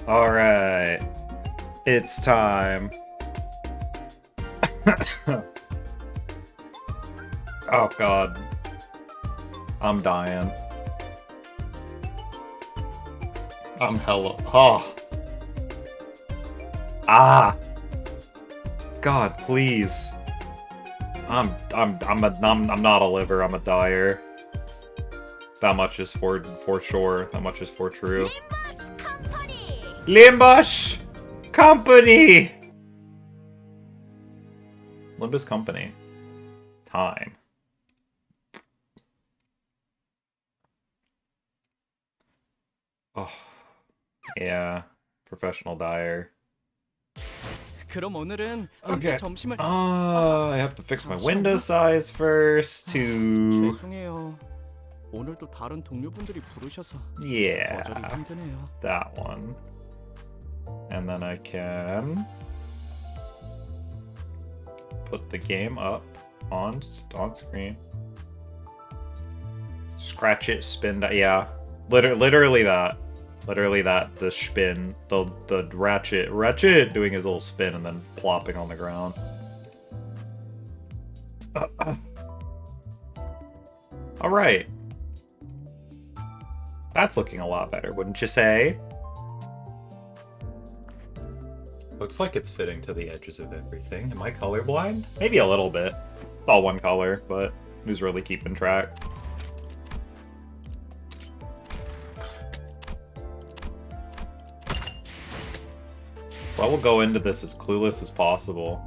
Alright. It's time. Oh god. I'm dying. I'm hella. Oh. Ah. God, please. I'm not a liver. I'm a dyer. That much is for sure. That much is for true. Limbus Company. Limbus Company. Time. Oh. Yeah. Professional dyer. 그럼 오늘은 Okay. 점심을 I have to fix my window size first to... 죄송해요. 오늘도 다른 동료분들이 부르셔서 Yeah. 거절이 힘드네요. That one. And then I can put the game up on screen. Scratch it, spin that. Yeah. Literally that. Literally that, the spin, the ratchet doing his little spin and then plopping on the ground. Alright. That's looking a lot better, wouldn't you say? Looks like it's fitting to the edges of everything. Am I colorblind? Maybe a little bit. It's all one color, but who's really keeping track? So I will go into this as clueless as possible.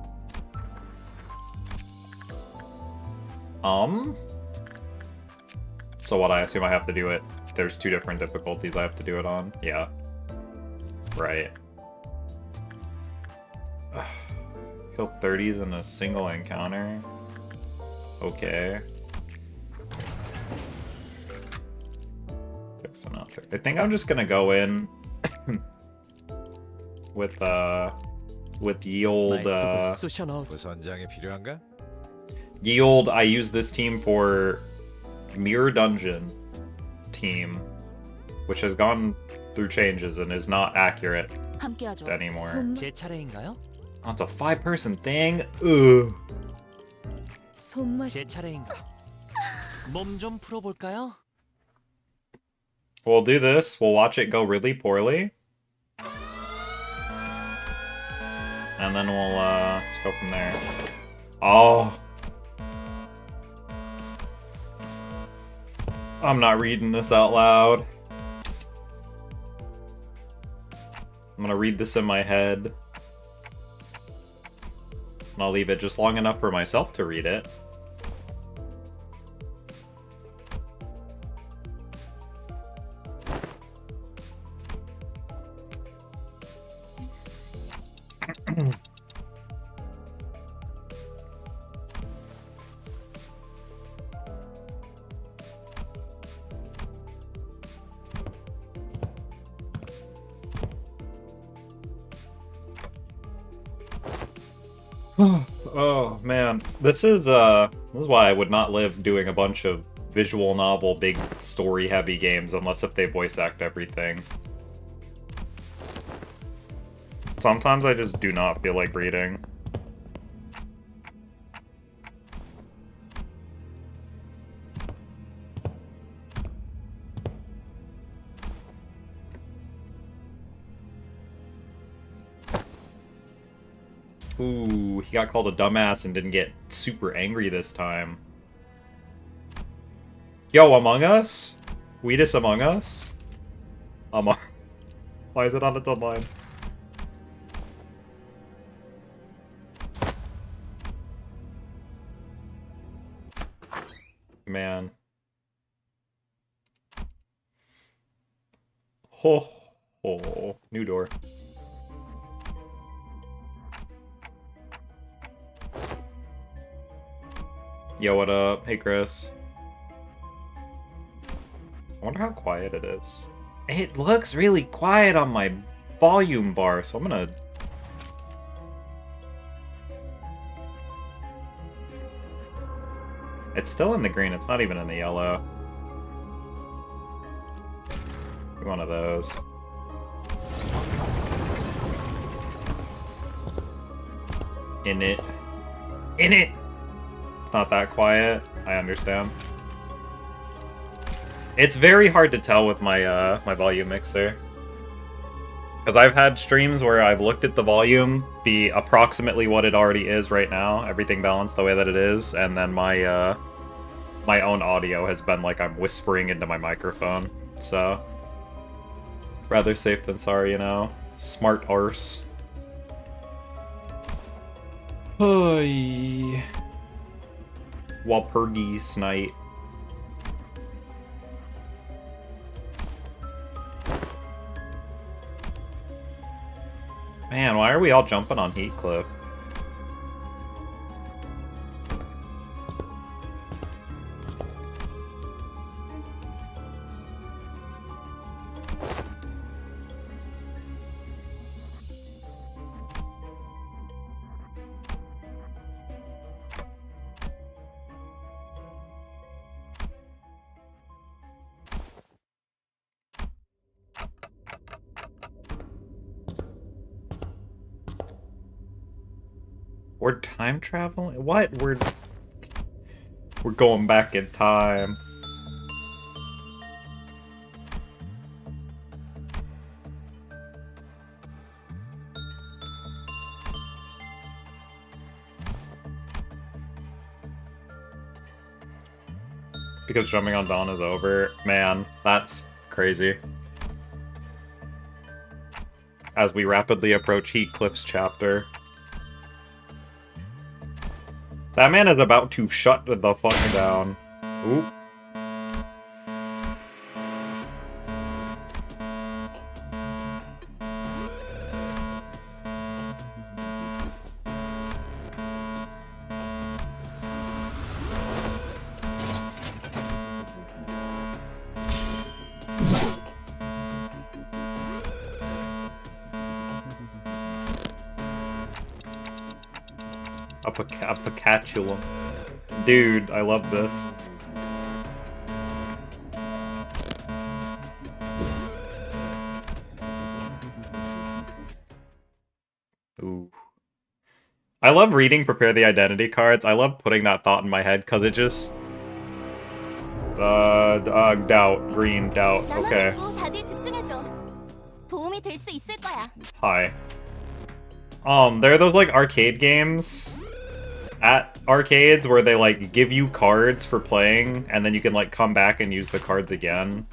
So what, I assume I have to do it. There's two different difficulties I have to do it on. Yeah. Right. Kill 30s in a single encounter. Okay. I think I'm just gonna go in with the old 선장이 필요한가? ye old I use this team for Mirror Dungeon team, which has gone through changes and is not accurate 함께하죠. anymore. 제 차례인가요? Oh, it's a 5-person thing? Ugh. 손맛 제 차례인가? 몸 좀 풀어볼까요? We'll do this. We'll watch it go really poorly. And then we'll just go from there. Oh. I'm not reading this out loud. I'm gonna read this in my head. And I'll leave it just long enough for myself to read it. Oh man, this is why I would not live doing a bunch of visual novel, big story heavy games unless if they voice act everything. Sometimes I just do not feel like reading. Ooh, he got called a dumbass and didn't get super angry this time. Yo, Among Us? Weedus Among Us? Why is it on its own line? Man. Ho ho. New door. Yo, what up? Hey, Chris. I wonder how quiet it is. It looks really quiet on my volume bar, so I'm gonna... It's still in the green, it's not even in the yellow. One of those. In it. In it! It's not that quiet. I understand. It's very hard to tell with my my volume mixer. Because I've had streams where I've looked at the volume be approximately what it already is right now, everything balanced the way that it is, and then my my own audio has been like I'm whispering into my microphone. So rather safe than sorry, you know. Smart arse. Hey. Walpurgis night. Man, why are we all jumping on Heathcliff? We're time traveling? What? We're going back in time. Because jumping on Dawn is over? Man, that's crazy. As we rapidly approach Heathcliff's chapter. That man is about to shut the fuck down. Oop. A Picatulum. Dude, I love this. Ooh. I love reading Prepare the Identity cards. I love putting that thought in my head, because it just... doubt. Green, doubt. Okay. Hi. There are those, like, arcade games at arcades where they, like, give you cards for playing, and then you can, like, come back and use the cards again.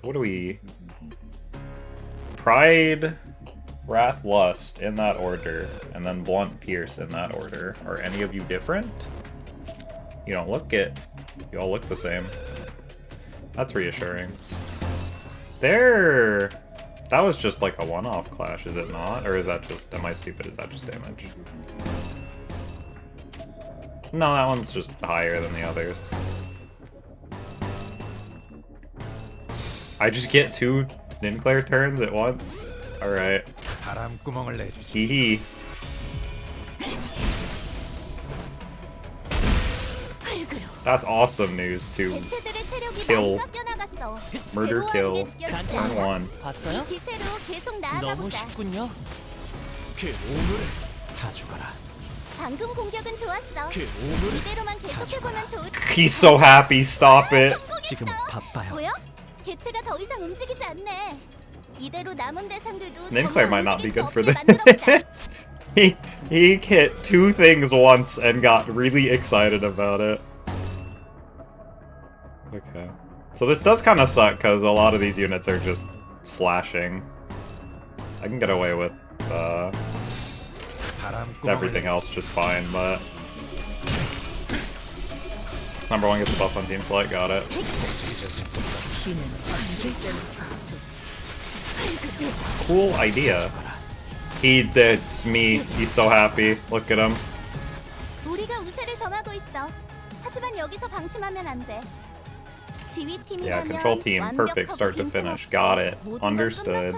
What do we... Pride, Wrath, Lust, in that order, and then Blunt, Pierce in that order. Are any of you different? You don't look it. You all look the same. That's reassuring. There... That was just like a one-off clash, is it not? Or is that just... Am I stupid? Is that just damage? No, that one's just higher than the others. I just get 2 Ninclair turns at once? Alright. Hee. That's awesome news to kill. Murder kill. Turn 1. 봤어요? 너무 쉽군요. 그 오물을 다 죽어라. 방금 공격은 좋았어. 이대로만 계속해보면 좋을 텐데. He's so happy, stop it. 지금 바빠요. 보여? 개체가 더 이상 움직이지 않네. 이대로 남은 대상들도 Ninclair might not be 움직일 수 good for 없게 만들어보자. this. he hit 2 things once and got really excited about it. Okay. So this does kind of suck because a lot of these units are just slashing. I can get away with everything else just fine, but... Number 1 gets a buff on Team Select, got it. Cool idea. That's me. He's so happy. Look at him. 우리가 우세를 점하고 있어. 하지만 여기서 방심하면 안 돼. Yeah, control team. Perfect start to finish. Got it. Understood.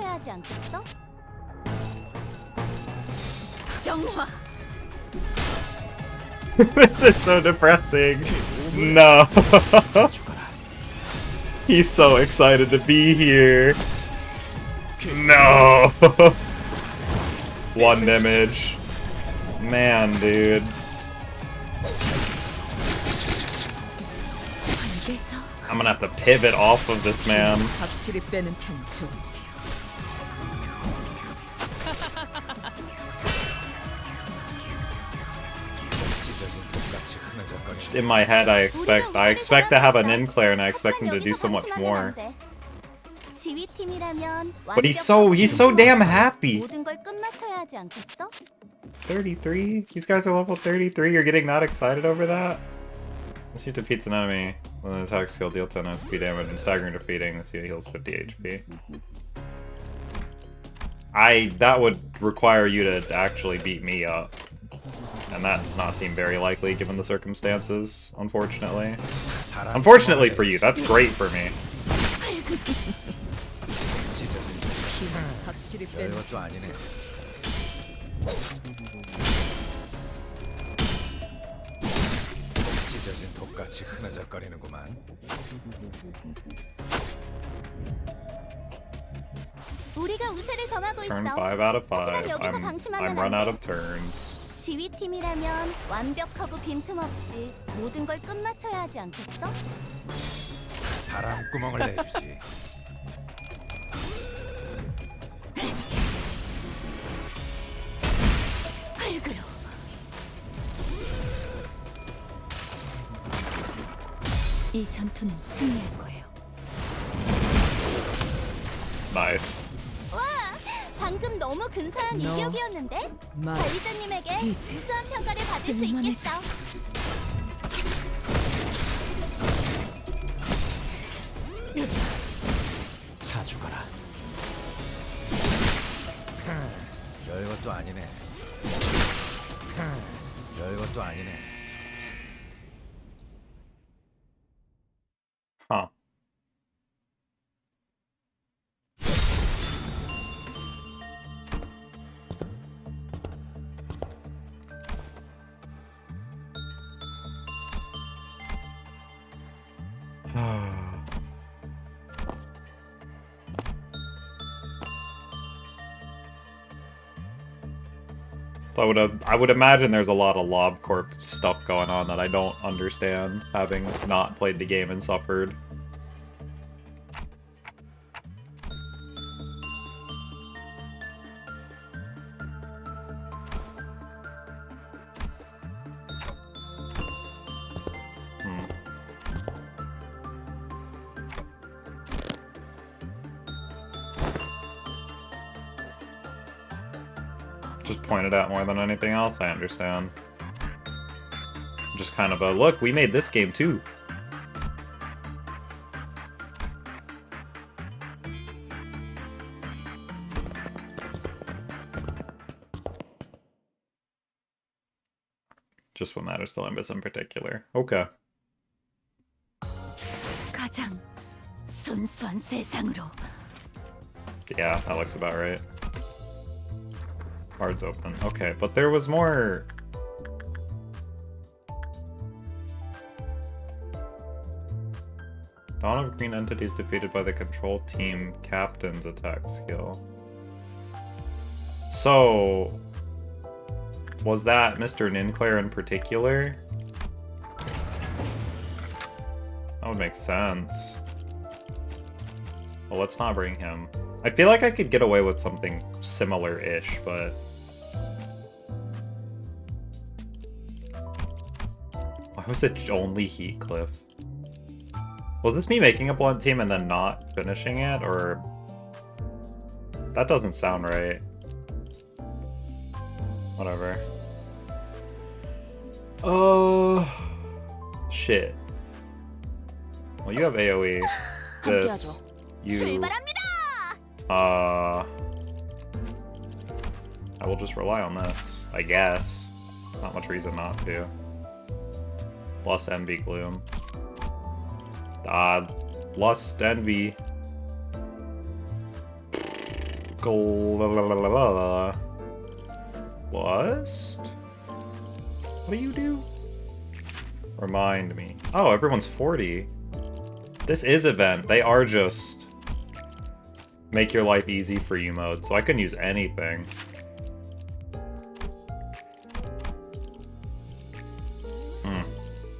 This is so depressing. No. He's so excited to be here. No. 1 damage. Man, dude. 관계에서 I'm gonna have to pivot off of this man. 확실히 빼는 편이 좋지. 찢어진 똑같이 흐느적거리는 In my head, I expect to have an Ninclair and I expect him to do so much more. 지휘팀이라면 But he's so damn happy. 모든 걸 끝마쳐야 하지 않겠어? 33? These guys are level 33? You're getting that excited over that? Once he defeats an enemy, when an attack skill deal 10 SP damage and staggering defeating, this unit heals 50 HP. That would require you to actually beat me up. And that does not seem very likely given the circumstances, unfortunately. Unfortunately for you, that's great for me. 찢어진 확실히 빼는 별것도 아니네. 찢어진 독같이 흐느적거리는구만. 우리가 우세를 점하고 있어. Turn 5 out of 5. 하지만 여기서 방심하면 I'm run 안 out 돼. of turns. 지휘팀이라면 완벽하고 빈틈없이 모든 걸 끝마쳐야 하지 않겠어? 바람구멍을 내주지. 활그로 이 전투는 승리할 거예요. Nice. 와, 방금 너무 근사한 너. 이격이었는데? 마 관리자님에게 이제 우수한 평가를 받을 수 쓸만해져. 있겠어. 다 죽어라. 별것도 아니네. 별것도 아니네. Huh. I would imagine there's a lot of LobCorp stuff going on that I don't understand, having not played the game and suffered. Just pointed out more than anything else, I understand. Just kind of a, look, we made this game too. Just what matters to Limbus in particular. Okay. 가장 순수한 세상으로. Yeah, that looks about right. Cards open. Okay, but there was more... Dawn of green entities defeated by the control team captain's attack skill. So... was that Mr. Ninclair in particular? That would make sense. Well, let's not bring him. I feel like I could get away with something similar-ish, but... why was it only Heathcliff? Was this me making a blunt team and then not finishing it, or... that doesn't sound right. Whatever. Oh... shit. Well, you have AoE. This. You... 출발합니다. I will just rely on this, I guess. Not much reason not to. Plus Envy Gloom. Lust Envy. Lust? What do you do? Remind me. Oh, everyone's 40. This is event. They are just... make your life easy for you mode, so I can use anything.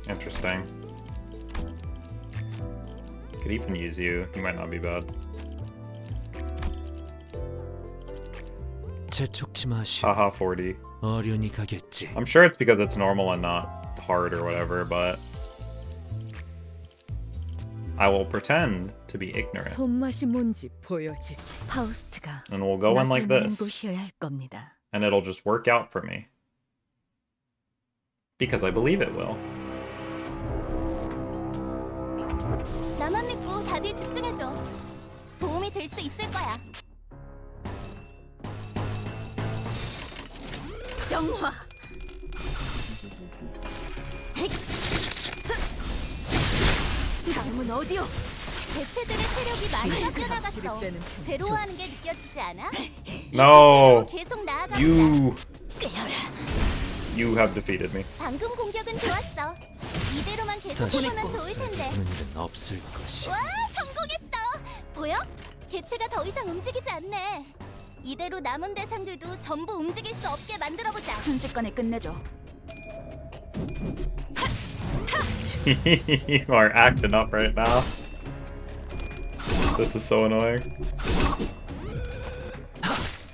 Interesting. Could even use you. You might not be bad. 재촉지 마시오. Haha, 40. 어련히 가겠지. I'm sure it's because it's normal and not hard or whatever, but I will pretend to be ignorant. 손맛이 뭔지 보여주지. 파우스트가 And we'll go in like 나서는 this. 곳이어야 할 겁니다. And it'll just work out for me. Because I believe it will. 나만 믿고 다들 집중해줘. 도움이 될 수 있을 거야. 정화. 다음은 어디요? 개체들의 체력이 많이 확실히 깎여나갔어. 빼는 편이 괴로워하는 게 느껴지지 않아? No! 계속 나아가. You have defeated me. 방금 공격은 좋았어. 이대로만 계속 다시 보면 좋을 텐데. 보는 일은 없을 것이. 와, 성공했어. 보여? 개체가 더 이상 움직이지 않네. 이대로 남은 대상들도 전부 움직일 수 없게 만들어보자. 순식간에 끝내줘. You are acting up right now. This is so annoying.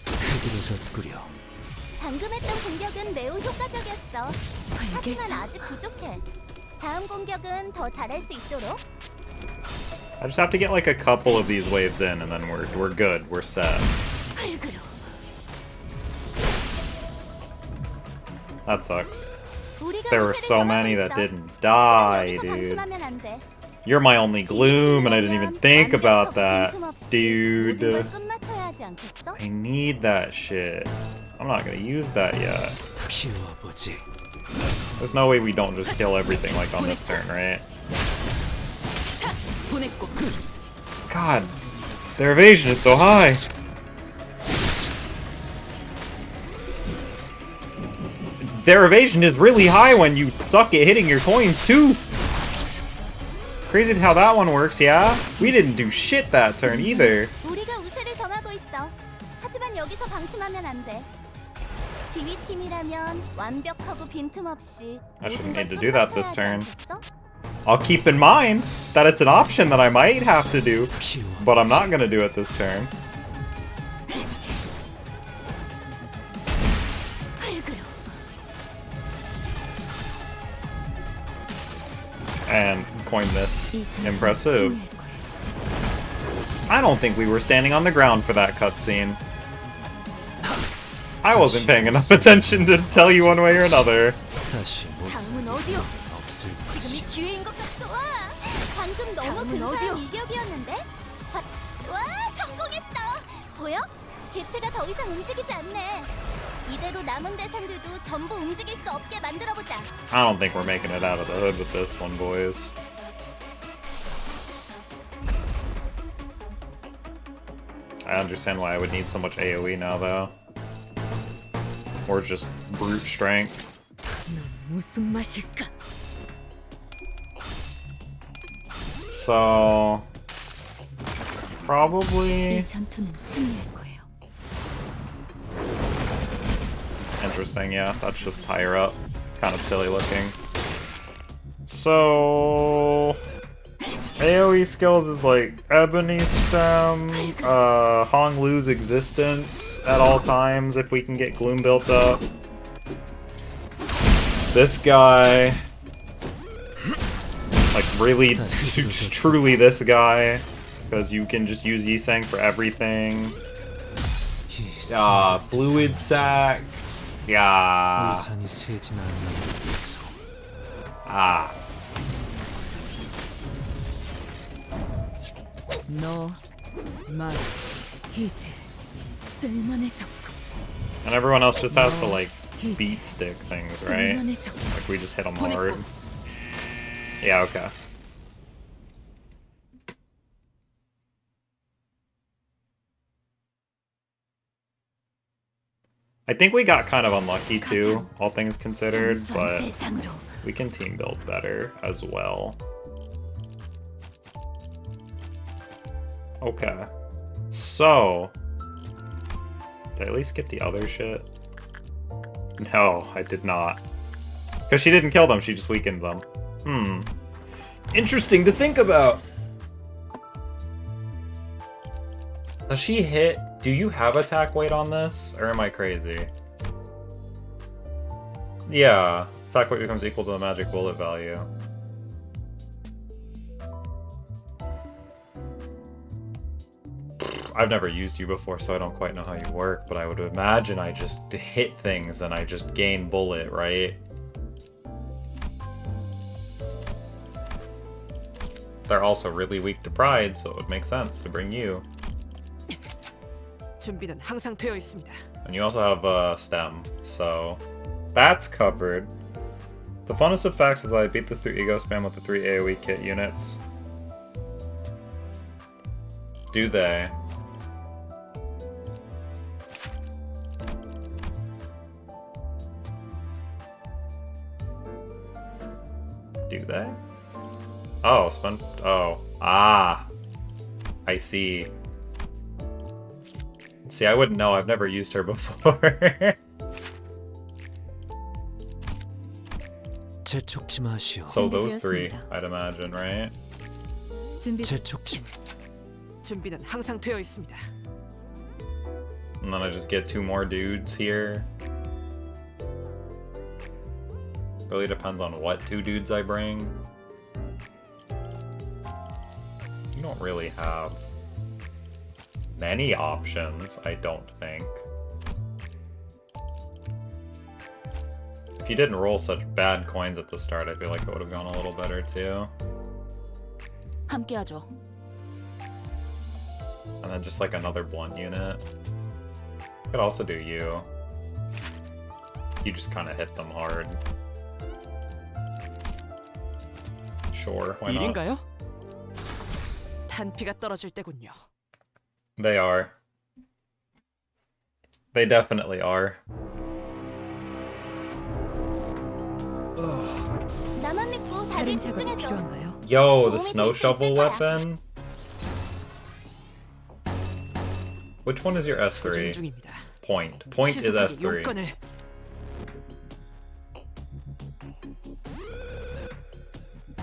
흐드러졌구려. 방금 했던 공격은 매우 효과적이었어. 하지만 아직 부족해. 다음 공격은 더 잘할 수 있도록. I just have to get like a couple of these waves in and then we're good. We're set. 활그로. That sucks. 우리가 There were 우세를 so 정하고 many that 있어. didn't die, 여기서 dude. 방심하면 안 돼. You're my only gloom and I didn't even think about that, 모든 걸 dude. 끝마쳐야 하지 않겠어? I need that shit. I'm not gonna use that yet. 피워보지. There's no way we don't just kill everything like on this turn, right? 보냈고. God, their evasion is so high. Their evasion is really high when you suck at hitting your coins too. Crazy how that one works, yeah? We didn't do shit that turn either. 우리가 우세를 점하고 있어. 하지만 여기서 방심하면 안 돼. 지휘팀이라면 완벽하고 빈틈없이 I shouldn't 모든 걸 need to do that this 끝마쳐야 turn. 하지 않겠어? I'll keep in mind that it's an option that I might have to do, 피워. but I'm not gonna do it this turn. 활그로. And coin this. 이 전투는 Impressive. 승리할 거예요. I don't think we were standing on the ground for that cutscene. I wasn't paying enough attention to tell you one way or another. 다시 다음은 어디요? 없을 지금이 것이. 기회인 것 같아. 와, 방금 너무 다음은 근사한 어디요? 이격이었는데? 와, 성공했어. 보여? 개체가 더 이상 움직이지 않네. 이대로 남은 대상들도 전부 움직일 수 없게 만들어보자. I don't think we're making it out of the hood with this one, boys. I understand why I would need so much AoE now, though. Or just brute strength. 넌 무슨 맛일까? So... probably... 이 전투는 승리할 거예요. Interesting, yeah. That's just higher up. Kind of silly looking. So... AoE skills is like Ebony Stem, Hong Lu's existence at all times if we can get Gloom built up. This guy... like really, truly this guy. Because you can just use Yiseng for everything. Fluid Sac. Yeah. 우산이 새진 않는 곳에서. Ah. 너, 말, 이제 쓸만해져. And everyone else just has to like beat stick things, right? 쓸만해져. Like we just hit them hard. Yeah, okay. I think we got kind of unlucky too, all things considered, 순수한 but 세상으로. we can team build better as well. Okay. So, did I at least get the other shit? No, I did not. Because she didn't kill them, she just weakened them. Interesting to think about. Does she hit? Do you have attack weight on this? Or am I crazy? Yeah. Attack weight becomes equal to the magic bullet value. I've never used you before, so I don't quite know how you work, but I would imagine I just hit things and I just gain bullet, right? They're also really weak to pride, so it would make sense to bring you. 준비는 항상 되어 있습니다. And you also have stem, so that's covered. The funnest of facts is that I beat this through ego spam with the 3 AoE kit units. Do they? Do they? Oh, oh. Ah. I see. See, I wouldn't know. I've never used her before. 재촉지 마시오. So those three, I'd imagine, right? 준비. 재촉지. 준비는 항상 되어 있습니다. And then I just get 2 more dudes here. Really depends on what 2 dudes I bring. You don't really have many options, I don't think. If you didn't roll such bad coins at the start, I feel like it would have gone a little better too. 함께하죠. And then just like another blunt unit. Could also do you. You just kind of hit them hard. Sure, why not? 일인가요? 탄피가 떨어질 때군요. They are. They definitely are. 나만 믿고 다들 다른 작업이 집중해줘. 필요한가요? Yo, the 도움이 snow 될수 shovel 있을 거야. weapon? Which one is your 소진 S3? 중입니다. Point. Point is 시속하게 S3. 용건을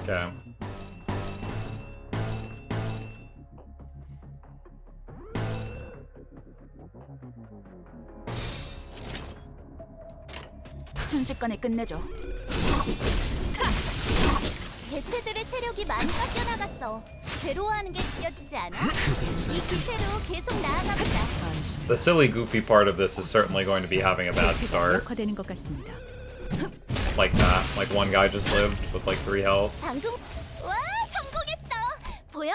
Okay. 순식간에 끝내죠. 개체들의 체력이 많이 깎여 나갔어. 괴로워하는 게 느껴지지 않아? 이 기체로 계속 나아가보자. The silly goofy part of this is certainly going to be having a bad start. 약화되는 것 같습니다. Like that. Like one guy just lived with like 3 health. 방금 와 성공했어. 보여?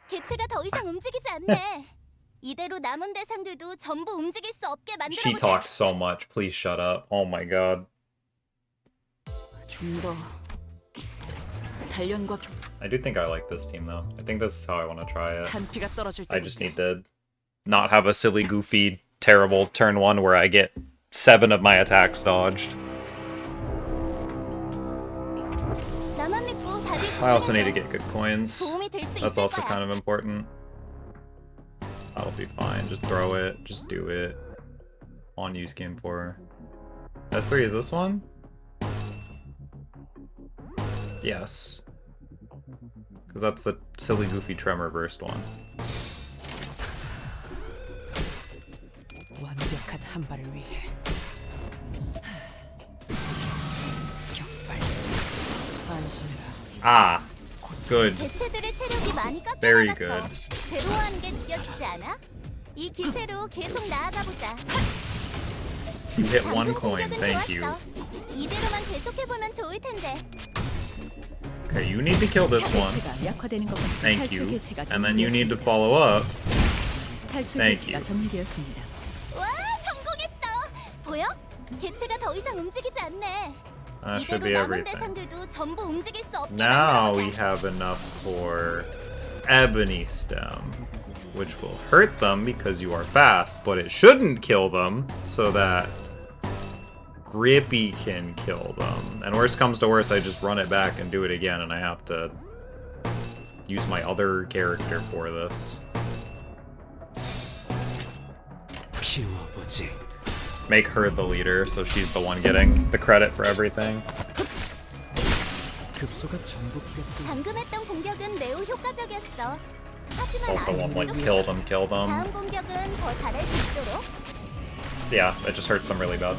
개체가 더 이상 움직이지 않네. 이대로 남은 대상들도 전부 움직일 수 없게 She 만들어보자. talks so much. Please shut up. Oh my god. 좀 더 단련과 I do think I like this team though. I think this is how I want to try it. 탄피가 떨어질 I just need 때군요. to not have a silly, goofy, terrible turn 1 where I get 7 of my attacks dodged. 나만 믿고 다들 I also need to 집중해줘. get good coins. 도움이 될 수 That's 있을 also 거야. kind of important. That'll be fine. Just throw it. Just do it. On use game 4. S3 is this one? Yes. Because that's the silly, goofy, tremor burst one. 완벽한 한 발을 위해 격발 안심해라. Ah, good. 개체들의 체력이 많이 깎여 Very 나갔어. good. 괴로워하는 게 느껴지지 않아? 이 기세로 계속 나아가보자. You hit 1 방금 coin. 공격은 Thank you. 좋았어. 이대로만 계속해보면 좋을 텐데. Okay, you need to kill this one. 개체가 약화되는 것 같습니다. Thank 탈출 you. 개체가 And then you need to 정리되었습니다. follow up. 탈출 Thank 개체가 you. 정리되었습니다. 와 성공했어. 보여? 개체가 더 이상 움직이지 않네. That should be 이대로 남은 everything. 대상들도 전부 움직일 수 없게 Now we 만들어보자. have enough for Ebony Stem, which will hurt them because you are fast, but it shouldn't kill them, so that Grippy can kill them. And worst comes to worst, I just run it back and do it again, and I have to use my other character for this. 피워보지. Make her the leader, so she's the one getting the credit for everything. 급소가 전복됐던 방금 했던 공격은 매우 효과적이었어. It's 하지만 also one like 아직 kill them, kill them. 다음 공격은 더 잘할 수 있도록. Yeah, it just hurts them really bad.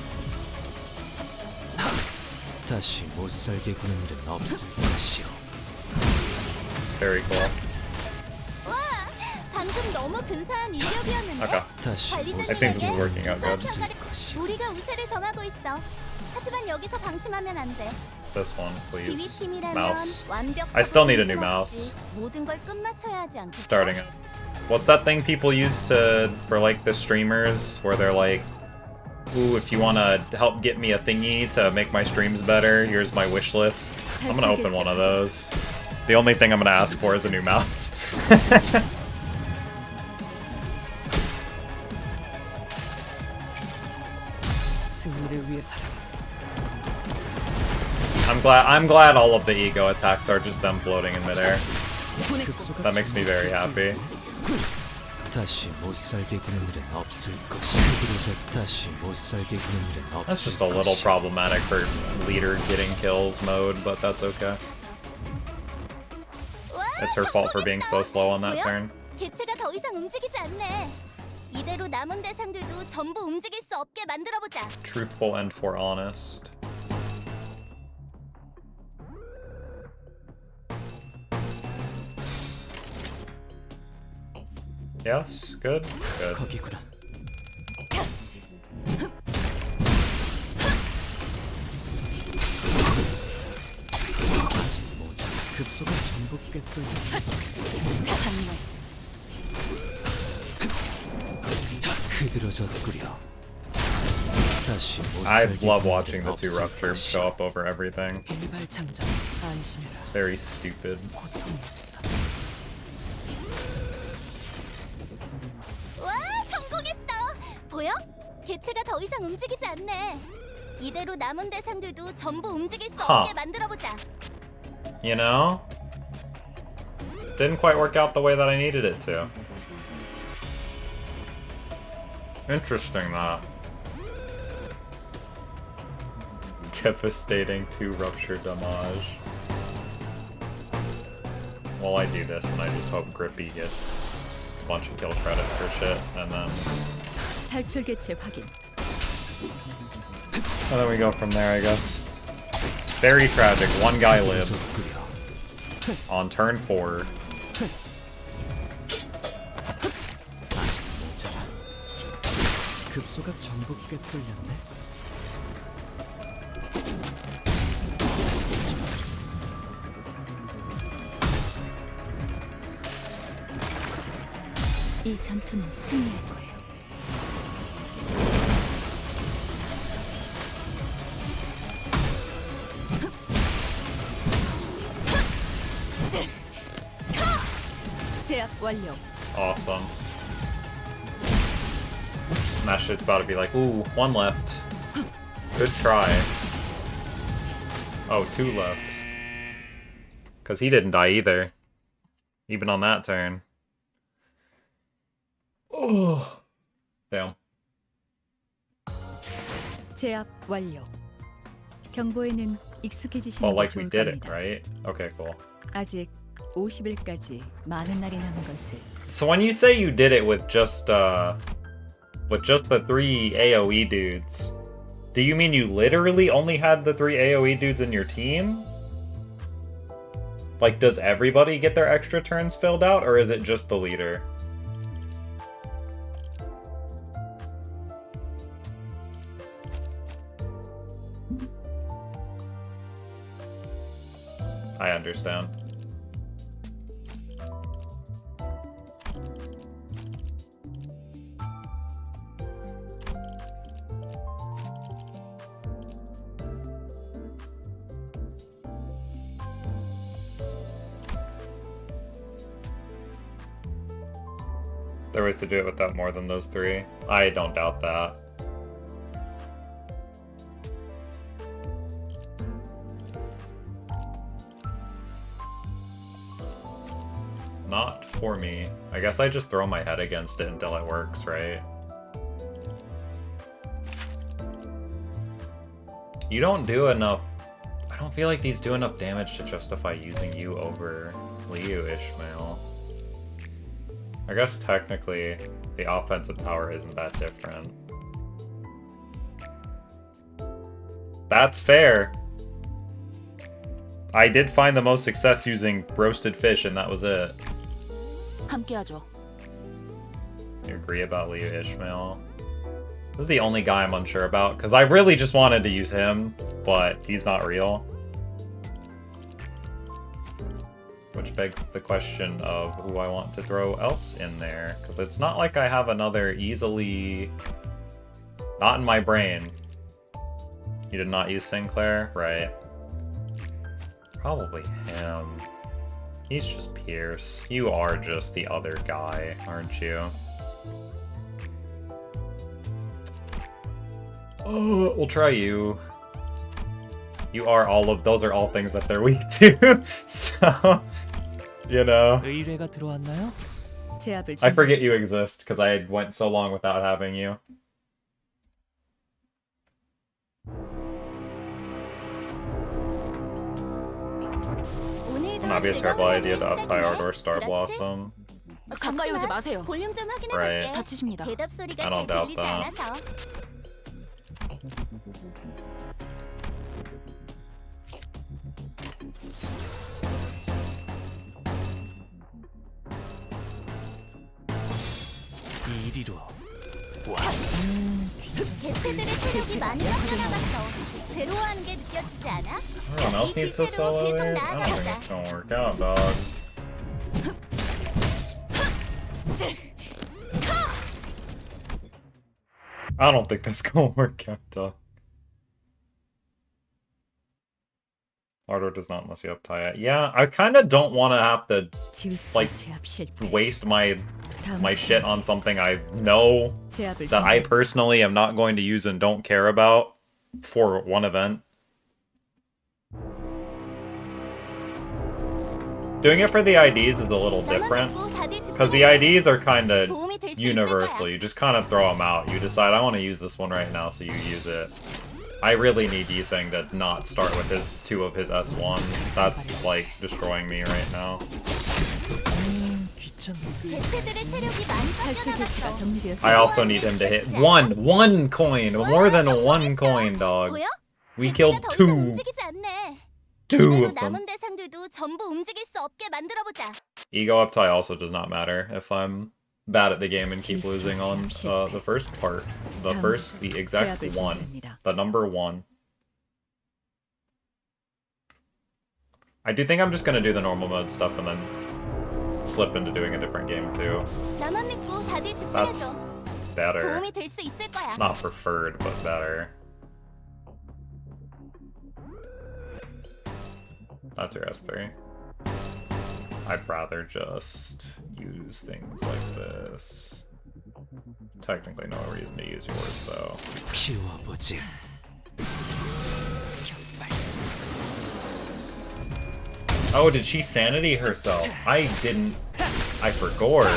다시 못 살게 구는 일은 없을 것이오. Very cool. 와, 방금 너무 근사한 일격이었는데. Okay. 다시 못 I think this is 살게 working out good. 없을 것이오. 우리가 우세를 점하고 있어. 하지만 여기서 방심하면 안 돼. This one, please. 지휘팀이라면 Mouse. 완벽하고 I still need a new 빈틈없이 mouse. 모든 걸 끝마쳐야 하지 않겠어? Starting it. What's that thing people use to for like the streamers where they're like, ooh, if you wanna help get me a thingy to make my streams better, here's my wish list. I'm gonna open one of those. The only thing I'm gonna ask for is a new mouse. 승리를 위해서라. I'm glad all of the ego attacks are just them floating in midair. 급소가 That makes me very happy. 다시 못 살게 구는 일은 없을 것이오. 그래서 다시 못 살게 구는 일은 없을 That's just a little 것이오. problematic for leader getting kills mode, but that's okay. 와, It's her fault for being so slow on that 뭐야? turn. 개체가 더 이상 움직이지 않네. 이대로 남은 대상들도 전부 움직일 수 없게 만들어보자. Truthful and for honest. Yes, good, good. 거기구나. 아직 모자. 급소가 전복됐던 흐드러졌구려. 다시 못 I 살게 love 구는 watching 일은 the two 없을 rupture 것이오. show up over everything. 일발 장전. 안심해라. Very stupid. 고통이 없어. 와, 성공했어. 보여? 개체가 더 이상 움직이지 않네. 이대로 남은 대상들도 전부 움직일 수 Huh. 없게 만들어보자. You know? Didn't quite work out the way that I needed it to. Interesting, that. Devastating 2 rupture damage. Well, I do this and I just hope Grippy gets a bunch of kill credit for shit, and 탈출 개체 확인. then we go from there, I guess. Very tragic. One guy lived 흐드러졌구려. on turn 4. 모자라. 급소가 전복게 뚫렸네. 이 전투는 승리할 거예요. 제압 완료. Awesome. And that shit's about to be like, ooh, 1 left. Good try. Oh, 2 left. Because he didn't die either. Even on that turn. Oh. Damn. 제압 완료. 경보에는 익숙해지시는 Well, 게 like we 좋을 did it, 겁니다. right? Okay, cool. 아직 50일까지 많은 날이 남은 것을. So when you say you did it with just the 3 AoE dudes, do you mean you literally only had the 3 AoE dudes in your team? Like, does everybody get their extra turns filled out, or is it just the leader? I understand. There was to do it without more than those 3. I don't doubt that. Not for me. I guess I just throw my head against it until it works, right? You don't do enough... I don't feel like these do enough damage to justify using you over Liu, Ishmael. I guess technically the offensive power isn't that different. That's fair. I did find the most success using roasted fish, and that was it. 함께하죠. You agree about Liu Ishmael? This is the only guy I'm unsure about, because I really just wanted to use him, but he's not real. Which begs the question of who I want to throw else in there, because it's not like I have another easily... Not in my brain. You did not use Sinclair? Right. Probably him. He's just Pierce. You are just the other guy, aren't you? Oh, we'll try you. You are all of those are all things that they're weak to. So, you know. 의뢰가 들어왔나요? 제압을 I 준비. forget you exist because I went so long without having you. Might be a terrible idea to uptie Ardor Star Blossom. 가까이 오지 마세요. 볼륨 좀 확인해 볼게. Right. 다치십니다. 대답 소리가 I 잘 don't doubt 들리지 that. 않아서. 이리로. 개체들의 체력이 많이 깎여나갔어. 괴로워하는 게 느껴지지 않아? Everyone else needs to solo it? I don't think it's gonna work out, dog. I don't think that's gonna work out, dog. Ardor does not unless you uptie it. Yeah, I kind of don't want to have to 질주 like, 제압 실패. waste my 다음 shit on something I know 제압을 that I 준비. personally am not going to use and don't care about for one event. Doing it for the IDs is a little different, because the IDs are kind of universal. You just kind of throw them out. You decide, I want to use this one right now, so you use it. I really need Yiseng to not start with his 2 of his S1. That's, like, destroying me right now. 개체들의 체력이 많이 탈출 개체가 깎여나갔어. 정리되었습니다. I also need him to hit one coin, more than one coin, dog. 보여? We 개체가 killed 더 이상 2 움직이지 않네. of 이대로 them. 남은 대상들도 전부 움직일 수 없게 만들어보자. Ego uptie also does not matter if I'm bad at the game and keep losing on the first part. The exact 제압을 one. 준비합니다. The number 1. I do think I'm just gonna do the normal mode stuff and then slip into doing a different game too. 나만 믿고 다들 That's 집중해줘. better. 도움이 될 수 있을 거야. Not preferred, but better. That's your S3. I'd rather just use things like this. Technically no reason to use yours though. 피워보지. Oh, did she sanity herself? I didn't. I forgot.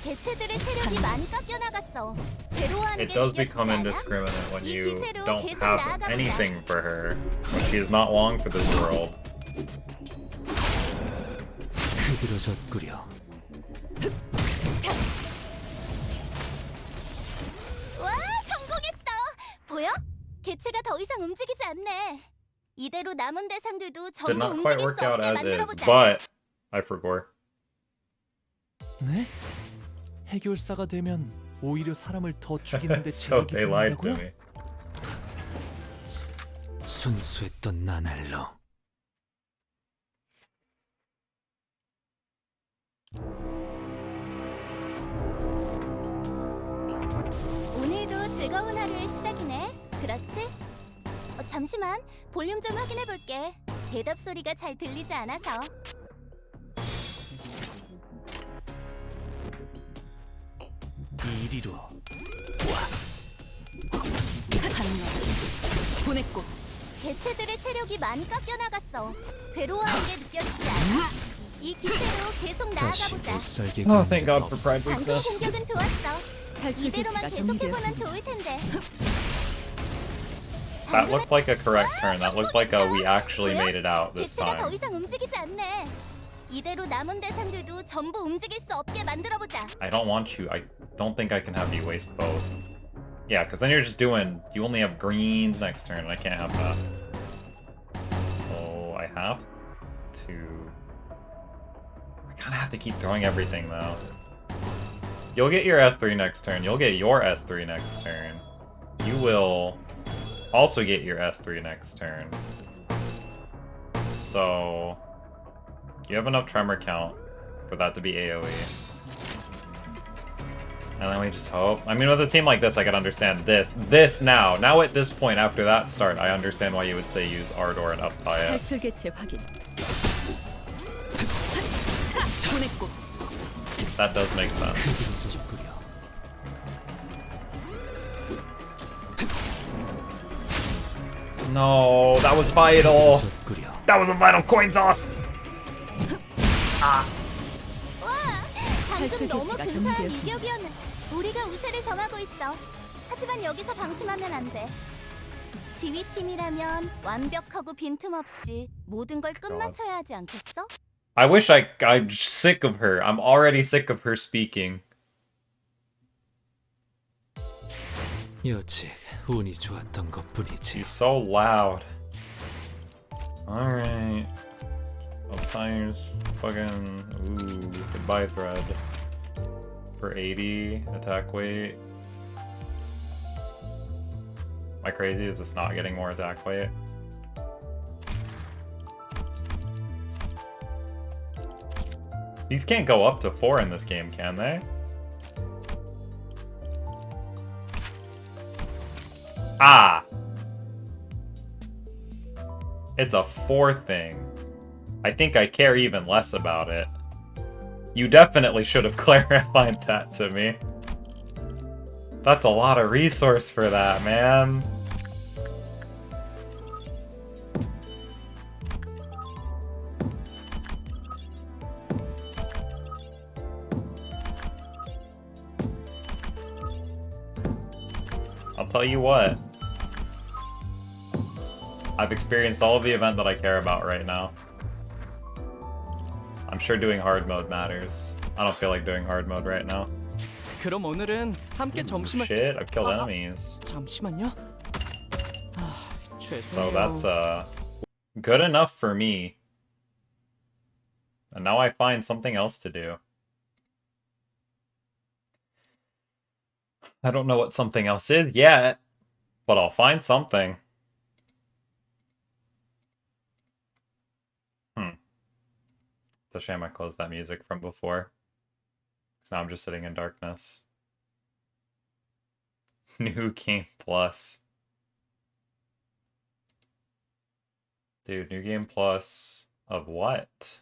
개체들의 체력이 많이 깎여나갔어. 괴로워하는 It 게 does 느껴지지 become 않아? indiscriminate when 이 you 기세로 don't 계속 have 나아가보자. anything for her. When she is not long for this world. 흐드러졌구려. 와, 성공했어. 보여? 개체가 더 이상 움직이지 않네. 이대로 남은 대상들도 Did 전부 not quite 움직일 work 수 out 없게 as is, 만들어보자. but I forgot. 네? 해결사가 되면 오히려 사람을 더 죽이는데 So 제약이 they lied to 생긴다고요? me. 순수했던 나날로. 오늘도 즐거운 하루의 시작이네. 그렇지? 잠시만, 볼륨 좀 확인해 볼게. 대답 소리가 잘 들리지 않아서. 이리로. 보냈고. 개체들의 체력이 많이 깎여나갔어. 괴로워하는 게 느껴지지 않아? 이 기세로 계속 다시 나아가보자. 못 살게 Oh, 구는 thank God for 없어. Pride 방금 Weakness. 공격은 좋았어. 탈출 이대로만 개체가 계속해보면 정리되었습니다. 좋을 텐데. That looked like a correct turn. That looked like we actually made it out this 개체가 더 time. 이상 움직이지 않네. 이대로 남은 대상들도 전부 움직일 수 없게 만들어보자. I don't want you. I don't think I can have you waste both. Yeah, because then you're just doing... You only have greens next turn, and I can't have that. So I have to... I kind of have to keep throwing everything, though. You'll get your S3 next turn. You'll get your S3 next turn. You will also get your S3 next turn. So... You have enough tremor count for that to be AoE. And then we just hope. I mean, with a team like this, I could understand this now. Now at this point, after that start, I understand why you would say use Ardor and up-tie it. 탈출 개체 확인. That does make sense. 소속구려. No, that was vital. 소속구려. That was a vital coin toss. 와, 방금 탈출 너무 개체가 근사한 정리되었습니다. 이격이었네. 우리가 우세를 점하고 있어. 하지만 여기서 방심하면 안 돼. 지휘팀이라면 완벽하고 빈틈없이 모든 걸 끝마쳐야 하지 않겠어? I'm sick of her. I'm already sick of her speaking. 여직 운이 좋았던 것뿐이지. She's so loud. Alright. Uptimes. Fucking. Ooh. Goodbye, Thread. For 80 attack weight. Am I crazy? Is this not getting more attack weight? These can't go up to 4 in this game, can they? Ah! It's a 4 thing. I think I care even less about it. You definitely should have clarified that to me. That's a lot of resource for that, man. I'll tell you what. I've experienced all of the event that I care about right now. I'm sure doing hard mode matters. I don't feel like doing hard mode right now. 그럼 오늘은 함께 점심을. Shit, I've killed enemies. 잠시만요. 죄송해요. So that's good enough for me. And now I find something else to do. I don't know what something else is yet, but I'll find something. It's a shame I closed that music from before. So now I'm just sitting in darkness. New Game Plus. Dude, New Game Plus of what?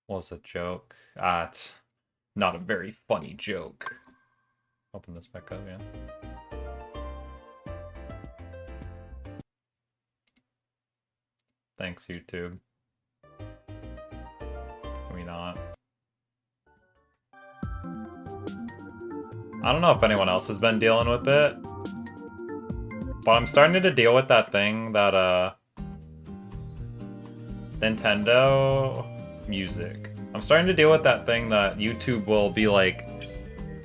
Was a joke. It's not a very funny joke. Open this back up, yeah. Thanks, YouTube. Can we not? I don't know if anyone else has been dealing with it, but I'm starting to deal with that thing that, Nintendo music. I'm starting to deal with that thing that YouTube will be like,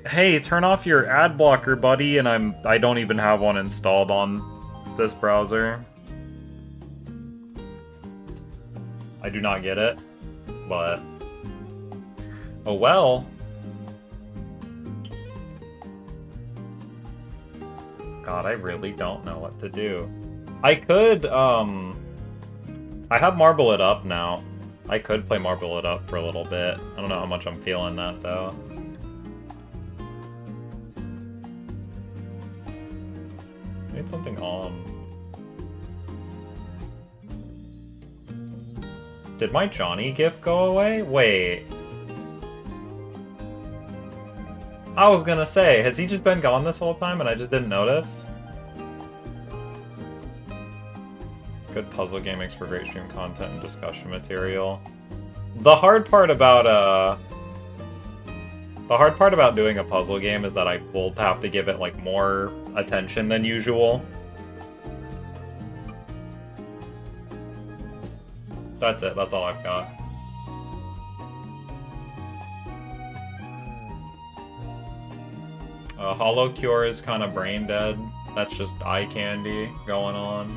hey, turn off your ad blocker, buddy, and I don't even have one installed on this browser. I do not get it, but oh well. God, I really don't know what to do. I could, I have Marble It Up now. I could play Marble It Up for a little bit. I don't know how much I'm feeling that, though. Need something on. Did my Johnny gif go away? Wait. I was gonna say, has he just been gone this whole time and I just didn't notice? Good puzzle game makes for great stream content and discussion material. The hard part about doing a puzzle game is that I will have to give it like more attention than usual. That's it, that's all I've got. Hollow Cure is kind of brain dead. That's just eye candy going on.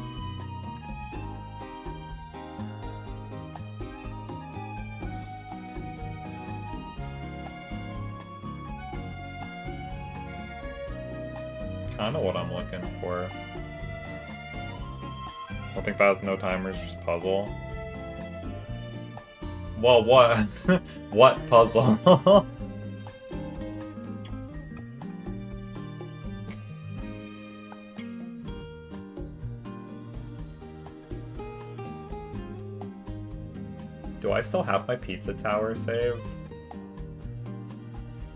Kind of what I'm looking for. I think that no timers, just puzzle. Well, what? What puzzle? Do I still have my Pizza Tower save?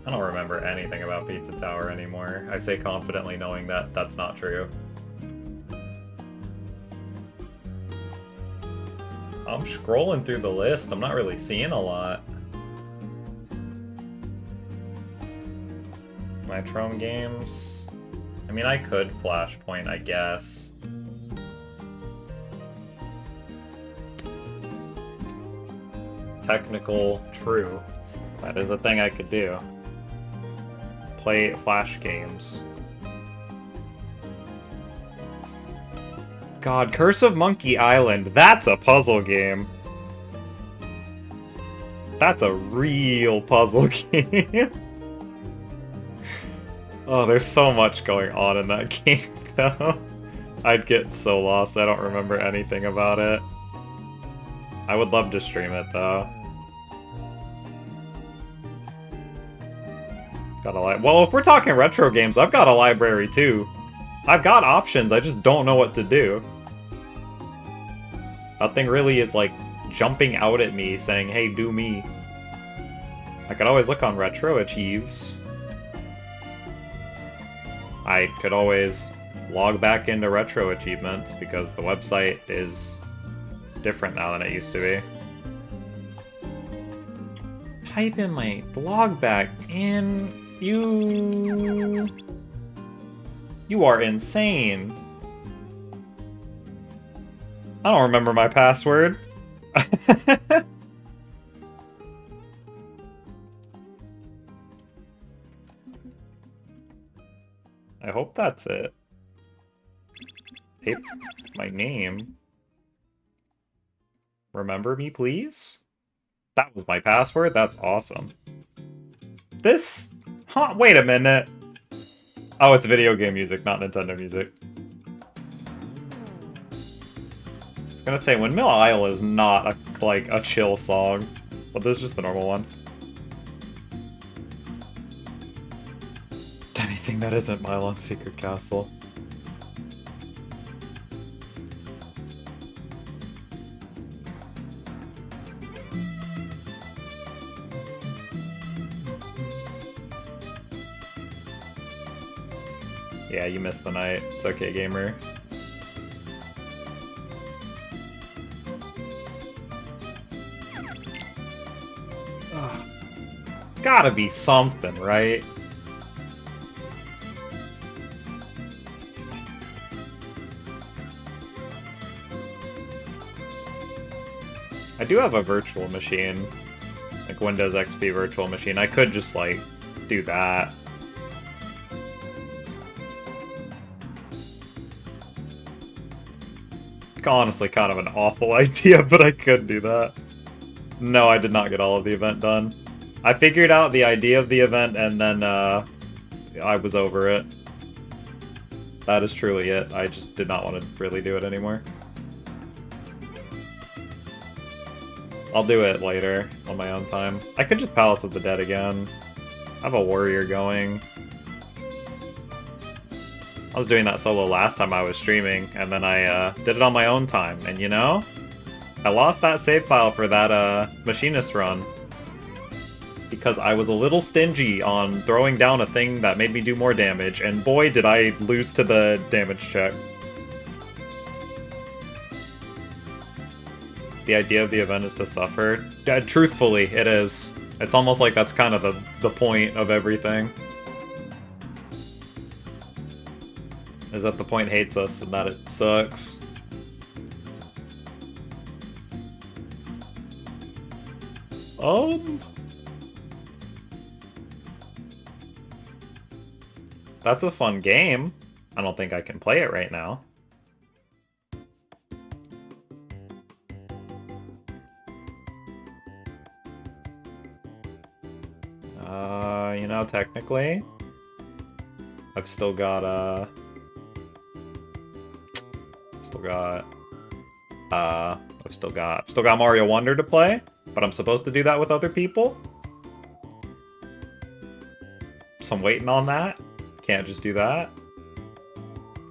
I don't remember anything about Pizza Tower anymore. I say confidently knowing that that's not true. I'm scrolling through the list. I'm not really seeing a lot. Nitrome games. I mean, I could Flashpoint, I guess. Technical, true. That is a thing I could do. Play Flash games. God, Curse of Monkey Island. That's a puzzle game. That's a real puzzle game. Oh, there's so much going on in that game, though. I'd get so lost. I don't remember anything about it. I would love to stream it, though. Got a well, if we're talking retro games, I've got a library, too. I've got options, I just don't know what to do. Nothing really is, like, jumping out at me, saying, hey, do me. I could always look on Retro Achieves. I could always log back into Retro Achievements, because the website is different now than it used to be. Type in my blog back in. You are insane. I don't remember my password. I hope that's it. Hey, my name. Remember me, please? That was my password? That's awesome. This... Huh, wait a minute. Oh, it's video game music, not Nintendo music. I'm gonna say, Windmill Isle is not, like, a chill song. But this is just the normal one. Anything that isn't Milon Secret Castle. Yeah, you missed the night. It's okay, gamer. Ugh. Gotta be something, right? I do have a virtual machine. Like Windows XP virtual machine. I could just, like, do that. Honestly, kind of an awful idea, but I could do that. No, I did not get all of the event done. I figured out the idea of the event, and then I was over it. That is truly it. I just did not want to really do it anymore. I'll do it later, on my own time. I could just Palace of the Dead again. I have a warrior going. I was doing that solo last time I was streaming, and then I did it on my own time, and you know? I lost that save file for that machinist run. because I was a little stingy on throwing down a thing that made me do more damage, and boy did I lose to the damage check. The idea of the event is to suffer. Truthfully, it is. It's almost like that's kind of the point of everything. Is that the point hates us and that it sucks. That's a fun game. I don't think I can play it right now. You know, technically, I've still got, I've still got Mario Wonder to play, but I'm supposed to do that with other people. So I'm waiting on that. Can't just do that.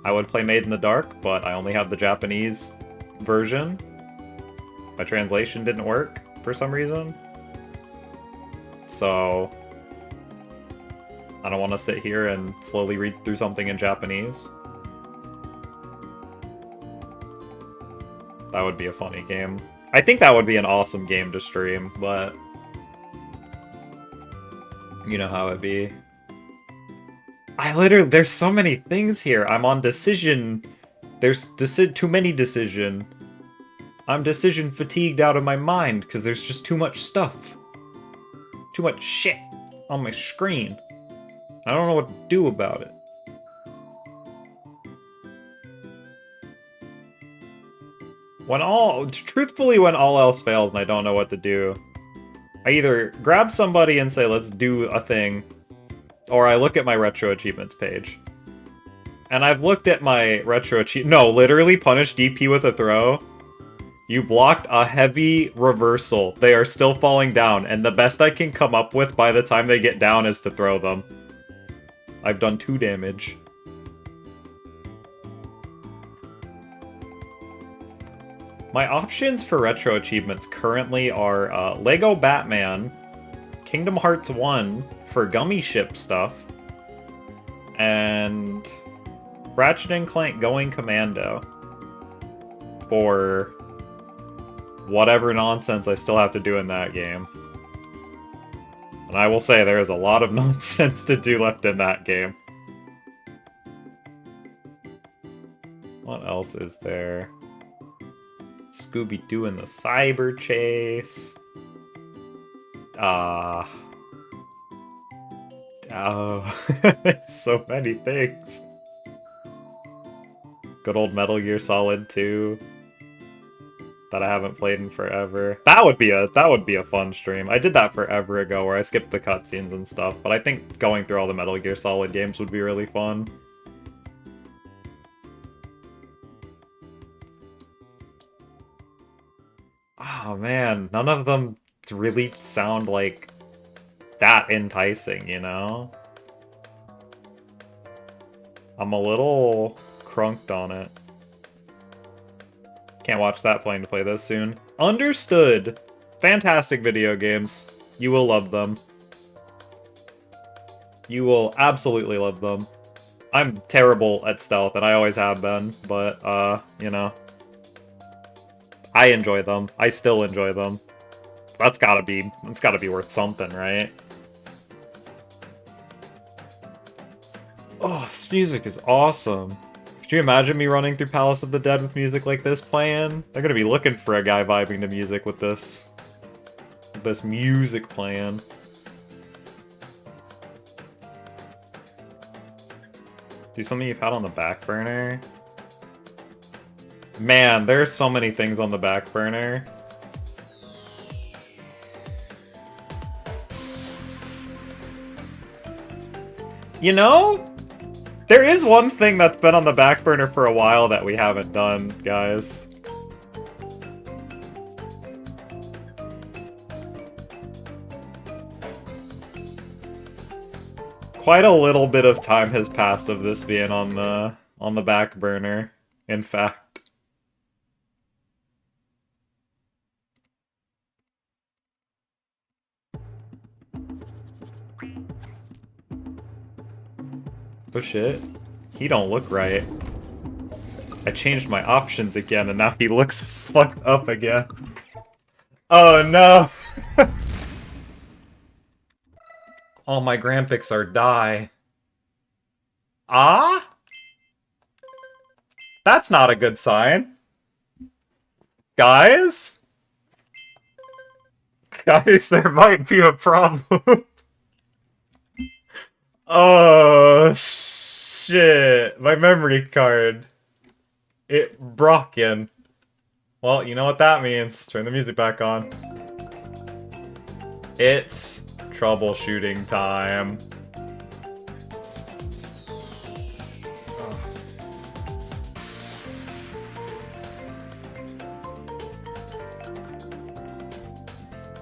I would play Made in the Dark, but I only have the Japanese version. My translation didn't work for some reason. So I don't want to sit here and slowly read through something in Japanese. That would be a funny game. I think that would be an awesome game to stream, but you know how it be. There's so many things here. I'm on decision. There's too many decision. I'm decision fatigued out of my mind because there's just too much stuff. Too much shit on my screen. I don't know what to do about it. Truthfully, when all else fails and I don't know what to do, I either grab somebody and say, let's do a thing, or I look at my retro achievements page. And I've looked at my retro no, literally punish DP with a throw. You blocked a heavy reversal. They are still falling down, and the best I can come up with by the time they get down is to throw them. I've done 2 damage. My options for retro achievements currently are Lego Batman, Kingdom Hearts 1 for gummy ship stuff, and Ratchet & Clank Going Commando for whatever nonsense I still have to do in that game. And I will say there is a lot of nonsense to do left in that game. What else is there? Scooby-Doo and the Cyber Chase. So many things. Good old Metal Gear Solid 2 that I haven't played in forever. That would be a fun stream. I did that forever ago where I skipped the cutscenes and stuff, but I think going through all the Metal Gear Solid games would be really fun. Oh man, none of them really sound like that enticing, you know? I'm a little crunked on it. Can't watch that playing to play this soon. Understood! Fantastic video games. You will love them. You will absolutely love them. I'm terrible at stealth, and I always have been, but, you know. I enjoy them. I still enjoy them. That's gotta be worth something, right? Oh, this music is awesome. Could you imagine me running through Palace of the Dead with music like this playing? They're gonna be looking for a guy vibing to music with this. With this music playing. Do something you've had on the back burner? Man, there's so many things on the back burner. You know? There is one thing that's been on the back burner for a while that we haven't done, guys. Quite a little bit of time has passed of this being on the back burner, in fact. Oh shit. He don't look right. I changed my options again and now he looks fucked up again. Oh no! All my graphics are die. Ah? That's not a good sign. Guys? Guys, there might be a problem. Oh, shit. My memory card. It broken. Well, you know what that means. Turn the music back on. It's troubleshooting time.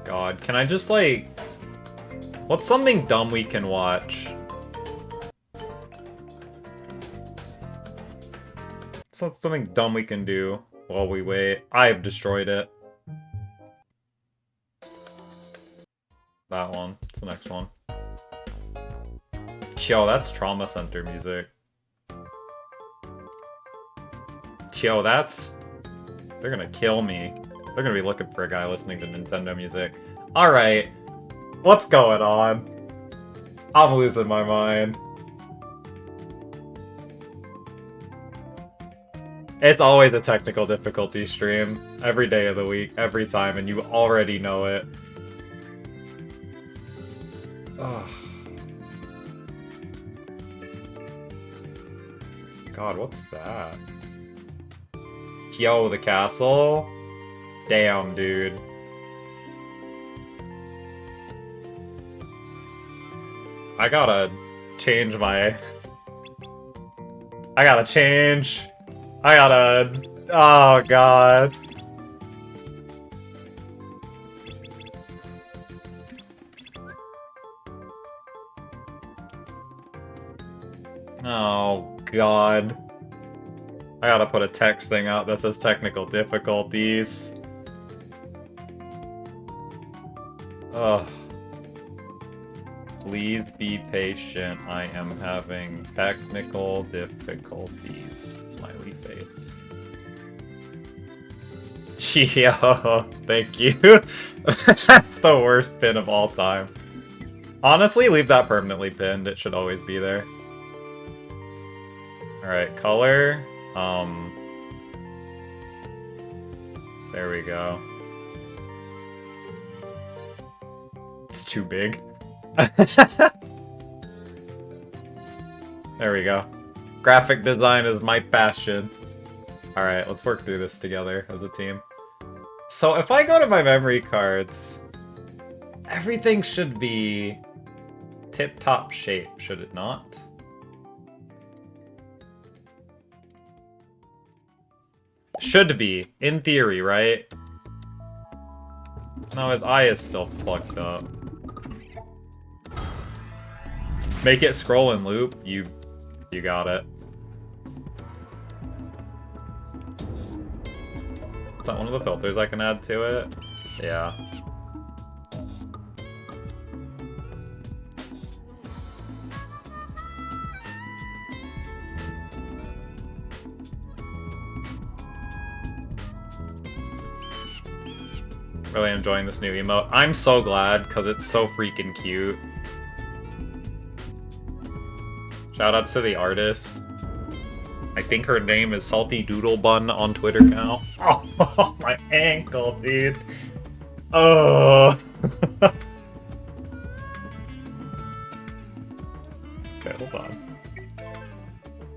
God, can I just, like... What's something dumb we can watch? Something dumb we can do while we wait. I've destroyed it. That one. It's the next one. Yo, that's Trauma Center music. Yo, that's... They're gonna kill me. They're gonna be looking for a guy listening to Nintendo music. Alright. What's going on? I'm losing my mind. It's always a technical difficulty stream. Every day of the week, every time, and you already know it. Ugh. God, what's that? Yo, the castle? Damn, dude. I gotta change my... I gotta change... I gotta... Oh, God. Oh, God. I gotta put a text thing out that says technical difficulties. Ugh. Please be patient. I am having technical difficulties. Smiley face. Yo, thank you. That's the worst pin of all time. Honestly, leave that permanently pinned. It should always be there. Alright, color. There we go. It's too big. There we go. Graphic design is my passion. Alright, let's work through this together as a team. So if I go to my memory cards, everything should be tip-top shape, should it not? Should be, in theory, right? No, his eye is still plucked up. Make it scroll and loop. You got it. Is that one of the filters I can add to it? Yeah. Really enjoying this new emote. I'm so glad, because it's so freaking cute. Shoutouts to the artist. I think her name is Salty Doodle Bun on Twitter now. Oh, my ankle, dude. Oh. Okay, hold on.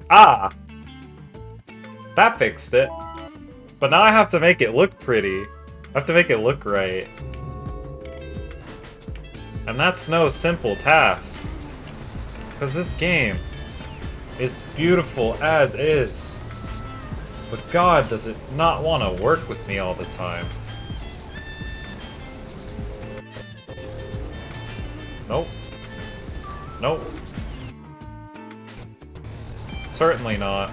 Ah! That fixed it. But now I have to make it look pretty. I have to make it look right. And that's no simple task. Because this game is beautiful as is. But God, does it not want to work with me all the time. Nope. Nope. Certainly not.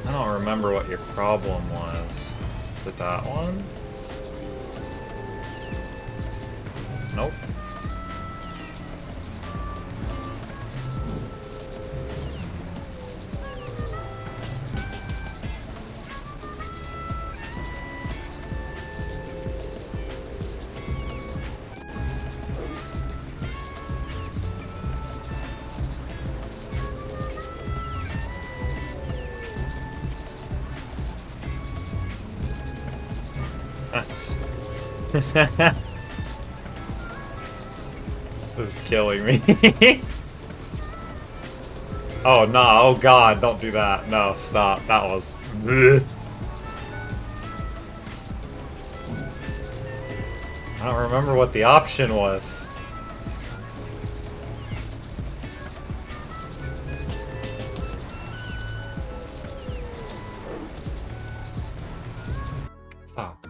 I don't remember what your problem was. Is it that one? Nope. Nice. This is killing me. Oh no, oh god, don't do that. No, stop. That was... Bleh. I don't remember what the option was. Stop.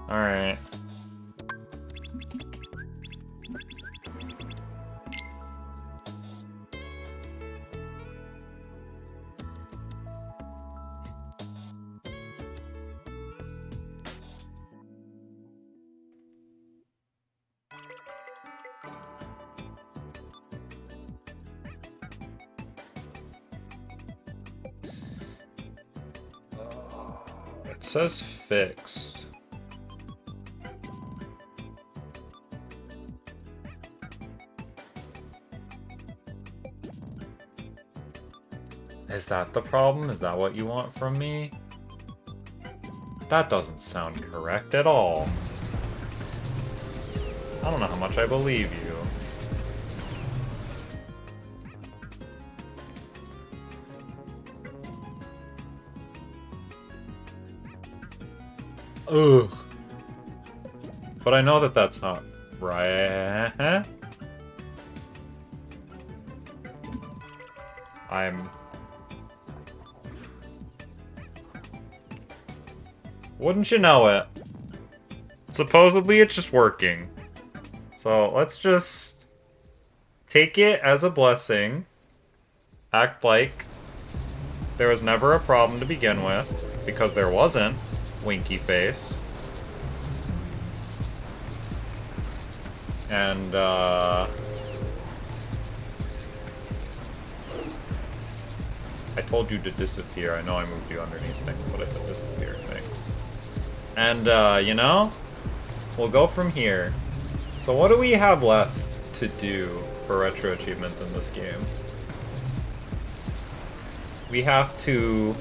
Alright. It says fixed. Is that the problem? Is that what you want from me? That doesn't sound correct at all. I don't know how much I believe you. Ugh. But I know that that's not right. Wouldn't you know it? Supposedly it's just working. So let's just take it as a blessing. Act like there was never a problem to begin with, because there wasn't. Winky face. And, I told you to disappear. I know I moved you underneath things, but I said disappear. Thanks. And, you know, we'll go from here. So what do we have left to do for retro achievement in this game? We have to...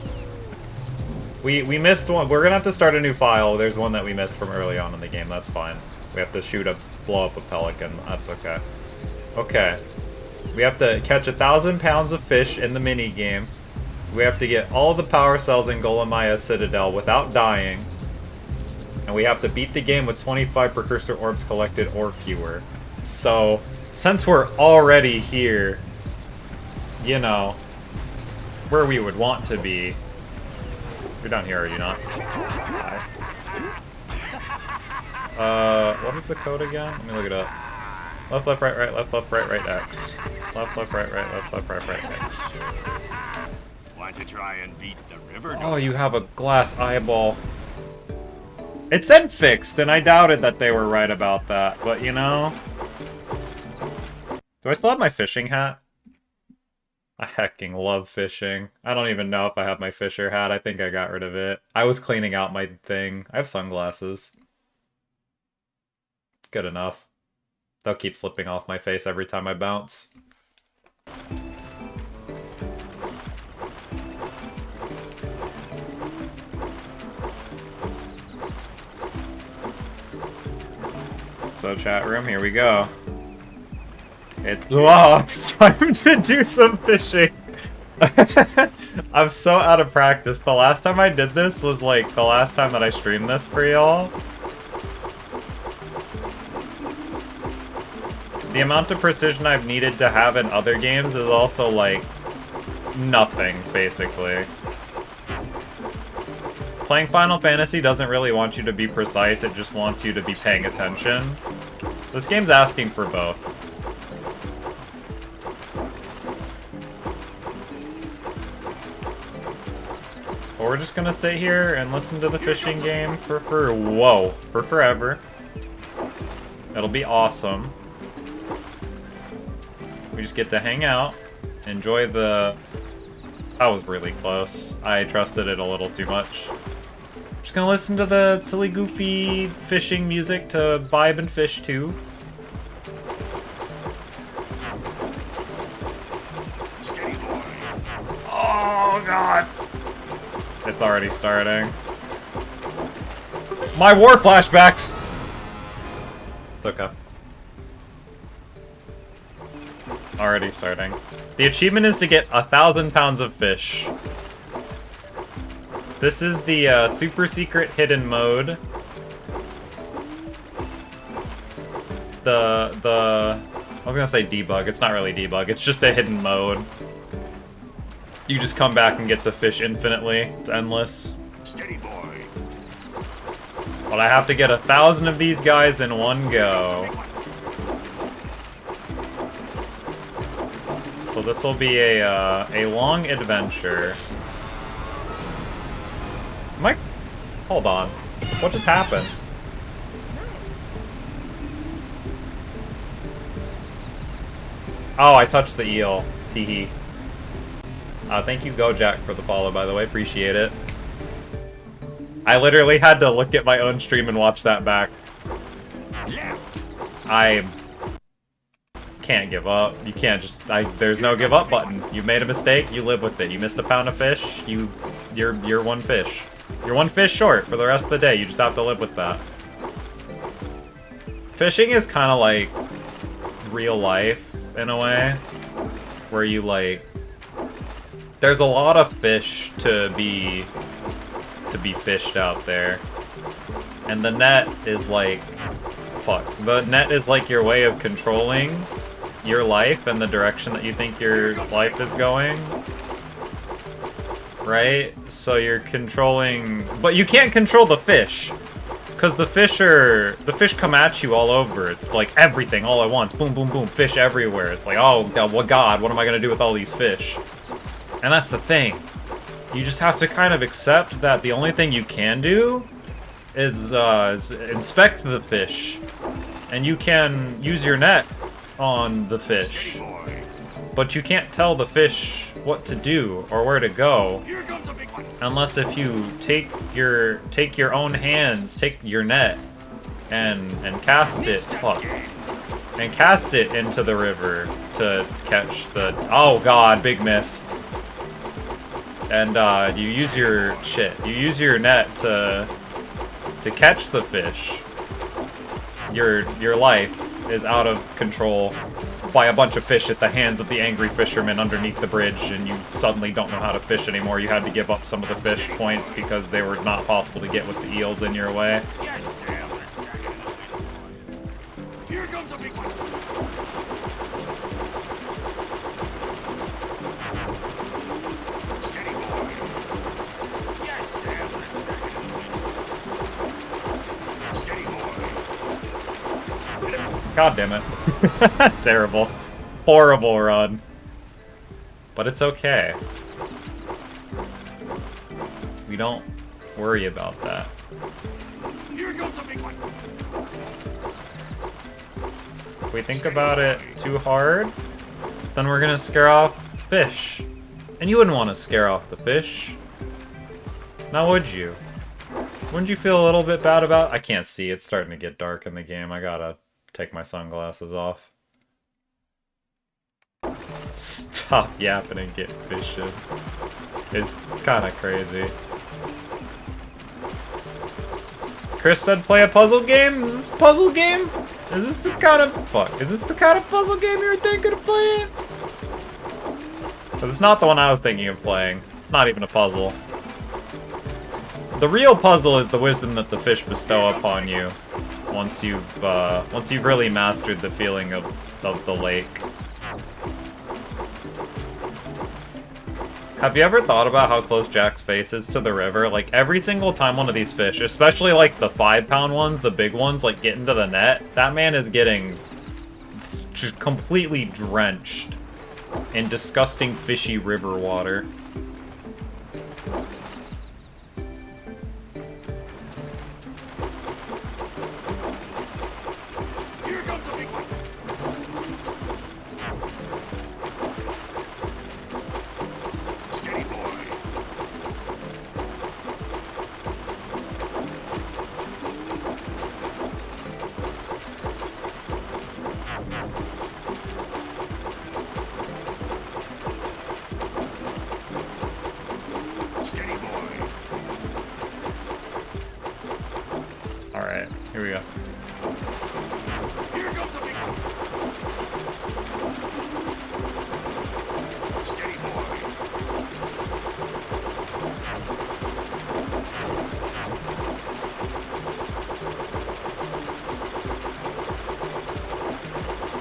We missed one. We're gonna have to start a new file. There's one that we missed from early on in the game. That's fine. We have to blow up a pelican. That's okay. Okay. We have to catch 1,000 pounds of fish in the mini game. We have to get all the power cells in Golemaya Citadel without dying. And we have to beat the game with 25 precursor orbs collected or fewer. So, since we're already here, you know, where we would want to be. You're down here, are you not? Hi. What is the code again? Let me look it up. Left, left, right, right, left, left, right, right, X. Left, left, right, right, left, left, right, right, X. Want to try and beat the river? Oh, you have a glass eyeball. It said fixed, and I doubted that they were right about that, but you know... Do I still have my fishing hat? I hecking love fishing. I don't even know if I have my fisher hat. I think I got rid of it. I was cleaning out my thing. I have sunglasses. Good enough. They'll keep slipping off my face every time I bounce. So chat room, here we go. It's time to do some fishing. I'm so out of practice. The last time I did this was like the last time that I streamed this for y'all. The amount of precision I've needed to have in other games is also like nothing, basically. Playing Final Fantasy doesn't really want you to be precise, it just wants you to be paying attention. This game's asking for both. But we're just gonna sit here and listen to the fishing game for forever. It'll be awesome. We just get to hang out, enjoy the... That was really close. I trusted it a little too much. Just gonna listen to the silly, goofy fishing music to vibe and fish too. Steady boy. Oh god! It's already starting. My war flashbacks! It's okay. Already starting. The achievement is to get 1,000 pounds of fish. This is the super secret hidden mode. I was gonna say debug. It's not really debug. It's just a hidden mode. You just come back and get to fish infinitely. It's endless. Steady boy. But I have to get 1,000 of these guys in one go. So this will be a long adventure. Mike, hold on. What just happened? Nice. Oh, I touched the eel. Teehee. Thank you, Gojak, for the follow, by the way. Appreciate it. I literally had to look at my own stream and watch that back. Left. I can't give up. You can't just... there's no give up button. You made a mistake, you live with it. You missed a pound of fish, you're one fish. You're one fish short for the rest of the day. You just have to live with that. Fishing is kind of like real life, in a way. Where you, like... There's a lot of fish to be fished out there. And the net is like... Fuck. The net is like your way of controlling your life and the direction that you think your life is going. Right? So you're controlling... But you can't control the fish. Because the fish come at you all over. It's like everything all at once. Boom, boom, boom. Fish everywhere. It's like, oh, God, what am I going to do with all these fish? And that's the thing. You just have to kind of accept that the only thing you can do is inspect the fish. And you can use your net on the fish. But you can't tell the fish what to do or where to go. Here comes a big one. Unless if you take your own hands, take your net and cast it, and cast it into the river to catch the... Oh god, big miss. And you use your net to catch the fish. Your life is out of control by a bunch of fish at the hands of the angry fishermen underneath the bridge, and you suddenly don't know how to fish anymore. You had to give up some of the fish points because they were not possible to get with the eels in your way. Yes, Sam. Here comes a big one. Steady boy. Yes, Sam. Steady boy. God damn it. Terrible. Horrible run. But it's okay. We don't worry about that. Here comes a big one. If we think about it too hard, then we're gonna scare off fish. And you wouldn't want to scare off the fish. Now would you? Wouldn't you feel a little bit bad about it? I can't see. It's starting to get dark in the game. I gotta take my sunglasses off. Stop yapping and get fishing. It's kind of crazy. Chris said play a puzzle game? Is this a puzzle game? Is this the kind of... Fuck. Is this the kind of puzzle game you were thinking of playing? Because it's not the one I was thinking of playing. It's not even a puzzle. The real puzzle is the wisdom that the fish bestow upon you. Once you've really mastered the feeling of the lake. Have you ever thought about how close Jack's face is to the river? Like, every single time one of these fish, especially like the 5-pound ones, the big ones, like get into the net, that man is getting just completely drenched in disgusting fishy river water. Alright, here we go. Here comes a big one. Steady, boy.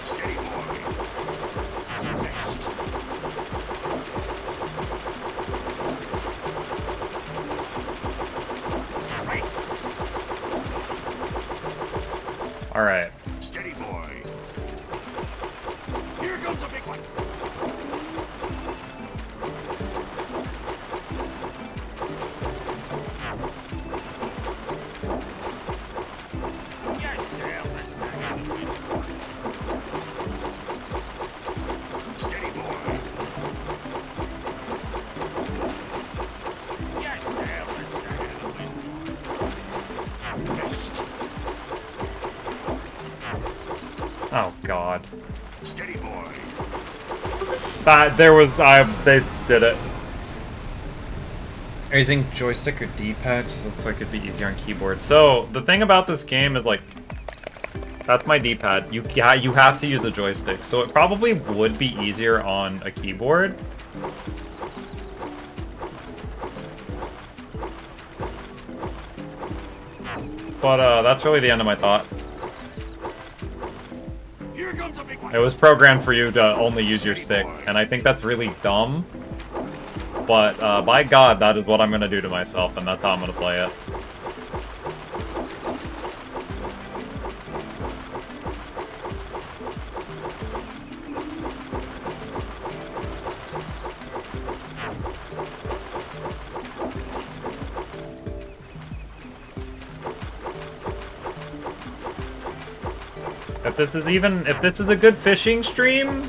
Steady, boy. Next. Right. Alright. Steady, boy. Here comes a big one. Your sails are sagging in the wind. Steady, boy. Your sails are sagging in the wind. Next. Oh god. Steady, boy. They did it. Are you using joystick or D-pad? Just looks like it'd be easier on keyboard. So, the thing about this game is, like, that's my D-pad. You have to use a joystick. So it probably would be easier on a keyboard. But, that's really the end of my thought. Here comes a big one. It was programmed for you to only use your stick, and I think that's really dumb. But, by God, that is what I'm gonna do to myself, and that's how I'm gonna play it. If this is a good fishing stream,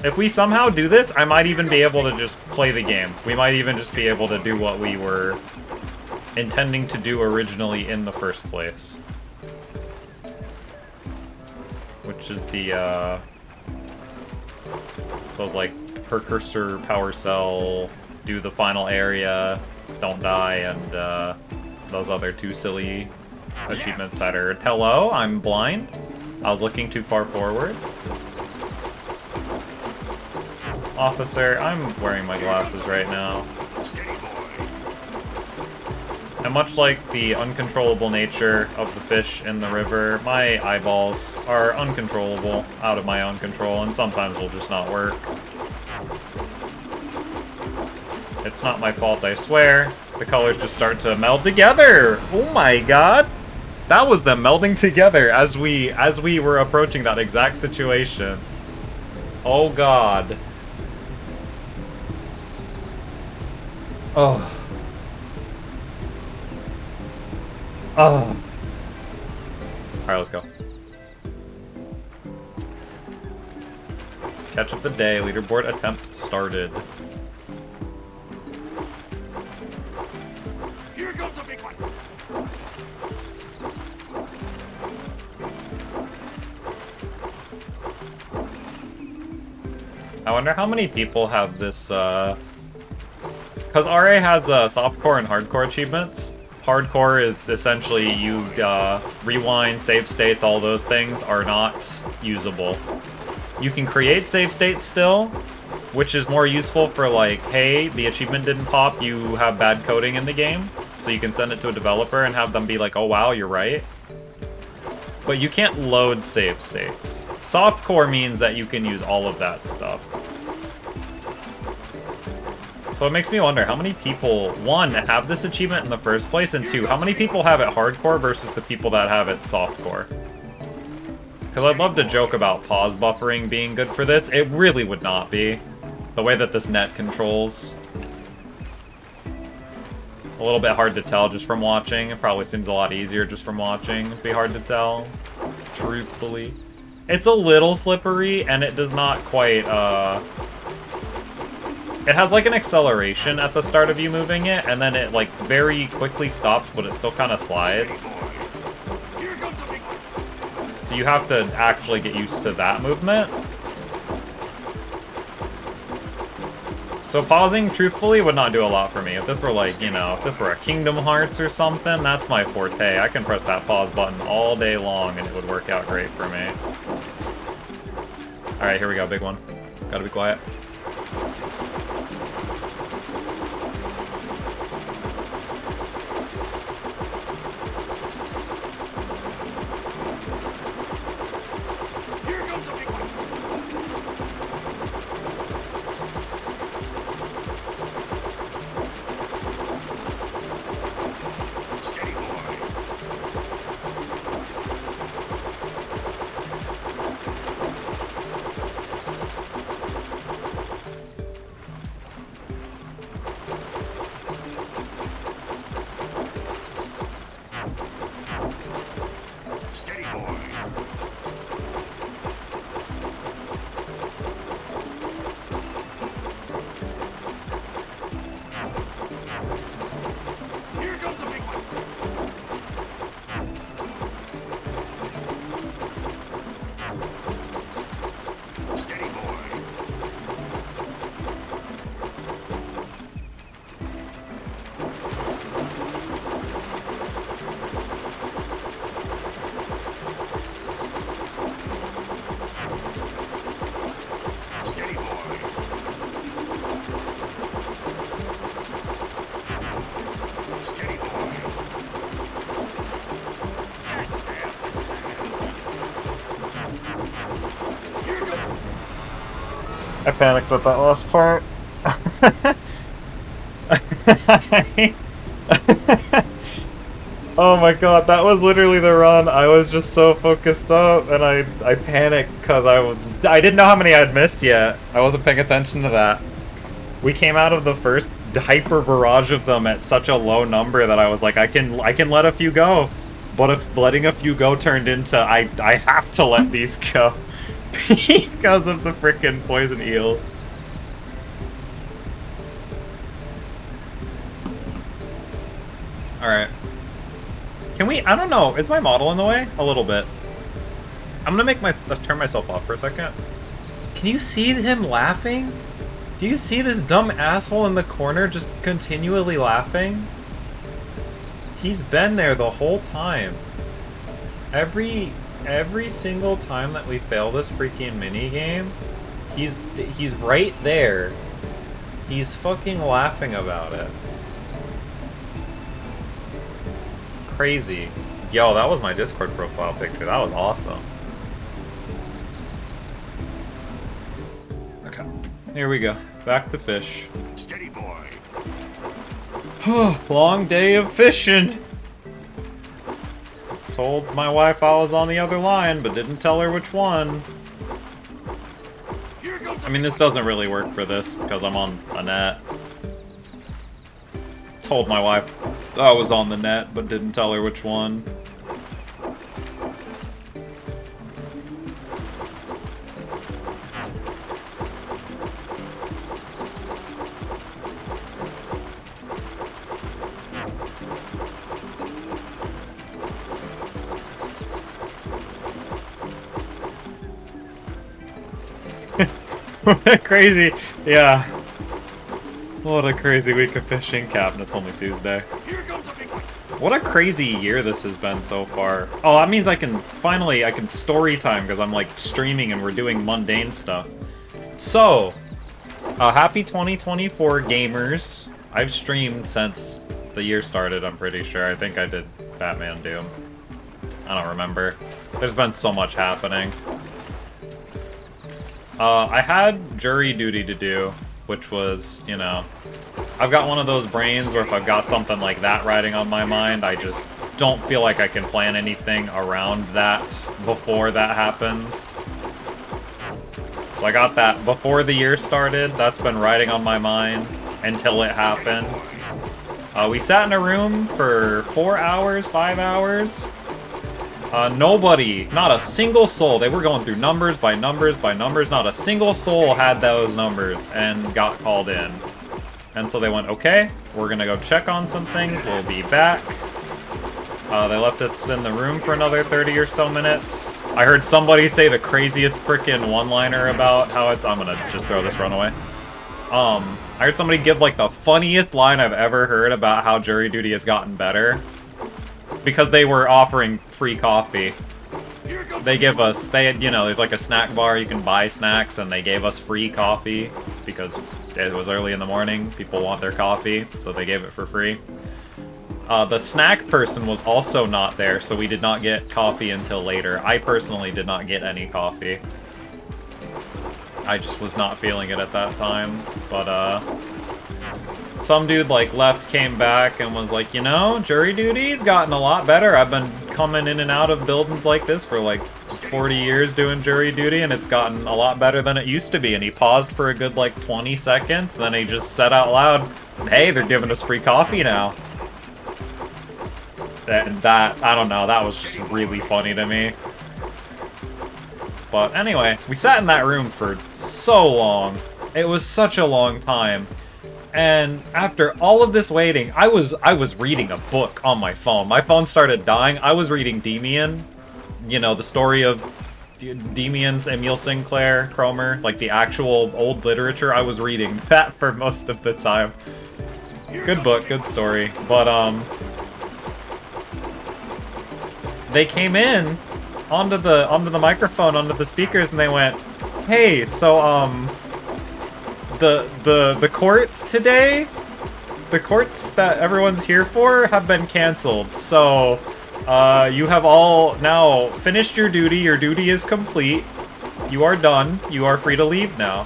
if we somehow do this, I might even be able to just play the game. We might even just be able to do what we were intending to do originally in the first place. Which is the, those, like, precursor power cell, do the final area, don't die, and, those other two silly achievements that are, hello, I'm blind. I was looking too far forward. Officer, I'm wearing my glasses right now. Steady, boy. And much like the uncontrollable nature of the fish in the river, my eyeballs are uncontrollable, out of my own control, and sometimes will just not work. It's not my fault, I swear. The colors just start to meld together! Oh my god! That was them melding together as we were approaching that exact situation. Oh god. Oh. Oh. Alright, let's go. Catch up the day. Leaderboard attempt started. Here comes a big one. I wonder how many people have this, because RA has softcore and hardcore achievements. Hardcore is essentially you rewind, save states, all those things are not usable. You can create save states still, which is more useful for like, hey, the achievement didn't pop, you have bad coding in the game. So you can send it to a developer and have them be like, oh wow, you're right. But you can't load save states. Softcore means that you can use all of that stuff. So it makes me wonder how many people, one, have this achievement in the first place, and two, how many people have it hardcore versus the people that have it softcore? Because I'd love to joke about pause buffering being good for this. It really would not be. The way that this net controls. A little bit hard to tell just from watching. It probably seems a lot easier just from watching. It'd be hard to tell, truthfully. It's a little slippery, and it does not quite, it has like an acceleration at the start of you moving it, and then it like very quickly stops, but it still kind of slides. Here comes a big one. So you have to actually get used to that movement. So pausing, truthfully, would not do a lot for me. If this were like, you know, if this were a Kingdom Hearts or something, that's my forte. I can press that pause button all day long and it would work out great for me. Alright, here we go, big one. Gotta be quiet. Here comes a big one. Steady, boy. Steady, boy. Here comes a big one. Steady, boy. Steady, boy. Steady, boy. Yes, yes, yes. Here comes. I panicked at that last part. Oh my god, that was literally the run. I was just so focused up, and I panicked because I didn't know how many I'd missed yet. I wasn't paying attention to that. We came out of the first hyper barrage of them at such a low number that I was like, I can let a few go. But if letting a few go turned into I have to let these go because of the frickin' poison eels. Alright. Can we, I don't know, is my model in the way? A little bit. I'm gonna turn myself off for a second. Can you see him laughing? Do you see this dumb asshole in the corner just continually laughing? He's been there the whole time. Every single time that we fail this freaking minigame, he's right there. He's fucking laughing about it. Crazy. Yo, that was my Discord profile picture. That was awesome. Okay. Here we go. Back to fish. Steady, boy. Long day of fishing. Told my wife I was on the other line, but didn't tell her which one. Here comes I mean, this doesn't really work for this because I'm on a net. Told my wife I was on the net, but didn't tell her which one. Crazy, yeah. What a crazy week of fishing, Cap, and it's only Tuesday. Here comes a big one. What a crazy year this has been so far. Oh, that means I can story time because I'm like streaming and we're doing mundane stuff. So, happy 2024 gamers. I've streamed since the year started, I'm pretty sure. I think I did Batman Doom. I don't remember. There's been so much happening. I had jury duty to do, which was, you know, I've got one of those brains where if I've got something like that riding on my mind, I just don't feel like I can plan anything around that before that happens. So I got that before the year started. That's been riding on my mind until it happened. We sat in a room for 4 hours, 5 hours. Nobody, not a single soul, they were going through numbers by numbers by numbers, not a single soul had those numbers and got called in. And so they went, okay, we're gonna go check on some things, we'll be back. They left us in the room for another 30 or so minutes. I heard somebody say the craziest frickin' one-liner about how it's, I'm gonna just throw this run away. I heard somebody give like the funniest line I've ever heard about how jury duty has gotten better. Because they were offering free coffee. They give us, you know, there's like a snack bar, you can buy snacks, and they gave us free coffee because it was early in the morning, people want their coffee, so they gave it for free. The snack person was also not there, so we did not get coffee until later. I personally did not get any coffee. I just was not feeling it at that time, but some dude like left, came back, and was like, you know, jury duty's gotten a lot better. I've been coming in and out of buildings like this for like 40 years doing jury duty, and it's gotten a lot better than it used to be. And he paused for a good like 20 seconds, then he just said out loud, hey, they're giving us free coffee now. And that, I don't know, that was just really funny to me. But anyway, we sat in that room for so long. It was such a long time. And after all of this waiting, I was reading a book on my phone. My phone started dying. I was reading Demian. You know, the story of Demian's Emil Sinclair Cromer, like the actual old literature. I was reading that for most of the time. Good book, good story. But they came in onto the microphone, onto the speakers, and they went, "Hey, so the courts today, the courts that everyone's here for have been canceled. So you have all now finished your duty. Your duty is complete. You are done. You are free to leave now."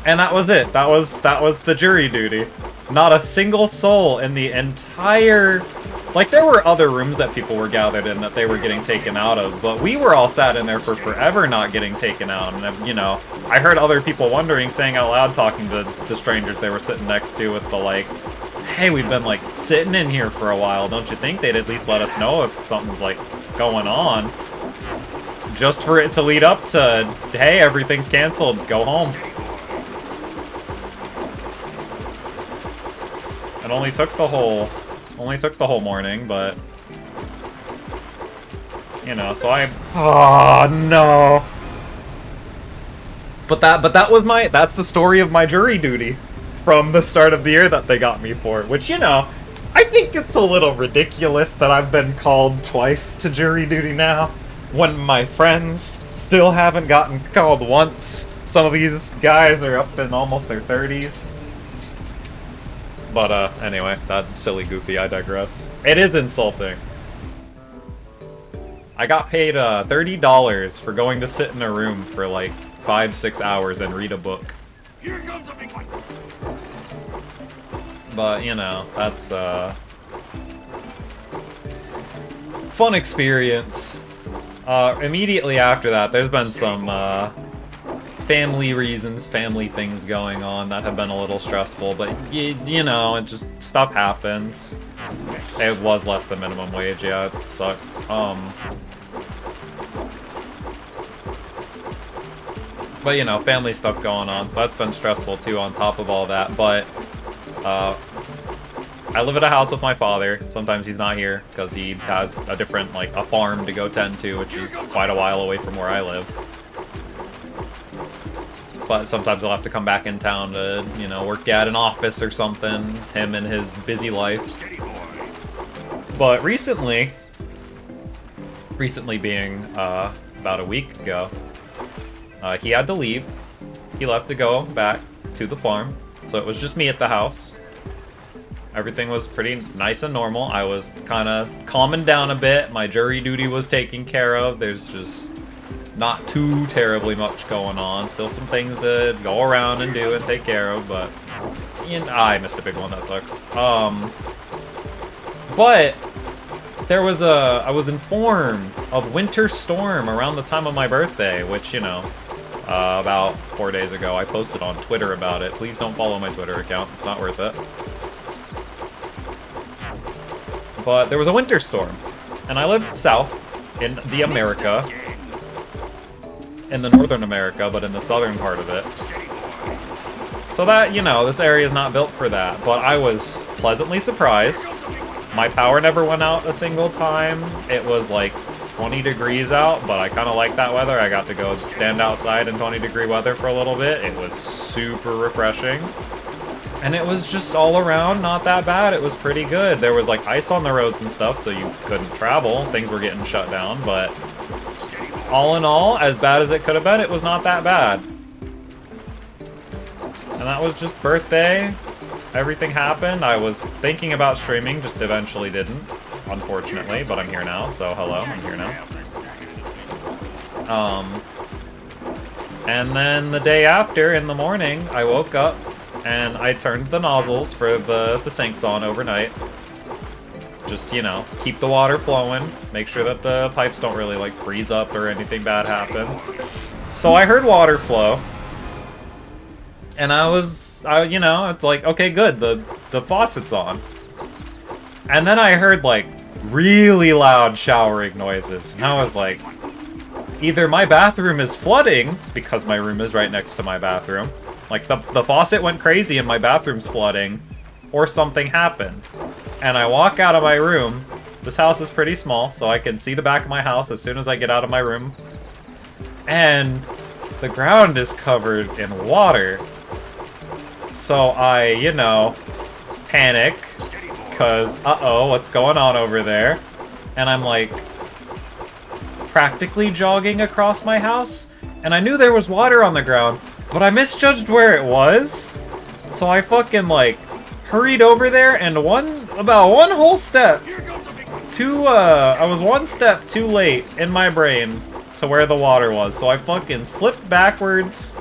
And that was it. That was the jury duty. Not a single soul in the entire... Like, there were other rooms that people were gathered in that they were getting taken out of, but we were all sat in there for forever not getting taken out. And, you know, I heard other people wondering, saying out loud, talking to the strangers they were sitting next to with the, like, hey, we've been, like, sitting in here for a while. Don't you think they'd at least let us know if something's, like, going on? Just for it to lead up to, hey, everything's canceled, go home. It only took the whole morning, but you know, so oh no. But that's the story of my jury duty from the start of the year that they got me for, which, you know, I think it's a little ridiculous that I've been called twice to jury duty now when my friends still haven't gotten called once. Some of these guys are up in almost their 30s. But, anyway, that's silly, goofy, I digress. It is insulting. I got paid, $30 for going to sit in a room for, like, 5-6 hours and read a book. Here comes a big one. But, you know, that's, fun experience. Immediately after that, there's been some, family reasons, family things going on that have been a little stressful, but you know, it just, stuff happens. It was less than minimum wage, yeah, it sucked. But you know, family stuff going on, so that's been stressful too on top of all that, but I live at a house with my father. Sometimes he's not here because he has a different, like, a farm to go tend to, which is quite a while away from where I live. But sometimes I'll have to come back in town to, you know, work at an office or something, him and his busy life. But recently being about a week ago, he had to leave. He left to go back to the farm, so it was just me at the house. Everything was pretty nice and normal. I was kind of calming down a bit. My jury duty was taken care of. There's just not too terribly much going on. Still some things to go around and do and take care of, but I missed a big one, that sucks. But there was I was informed of winter storm around the time of my birthday, which, you know, about 4 days ago, I posted on Twitter about it. Please don't follow my Twitter account, it's not worth it. But there was a winter storm, and I live south in the America. In the northern America, but in the southern part of it. So that, you know, this area is not built for that, but I was pleasantly surprised. My power never went out a single time. It was like 20 degrees out, but I kind of like that weather. I got to go stand outside in 20-degree weather for a little bit. It was super refreshing. And it was just all around not that bad. It was pretty good. There was like ice on the roads and stuff, so you couldn't travel. Things were getting shut down, but all in all, as bad as it could have been, it was not that bad. And that was just birthday. Everything happened. I was thinking about streaming, just eventually didn't, unfortunately, but I'm here now, so hello, I'm here now. And then the day after, in the morning, I woke up and I turned the nozzles for the sinks on overnight. Just, you know, keep the water flowing, make sure that the pipes don't really, like, freeze up or anything bad happens. So I heard water flow. And you know, it's like, okay, good, the faucet's on. And then I heard, like, really loud showering noises. And I was like, either my bathroom is flooding, because my room is right next to my bathroom. Like, the faucet went crazy and my bathroom's flooding, or something happened. And I walk out of my room. This house is pretty small, so I can see the back of my house as soon as I get out of my room. And the ground is covered in water. So I, you know, panic, because, uh-oh, what's going on over there? And I'm, like, practically jogging across my house, and I knew there was water on the ground, but I misjudged where it was. So I fucking, like, hurried over there, and about one whole step, I was one step too late in my brain to where the water was. So I fucking slipped backwards,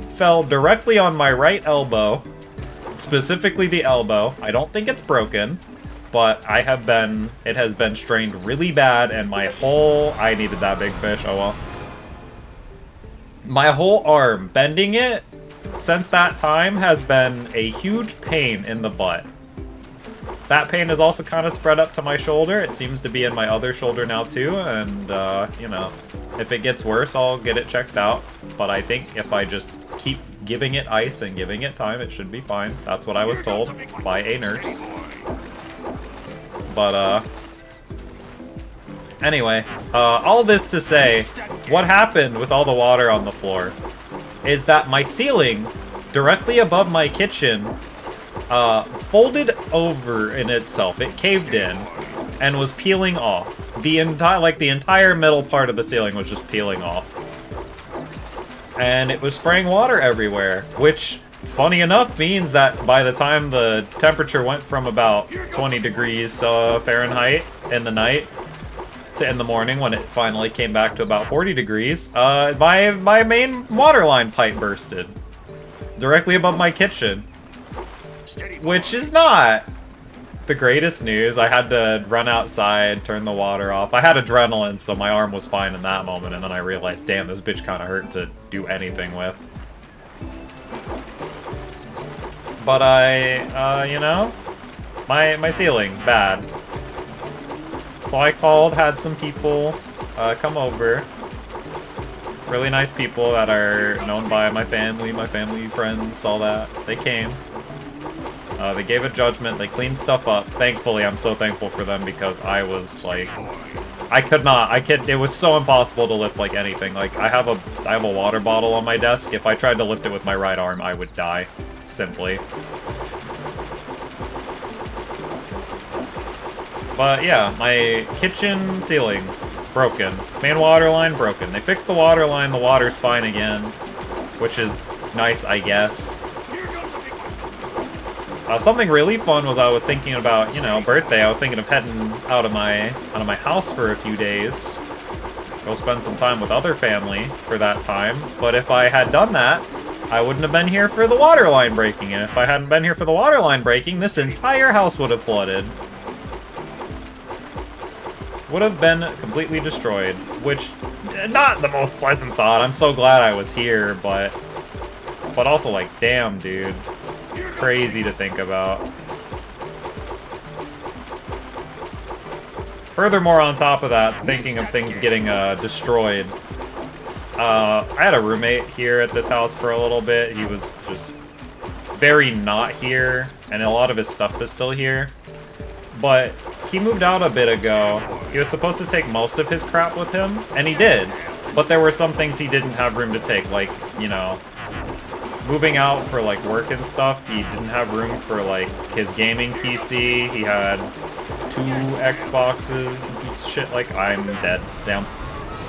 fell directly on my right elbow, specifically the elbow. I don't think it's broken, but it has been strained really bad, and I needed that big fish, oh well. My whole arm, bending it, since that time, has been a huge pain in the butt. That pain is also kind of spread up to my shoulder. It seems to be in my other shoulder now too, and, you know, if it gets worse, I'll get it checked out. But I think if I just keep giving it ice and giving it time, it should be fine. That's what I was told by a nurse. But, anyway, all this to say, what happened with all the water on the floor is that my ceiling, directly above my kitchen, folded over in itself. It caved in and was peeling off. The entire middle part of the ceiling was just peeling off. And it was spraying water everywhere, which, funny enough, means that by the time the temperature went from about 20 degrees Fahrenheit in the night to in the morning, when it finally came back to about 40 degrees, my main water line pipe bursted directly above my kitchen, which is not the greatest news. I had to run outside, turn the water off. I had adrenaline, so my arm was fine in that moment, and then I realized, damn, this bitch kind of hurt to do anything with. But you know, my ceiling, bad. So I called, had some people come over. Really nice people that are known by my family friends, all that. They came. They gave a judgment, they cleaned stuff up. Thankfully, I'm so thankful for them, because I was like, it was so impossible to lift like anything. Like, I have a water bottle on my desk. If I tried to lift it with my right arm, I would die, simply. But yeah, my kitchen ceiling, broken. Main water line, broken. They fixed the water line, the water's fine again, which is nice, I guess. Something really fun was I was thinking about, you know, birthday. I was thinking of heading out of my house for a few days. Go spend some time with other family for that time. But if I had done that, I wouldn't have been here for the water line breaking. And if I hadn't been here for the water line breaking, this entire house would have flooded. Would have been completely destroyed, which, not the most pleasant thought. I'm so glad I was here, but also, like, damn, dude. Crazy to think about. Furthermore, on top of that, thinking of things getting destroyed, I had a roommate here at this house for a little bit. He was just very not here, and a lot of his stuff is still here. But he moved out a bit ago. He was supposed to take most of his crap with him, and he did. But there were some things he didn't have room to take, like, you know, moving out for, like, work and stuff. He didn't have room for, like, his gaming PC. He had 2 Xboxes and shit like... I'm dead. Damn.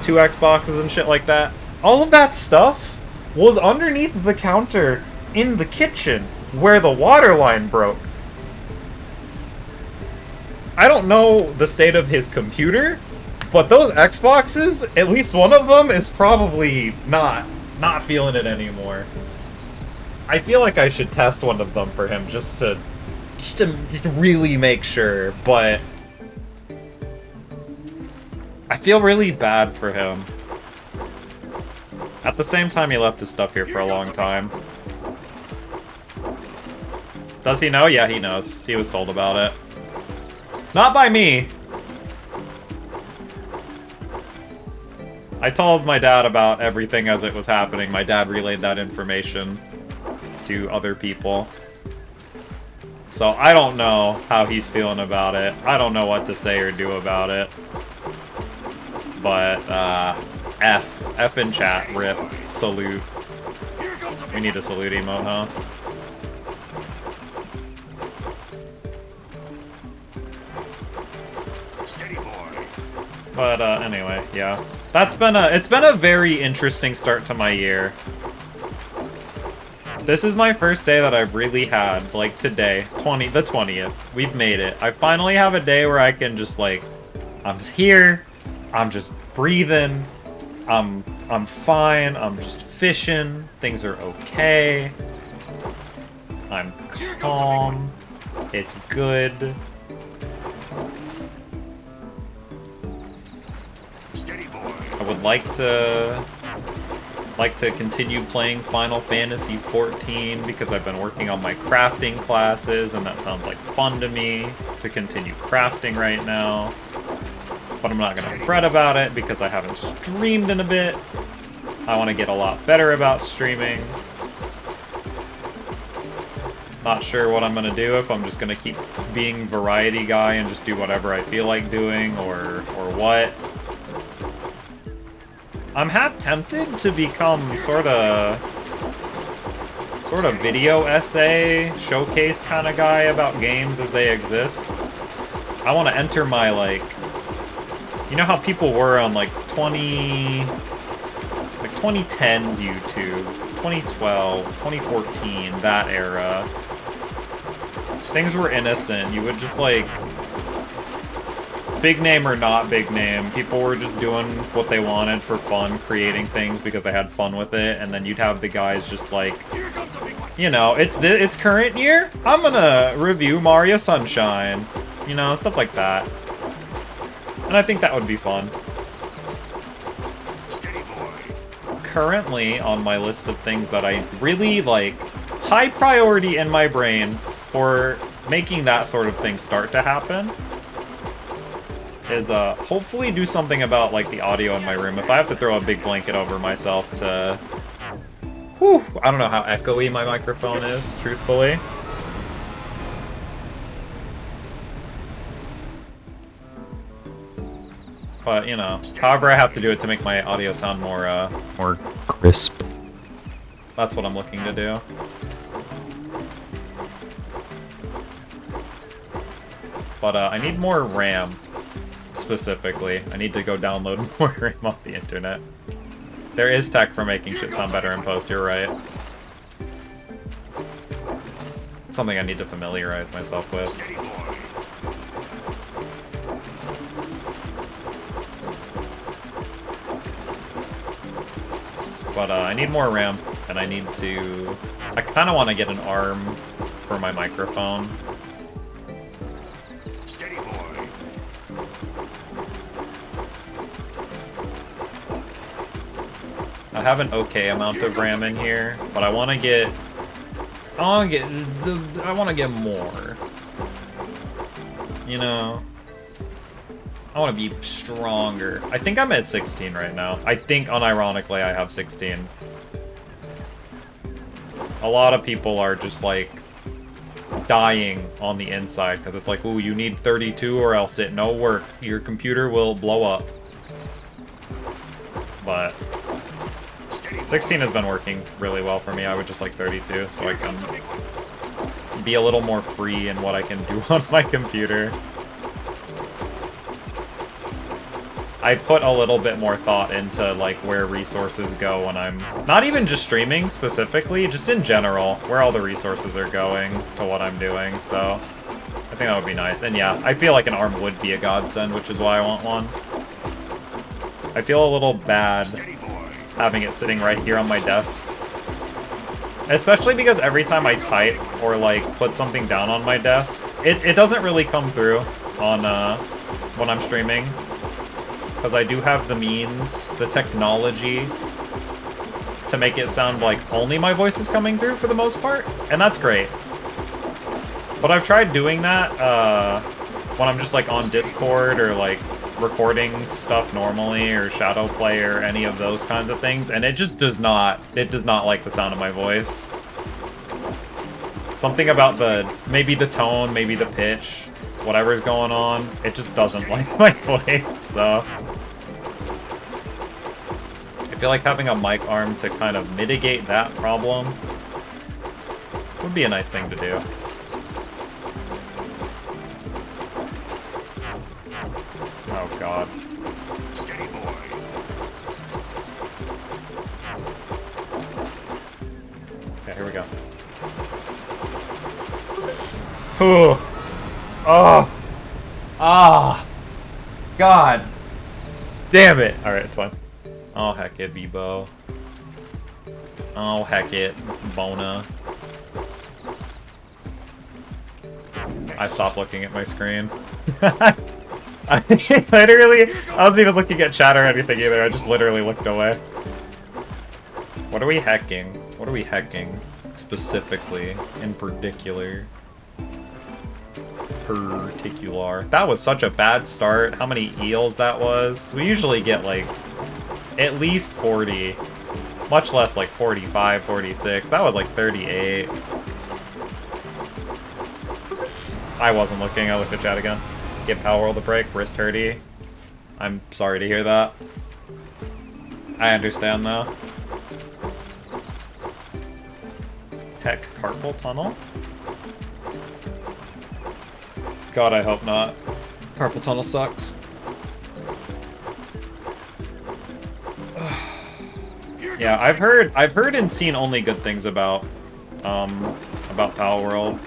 2 Xboxes and shit like that. All of that stuff was underneath the counter in the kitchen where the water line broke. I don't know the state of his computer, but those Xboxes, at least one of them is probably not feeling it anymore. I feel like I should test one of them for him just to really make sure, but I feel really bad for him. At the same time, he left his stuff here for a long time. Does he know? Yeah, he knows. He was told about it. Not by me. I told my dad about everything as it was happening. My dad relayed that information to other people. So I don't know how he's feeling about it. I don't know what to say or do about it. But, F in chat, rip, salute. We need a salute emote, huh? But, anyway, yeah. It's been a very interesting start to my year. This is my first day that I've really had, like, today, the 20th. We've made it. I finally have a day where I can just, like, I'm here, I'm just breathing, I'm fine, I'm just fishing, things are okay, I'm calm, it's good. I would like to continue playing Final Fantasy XIV because I've been working on my crafting classes and that sounds like fun to me to continue crafting right now. But I'm not going to fret about it because I haven't streamed in a bit. I want to get a lot better about streaming. Not sure what I'm going to do, if I'm just going to keep being variety guy and just do whatever I feel like doing or what. I'm half tempted to become sort of video essay, showcase kind of guy about games as they exist. I want to enter my, like, you know how people were on, like, 2010's YouTube, 2012, 2014, that era. Things were innocent. You would just, like, big name or not big name, people were just doing what they wanted for fun, creating things because they had fun with it, and then you'd have the guys just like, you know, it's current year, I'm gonna review Mario Sunshine, you know, stuff like that. And I think that would be fun. Currently on my list of things that I really like, high priority in my brain for making that sort of thing start to happen, is hopefully do something about, like, the audio in my room. If I have to throw a big blanket over myself to... Whew, I don't know how echoey my microphone is, truthfully. But, you know, however I have to do it to make my audio sound more crisp. That's what I'm looking to do. But, I need more RAM. Specifically, I need to go download more RAM off the internet. There is tech for making shit sound better in post, you're right. It's something I need to familiarize myself with. But I need more RAM, and I need to... I kind of want to get an arm for my microphone. I have an okay amount of RAM in here, but I want to get more. You know, I want to be stronger. I think I'm at 16 right now. I think, unironically, I have 16. A lot of people are just like dying on the inside because it's like, ooh, you need 32 or else it no work. Your computer will blow up. But 16 has been working really well for me. I would just like 32 so I can be a little more free in what I can do on my computer. I put a little bit more thought into like where resources go when I'm not even just streaming specifically, just in general, where all the resources are going to what I'm doing. So I think that would be nice. And yeah, I feel like an ARM would be a godsend, which is why I want one. I feel a little bad having it sitting right here on my desk. Especially because every time I type or like put something down on my desk, it doesn't really come through on when I'm streaming. Because I do have the means, the technology to make it sound like only my voice is coming through for the most part, and that's great. But I've tried doing that when I'm just like on Discord or like recording stuff normally or Shadowplay or any of those kinds of things, and it just does not like the sound of my voice. Something about maybe the tone, maybe the pitch, whatever's going on, it just doesn't like my voice, so I feel like having a mic arm to kind of mitigate that problem would be a nice thing to do. Oh god. Steady boy. Okay, here we go. Oh. Oh! Ah! God! Damn it! Alright, it's fine. Oh, heck it, Bebo. Oh, heck it, Bona. I stopped looking at my screen. I literally, I wasn't even looking at chat or anything either, I just literally looked away. What are we hacking? What are we hacking? Specifically, in particular. That was such a bad start. How many eels that was? We usually get like at least 40. Much less like 45, 46. That was like 38. I wasn't looking. I looked at chat again. Give Palworld a break. Wrist hurty. I'm sorry to hear that. I understand though. Heck, carpal tunnel? God, I hope not. Carpal tunnel sucks. Yeah, I've heard and seen only good things about Palworld.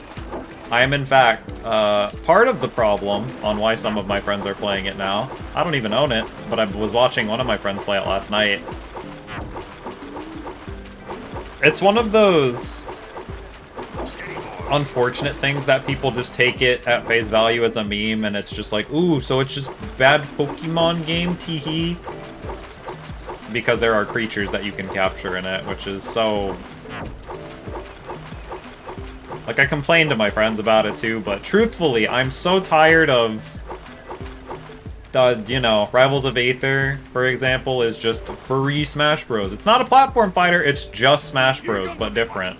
I am in fact part of the problem on why some of my friends are playing it now. I don't even own it, but I was watching one of my friends play it last night. It's one of those unfortunate things that people just take it at face value as a meme, and it's just like, ooh, so it's just bad Pokemon game, teehee. Because there are creatures that you can capture in it, which is so... Like, I complained to my friends about it too, but truthfully, I'm so tired of... you know, Rivals of Aether, for example, is just free Smash Bros. It's not a platform fighter, it's just Smash Bros, but different.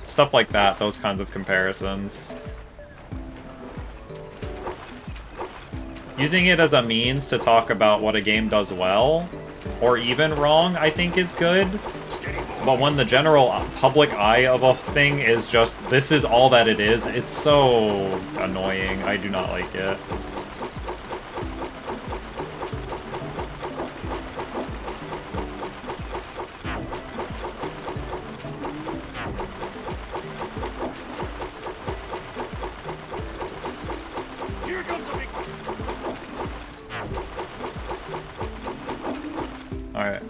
Stuff like that, those kinds of comparisons. Using it as a means to talk about what a game does well, or even wrong, I think is good. But when the general public eye of a thing is just, this is all that it is, it's so annoying. I do not like it. Here comes a big one. Alright.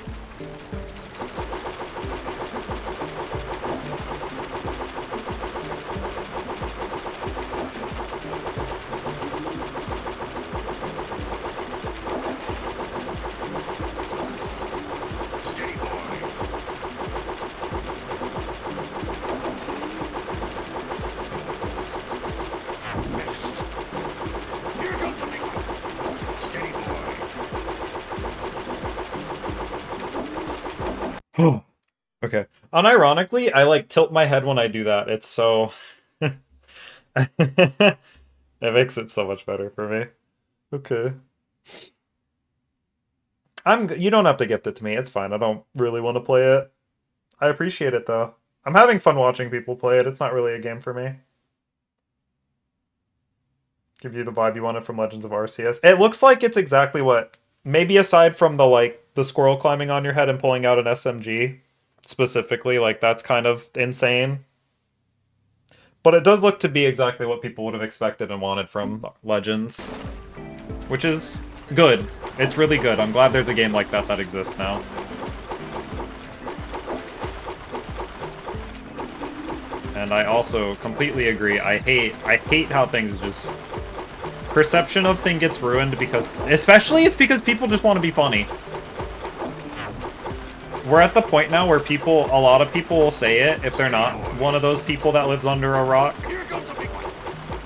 Steady boy. Missed. Here comes a big one. Steady boy. Okay. Unironically, I like tilt my head when I do that. It's so it makes it so much better for me. Okay. You don't have to gift it to me. It's fine. I don't really want to play it. I appreciate it though. I'm having fun watching people play it. It's not really a game for me. Give you the vibe you wanted from Legends of Arceus. It looks like it's exactly what, maybe aside from the squirrel climbing on your head and pulling out an SMG, specifically, like that's kind of insane. But it does look to be exactly what people would have expected and wanted from Legends, which is good. It's really good. I'm glad there's a game like that that exists now. And I also completely agree. I hate how things just... Perception of thing gets ruined because... Especially it's because people just want to be funny. We're at the point now where a lot of people will say it if they're not one of those people that lives under a rock.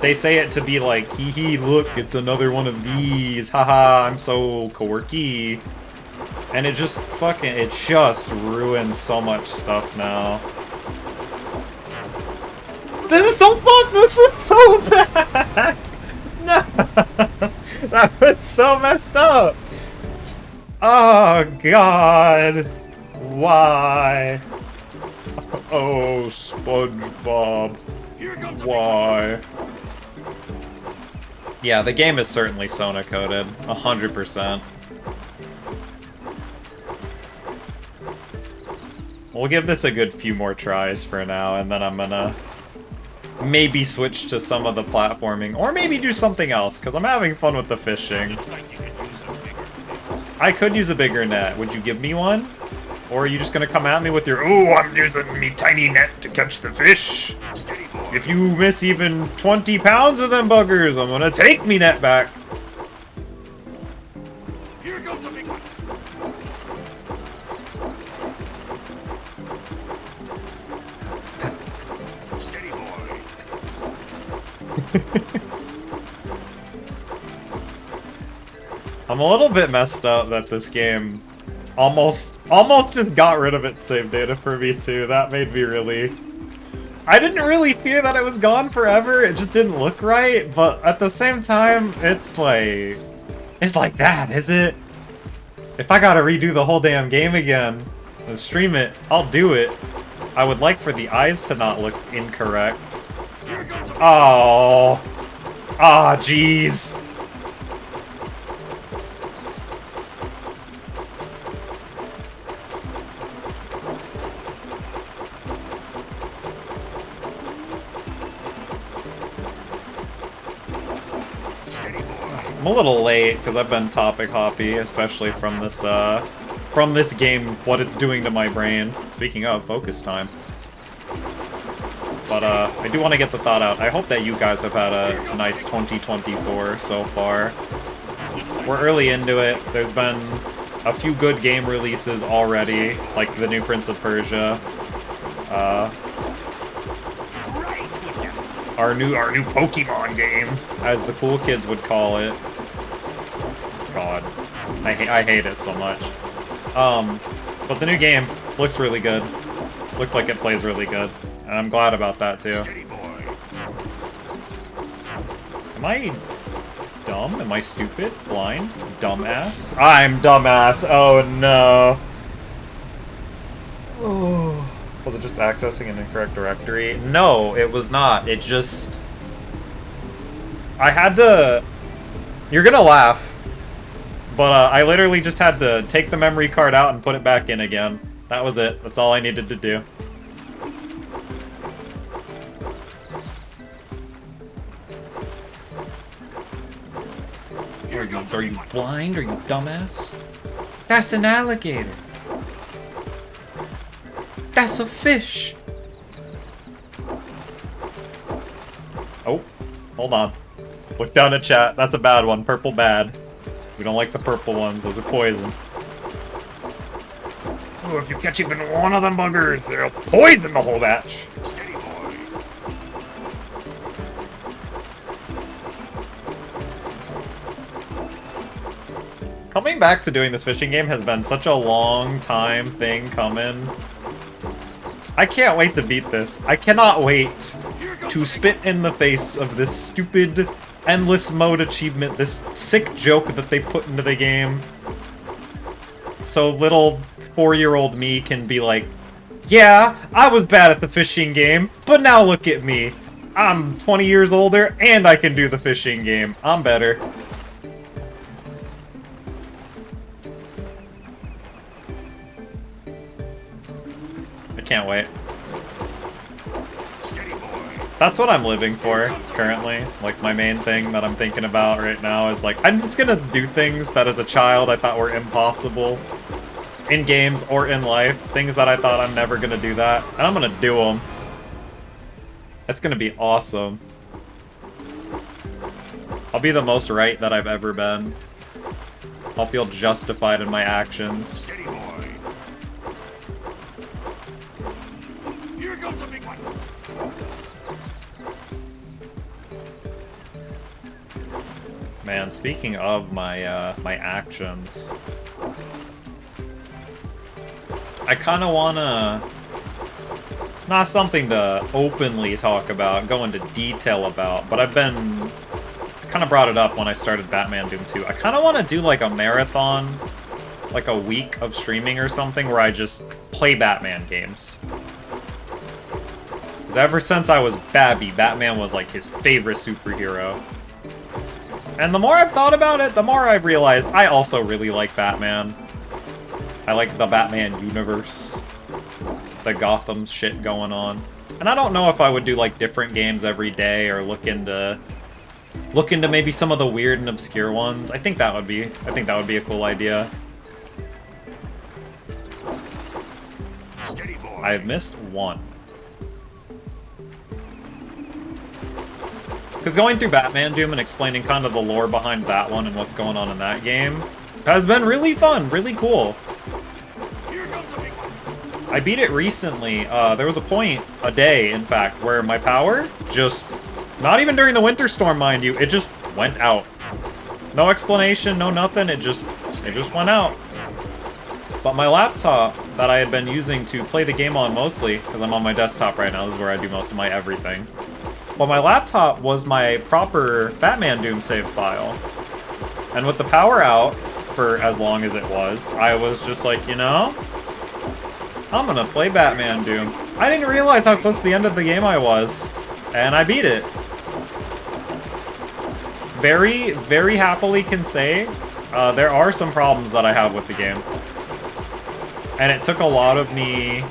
They say it to be like, hee hee, look, it's another one of these. Haha, I'm so quirky. And it just ruins so much stuff now. This is so bad! No! That was so messed up! Oh, God! Why? Oh, SpongeBob. Why? Yeah, the game is certainly Sona coded. 100%. We'll give this a good few more tries for now, and then I'm gonna maybe switch to some of the platforming, or maybe do something else, because I'm having fun with the fishing. I could use a bigger net. Would you give me one? Or are you just gonna come at me with your, "Ooh, I'm using me tiny net to catch the fish. If you miss even 20 pounds of them buggers, I'm gonna take me net back." Here comes a big one. Steady boy. I'm a little bit messed up that this game almost just got rid of its save data for me too. That made me really... I didn't really fear that it was gone forever, it just didn't look right, but at the same time, it's like that, is it? If I gotta redo the whole damn game again and stream it, I'll do it. I would like for the eyes to not look incorrect. Oh. Ah, jeez. I'm a little late because I've been topic hoppy, especially from this game, what it's doing to my brain. Speaking of, focus time. But I do want to get the thought out. I hope that you guys have had a nice 2024 so far. We're early into it. There's been a few good game releases already, like the new Prince of Persia. Our new Pokemon game, as the cool kids would call it. God, I hate it so much. But the new game looks really good. Looks like it plays really good, and I'm glad about that too. Am I dumb? Am I stupid? Blind? Dumbass? I'm dumbass. Oh no. Oh. Was it just accessing an incorrect directory? No, it was not. It just... I had to... You're gonna laugh. But I literally just had to take the memory card out and put it back in again. That was it. That's all I needed to do. Are you blind? Are you dumbass? That's an alligator. That's a fish! Oh, hold on. Look down at chat. That's a bad one. Purple bad. We don't like the purple ones. Those are poison. Oh, if you catch even one of them buggers, they'll poison the whole batch. Steady boy. Coming back to doing this fishing game has been such a long time thing coming. I can't wait to beat this. I cannot wait to spit in the face of this stupid endless mode achievement, this sick joke that they put into the game. So little 4-year-old me can be like, yeah, I was bad at the fishing game, but now look at me. I'm 20 years older and I can do the fishing game. I'm better. I can't wait. That's what I'm living for, currently. Like, my main thing that I'm thinking about right now is, like, I'm just gonna do things that as a child I thought were impossible. In games or in life. Things that I thought I'm never gonna do that. And I'm gonna do them. It's gonna be awesome. I'll be the most right that I've ever been. I'll feel justified in my actions. Steady boy. Here comes a big one. Man, speaking of my my actions, I kind of wanna, not something to openly talk about, go into detail about, but I've been kind of brought it up when I started Batman Doom 2. I kind of want to do like a marathon, like a week of streaming or something where I just play Batman games. Because ever since I was Babby, Batman was like his favorite superhero. And the more I've thought about it, the more I've realized I also really like Batman. I like the Batman universe. The Gotham shit going on. And I don't know if I would do like different games every day or look into maybe some of the weird and obscure ones. I think that would be a cool idea. Steady boy. I've missed one. Because going through Batman Doom and explaining kind of the lore behind that one and what's going on in that game has been really fun, really cool. Here comes a big one. I beat it recently. There was a day, in fact, where my power just, not even during the winter storm, mind you, it just went out. No explanation, no nothing, it just went out. But my laptop that I had been using to play the game on mostly, because I'm on my desktop right now, this is where I do most of my everything. Well, my laptop was my proper Batman Doom save file. And with the power out for as long as it was, I was just like, you know, I'm gonna play Batman Doom. I didn't realize how close to the end of the game I was, and I beat it. Very, very happily can say, there are some problems that I have with the game. And it took a lot of me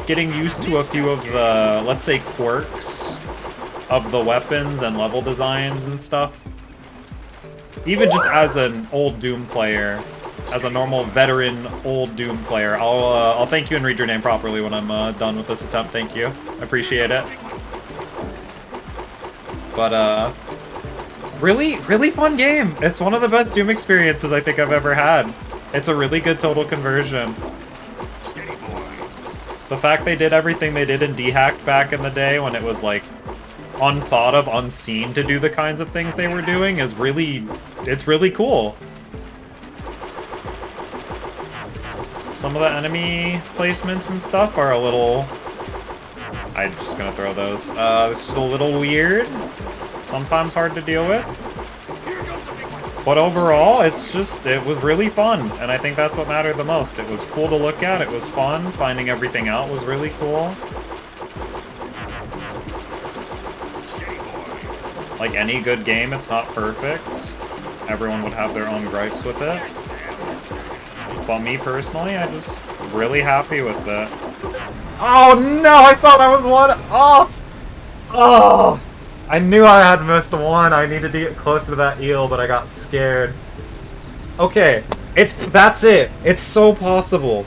getting used to a few of the, let's say, quirks of the weapons and level designs and stuff. Even just as an old Doom player, as a normal veteran old Doom player, I'll thank you and read your name properly when I'm done with this attempt. Thank you. I appreciate it. But really, really fun game. It's one of the best Doom experiences I think I've ever had. It's a really good total conversion. Steady boy. The fact they did everything they did in D-Hacked back in the day when it was like unthought of, unseen to do the kinds of things they were doing is really, it's really cool. Some of the enemy placements and stuff are a little, I'm just gonna throw those. It's just a little weird. Sometimes hard to deal with. But overall, it was really fun, and I think that's what mattered the most. It was cool to look at, it was fun, finding everything out was really cool. Like any good game, it's not perfect. Everyone would have their own gripes with it. But me personally, I'm just really happy with it. Oh no, I thought I was one off! Oh! I knew I had missed one. I needed to get closer to that eel, but I got scared. Okay, that's it. It's so possible.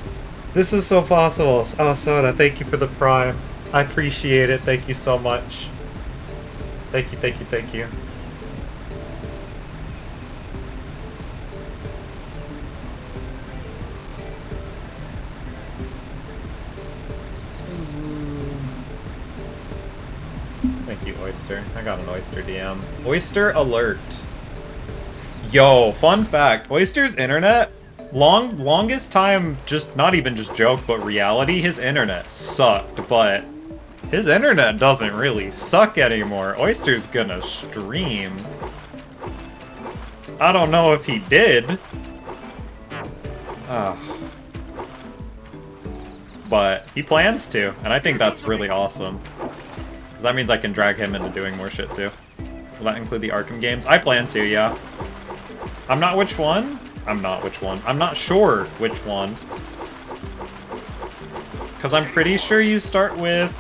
This is so possible. Oh, Soda, thank you for the prime. I appreciate it. Thank you so much. Thank you, thank you, thank you. Thank you, Oyster. I got an Oyster DM. Oyster alert. Yo, fun fact. Oyster's internet Longest time, just not even just joke, but reality, his internet sucked, but his internet doesn't really suck anymore. Oyster's gonna stream. I don't know if he did. But he plans to, and I think that's really awesome. That means I can drag him into doing more shit too. Will that include the Arkham games? I plan to, yeah. I'm not which one. I'm not sure which one. Because I'm pretty sure you start with...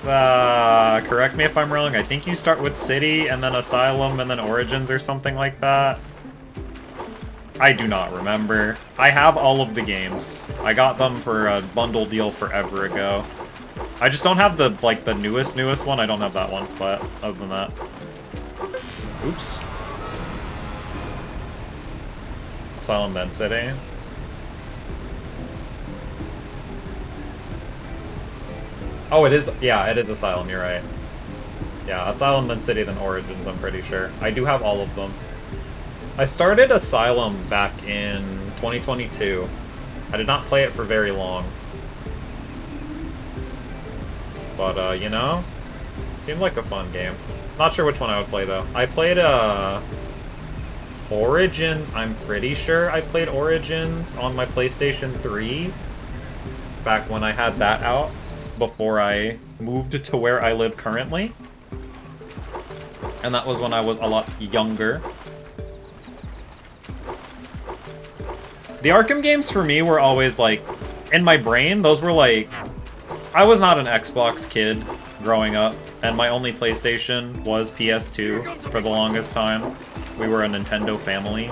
correct me if I'm wrong, I think you start with City, and then Asylum, and then Origins or something like that. I do not remember. I have all of the games. I got them for a bundle deal forever ago. I just don't have the, like, the newest one. I don't have that one, but other than that... Oops. Asylum, then City. Oh, it is... Yeah, it is Asylum, you're right. Yeah, Asylum, then City, then Origins, I'm pretty sure. I do have all of them. I started Asylum back in 2022. I did not play it for very long. But, you know, it seemed like a fun game. Not sure which one I would play, though. I played, Origins, I'm pretty sure I played Origins on my PlayStation 3. Back when I had that out, before I moved to where I live currently. And that was when I was a lot younger. The Arkham games for me were always, like, in my brain, those were, like... I was not an Xbox kid growing up, and my only PlayStation was PS2 for the longest time. We were a Nintendo family.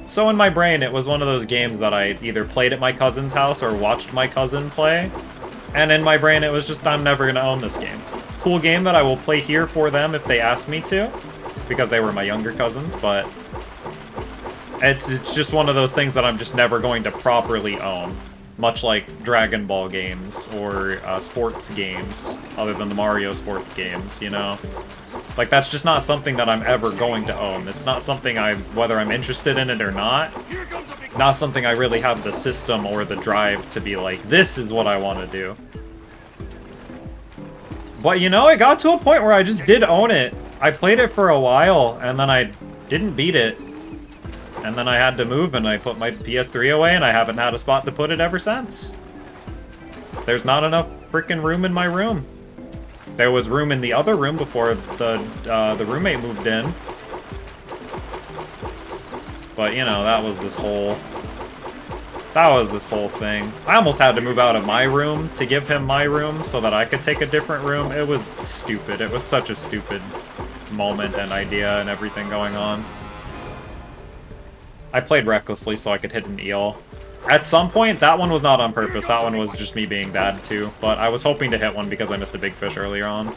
So in my brain, it was one of those games that I either played at my cousin's house or watched my cousin play. And in my brain, it was just, I'm never going to own this game. Cool game that I will play here for them if they ask me to, because they were my younger cousins, but... It's just one of those things that I'm just never going to properly own. Much like Dragon Ball games or sports games, other than the Mario sports games, you know? Like, that's just not something that I'm ever going to own. It's not something whether I'm interested in it or not, not something I really have the system or the drive to be like, this is what I want to do. But, you know, it got to a point where I just did own it. I played it for a while, and then I didn't beat it. And then I had to move, and I put my PS3 away, and I haven't had a spot to put it ever since. There's not enough freaking room in my room. There was room in the other room before the roommate moved in. But, you know, that was this whole thing. I almost had to move out of my room to give him my room so that I could take a different room. It was stupid. It was such a stupid moment and idea and everything going on. I played recklessly so I could hit an eel. At some point, that one was not on purpose. That one was just me being bad, too. But I was hoping to hit one because I missed a big fish earlier on.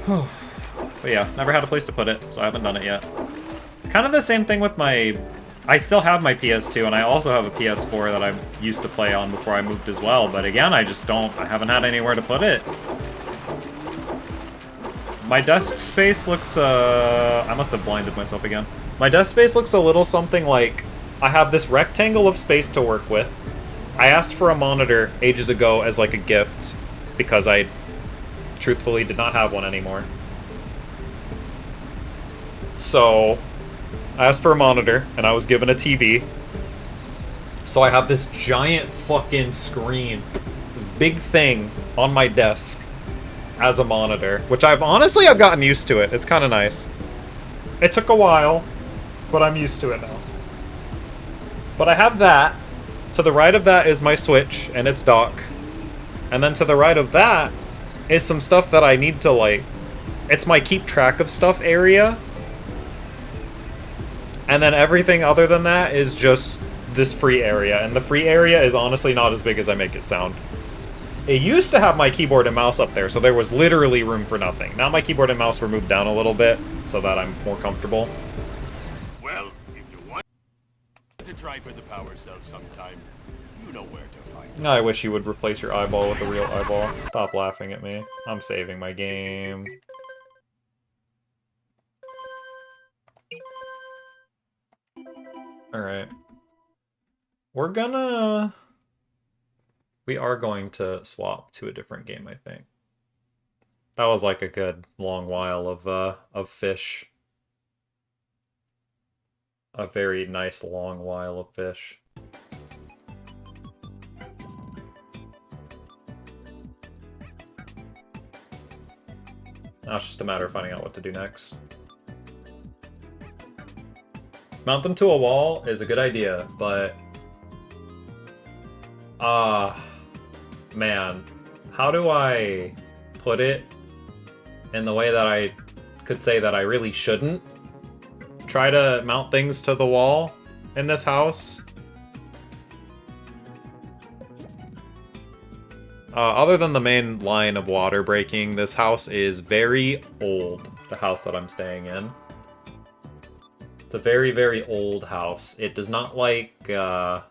But yeah, never had a place to put it, so I haven't done it yet. It's kind of the same thing with my... I still have my PS2, and I also have a PS4 that I used to play on before I moved as well, but again, I haven't had anywhere to put it. My desk space looks, I must have blinded myself again. My desk space looks a little something like, I have this rectangle of space to work with. I asked for a monitor ages ago as like a gift, because I truthfully did not have one anymore. So... I asked for a monitor, and I was given a TV. So I have this giant fucking screen, this big thing on my desk as a monitor, which I've gotten used to it. It's kind of nice. It took a while, but I'm used to it now. But I have that. To the right of that is my Switch and its dock. And then to the right of that is some stuff that I need to, like... It's my keep track of stuff area. And then everything other than that is just this free area. And the free area is honestly not as big as I make it sound. It used to have my keyboard and mouse up there, so there was literally room for nothing. Now my keyboard and mouse were moved down a little bit, so that I'm more comfortable. Well, if you want to try for the power cell sometime, you know where to find me. I wish you would replace your eyeball with a real eyeball. Stop laughing at me. I'm saving my game. Alright. We are going to swap to a different game, I think. That was like a good long while of fish. A very nice long while of fish. Now it's just a matter of finding out what to do next. Mount them to a wall is a good idea, but... man. How do I put it in the way that I could say that I really shouldn't try to mount things to the wall in this house? Other than the main line of water breaking, this house is very old, the house that I'm staying in. It's a very, very old house. It does not like, any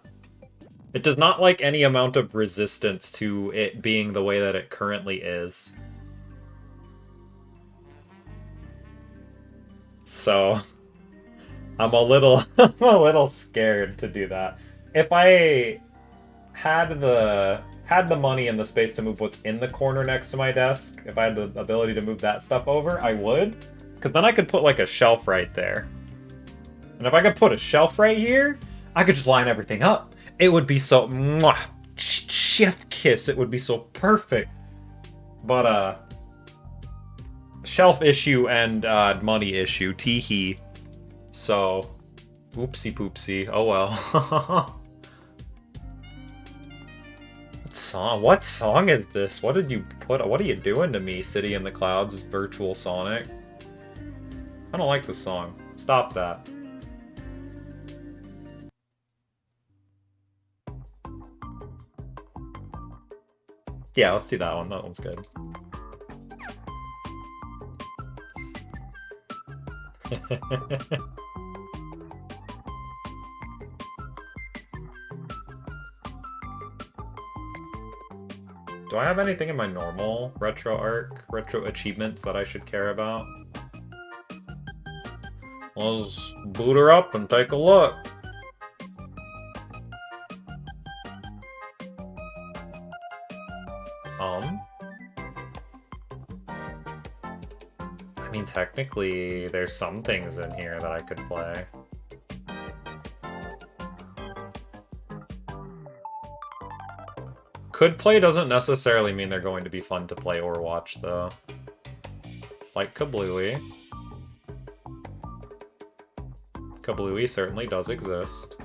amount of resistance to it being the way that it currently is. So, I'm a little scared to do that. If I had the money and the space to move what's in the corner next to my desk, if I had the ability to move that stuff over, I would. Because then I could put like a shelf right there. And if I could put a shelf right here, I could just line everything up. It would be so... mwah, chef kiss. It would be so perfect. But, shelf issue and money issue. Teehee. So, oopsie poopsie. Oh well. What song is this? What did you put? What are you doing to me, City in the Clouds, Virtual Sonic? I don't like this song. Stop that. Yeah, let's do that one. That one's good. Do I have anything in my normal retro arc, retro achievements that I should care about? Let's boot her up and take a look. I mean, technically, there's some things in here that I could play. Could play doesn't necessarily mean they're going to be fun to play or watch, though. Like Kablooey. Kablooey certainly does exist.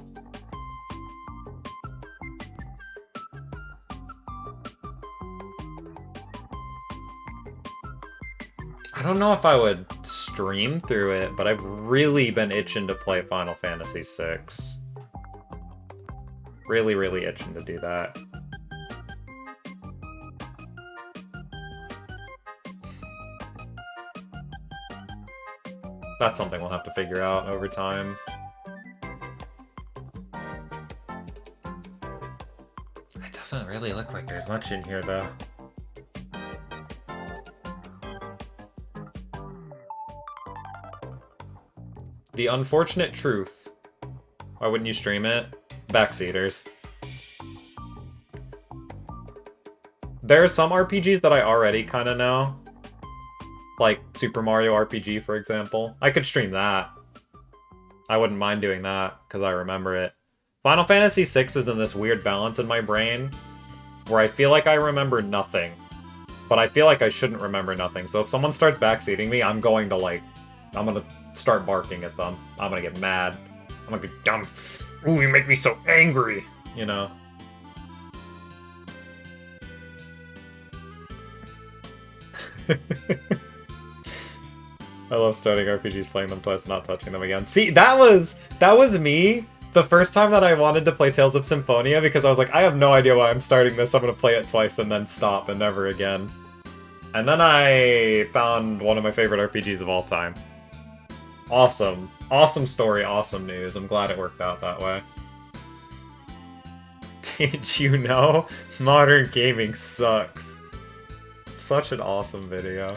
I don't know if I would stream through it, but I've really been itching to play Final Fantasy VI. Really, really itching to do that. That's something we'll have to figure out over time. It doesn't really look like there's much in here, though. The unfortunate truth. Why wouldn't you stream it? Backseaters. There are some RPGs that I already kind of know. Like Super Mario RPG, for example. I could stream that. I wouldn't mind doing that, because I remember it. Final Fantasy VI is in this weird balance in my brain, where I feel like I remember nothing. But I feel like I shouldn't remember nothing. So if someone starts backseating me, I'm going to start barking at them. I'm gonna get mad. I'm gonna get dumb. Ooh, you make me so angry, you know? I love starting RPGs, playing them twice, not touching them again. See, that was me the first time that I wanted to play Tales of Symphonia, because I was like, I have no idea why I'm starting this. I'm gonna play it twice and then stop and never again. And then I found one of my favorite RPGs of all time. Awesome. Awesome story, awesome news. I'm glad it worked out that way. Did you know? Modern gaming sucks. Such an awesome video.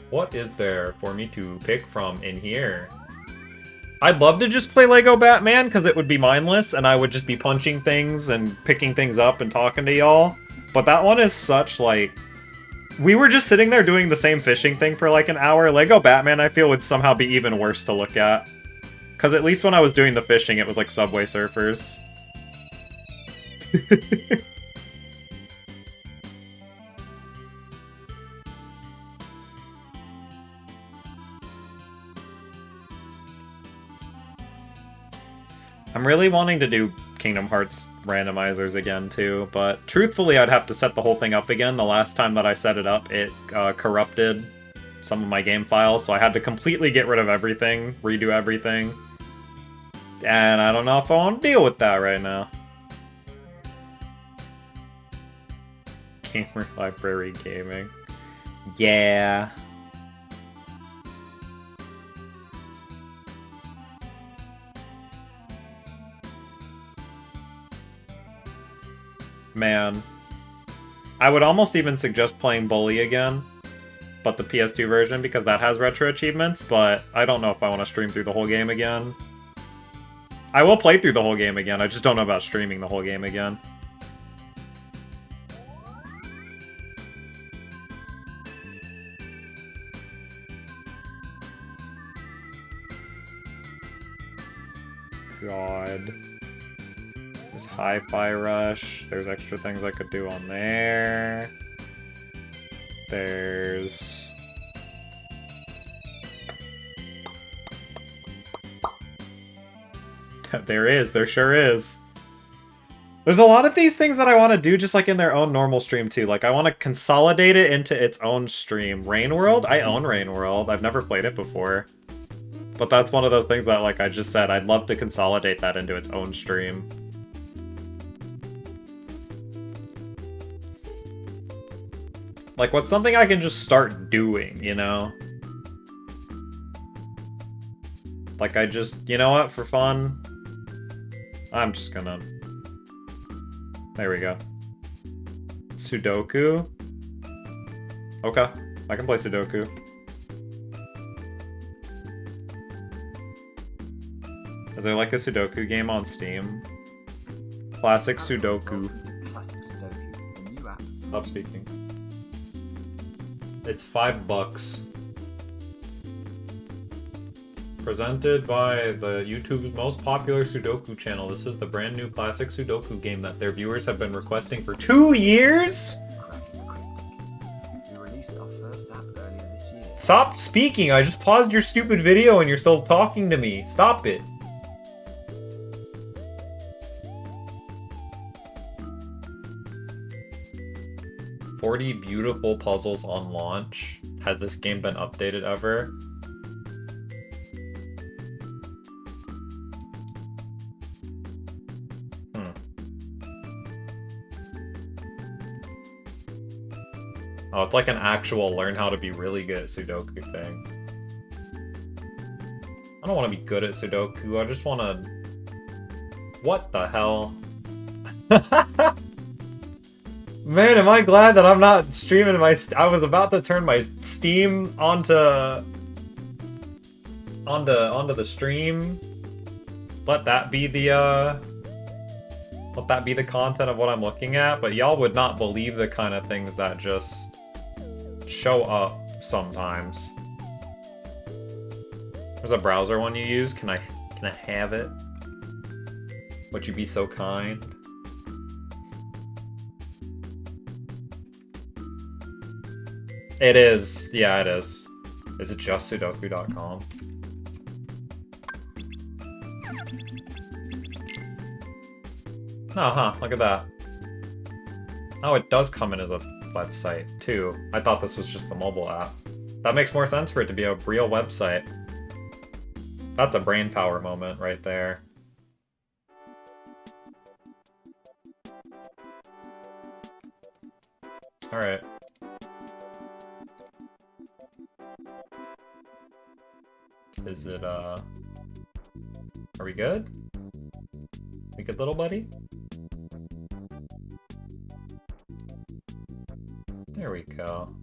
What is there for me to pick from in here? I'd love to just play Lego Batman, because it would be mindless, and I would just be punching things and picking things up and talking to y'all. But that one is such, like... We were just sitting there doing the same fishing thing for like an hour. Lego Batman, I feel, would somehow be even worse to look at. Because at least when I was doing the fishing, it was like Subway Surfers. I'm really wanting to do Kingdom Hearts randomizers again too, but truthfully I'd have to set the whole thing up again. The last time that I set it up, it corrupted some of my game files, so I had to completely get rid of everything, redo everything. And I don't know if I want to deal with that right now. Gamer Library Gaming. Yeah. Man. I would almost even suggest playing Bully again, but the PS2 version, because that has retro achievements, but I don't know if I want to stream through the whole game again. I will play through the whole game again, I just don't know about streaming the whole game again. God. There's Hi-Fi Rush. There's extra things I could do on there. There's... There sure is. There's a lot of these things that I want to do just like in their own normal stream too. Like I want to consolidate it into its own stream. Rain World? I own Rain World. I've never played it before. But that's one of those things that, like I just said, I'd love to consolidate that into its own stream. Like, what's something I can just start doing, you know? Like, I just, you know what, for fun? I'm just gonna... There we go. Sudoku? Okay, I can play Sudoku. Is there like a Sudoku game on Steam? Classic Sudoku. Classic Sudoku, the new app. Stop speaking. It's $5. Presented by the YouTube's most popular Sudoku channel. This is the brand new classic Sudoku game that their viewers have been requesting for 2 years? We released our first app earlier this year. Stop speaking! I just paused your stupid video and you're still talking to me. Stop it. $40 beautiful puzzles on launch. Has this game been updated ever? Oh, it's like an actual learn how to be really good at Sudoku thing. I don't want to be good at Sudoku, I just want to... What the hell? Man, am I glad that I'm not streaming my... I was about to turn my Steam onto the stream. Let that be the content of what I'm looking at, but y'all would not believe the kind of things that just show up sometimes. There's a browser one you use. Can I have it? Would you be so kind? It is. Yeah, it is. Is it just Sudoku.com? Oh, huh. Look at that. Oh, it does come in as a website, too. I thought this was just the mobile app. That makes more sense for it to be a real website. That's a brain power moment right there. Alright. Is it, Are we good? We good, little buddy? There we go.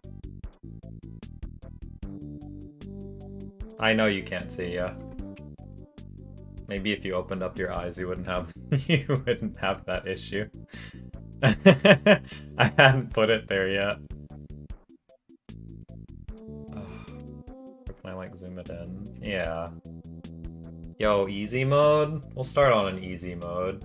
I know you can't see, yeah. Maybe if you opened up your eyes, you wouldn't have that issue. I hadn't put it there yet. Or can I like zoom it in? Yeah. Yo, easy mode? We'll start on an easy mode.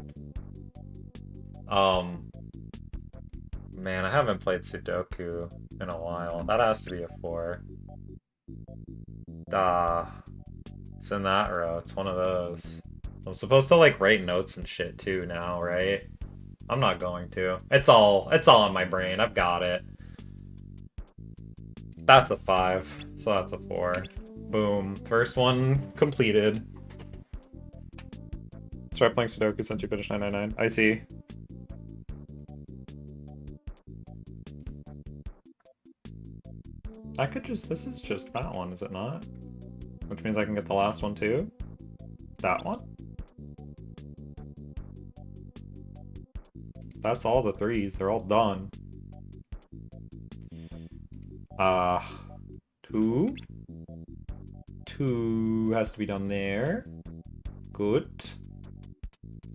Man, I haven't played Sudoku in a while. That has to be a 4. It's in that row. It's one of those. I'm supposed to like write notes and shit too now, right? I'm not going to. It's all in my brain. I've got it. That's a 5. So that's a 4. Boom. First one completed. Start playing Sudoku since you finished 999. I see. I could just, this is just that one, is it not? Which means I can get the last one too? That one? That's all the 3s, they're all done. 2. 2 has to be done there. Good.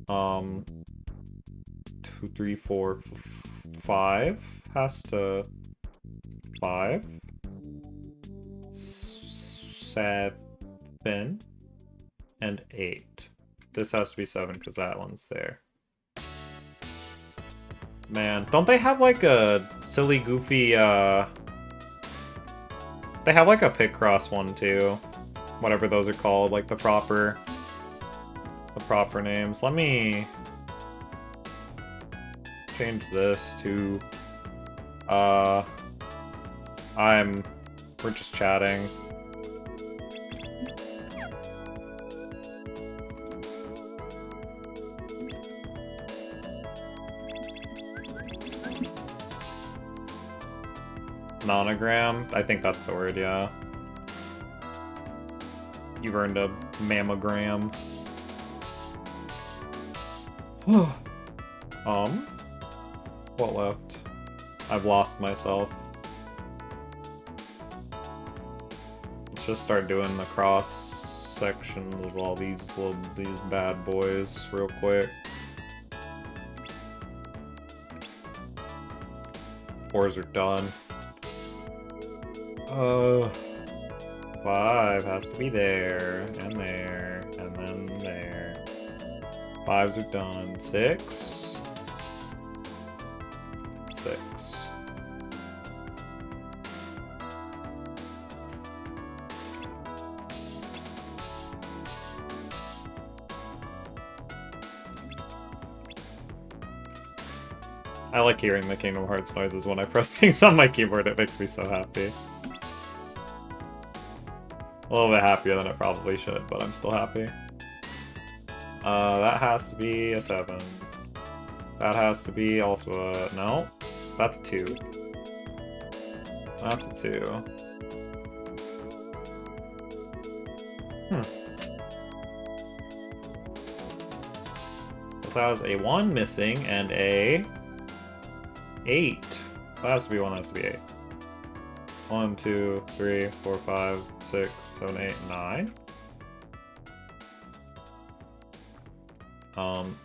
2, 3, 4, 5 has to... 5. 7 and 8. This has to be 7 because that one's there. Man, don't they have like a silly, goofy, They have like a Picross one too. Whatever those are called, like the proper names. Let me change this to, we're just chatting. Nonogram? I think that's the word, yeah. You've earned a mammogram. What left? I've lost myself. Let's just start doing the cross sections of all these bad boys real quick. 4s are done. 5 has to be there, and then there. 5s are done. 6. 6. I like hearing the Kingdom Hearts noises when I press things on my keyboard. It makes me so happy. A little bit happier than it probably should, but I'm still happy. That has to be a 7. That has to be also a... No. That's a 2. That's a 2. This has a 1 missing and a 8. That has to be 1, that has to be 8. 1, 2, 3, 4, 5, 6, 7, 8, 9.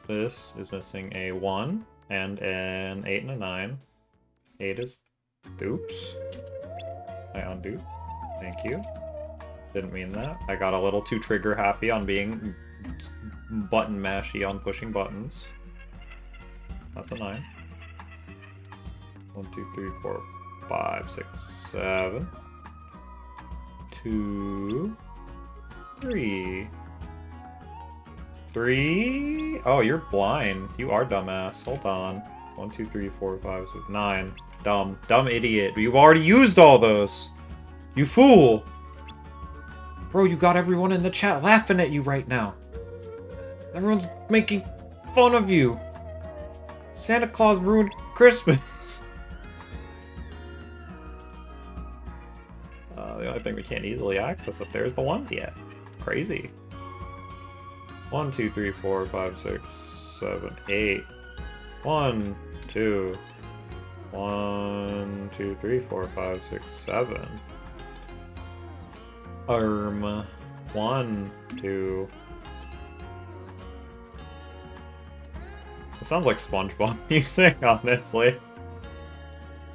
This is missing a 1 and an 8 and a 9. 8 is... Oops. I undo. Thank you. Didn't mean that. I got a little too trigger happy on being button mashy on pushing buttons. That's a 9. 1, 2, 3, 4, 5, 6, 7. 2, 3. 3? Oh, you're blind. You are dumbass. Hold on. 1, 2, 3, 4, 5, 6, 9. Dumb. Dumb idiot. You've already used all those. You fool. Bro, you got everyone in the chat laughing at you right now. Everyone's making fun of you. Santa Claus ruined Christmas. The only thing we can't easily access up there is the ones yet. Crazy. 1, 2, 3, 4, 5, 6, 7, 8. 1, 2. 1, 2, 3, 4, 5, 6, 7. 1, 2. It sounds like SpongeBob music, honestly.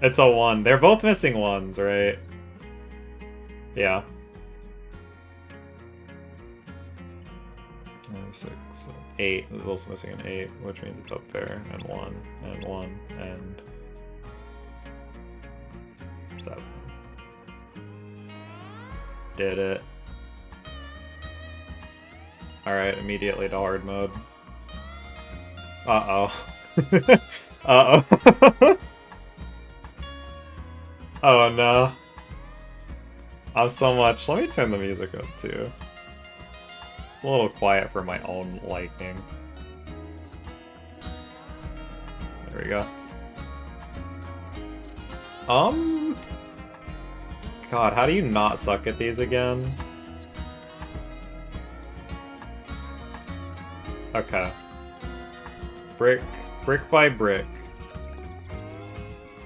It's a 1. They're both missing 1s, right? Yeah. 5, 6, 7, 8. There's also missing an 8, which means it's up there. And 1, and 1, and 7. Did it. Alright, immediately to hard mode. Uh-oh. Uh-oh. Oh no. I'm so much. Let me turn the music up too. It's a little quiet for my own liking. There we go. God, how do you not suck at these again? Okay. Brick by brick.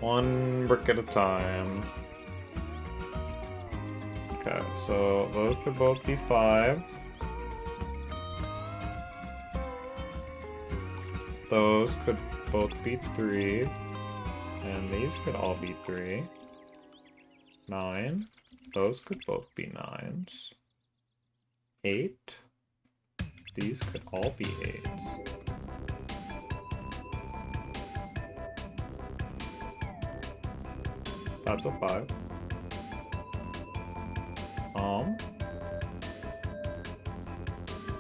1 brick at a time. Okay, so those could both be 5. Those could both be 3. And these could all be 3. 9. Those could both be 9s. 8. These could all be 8s. That's a 5.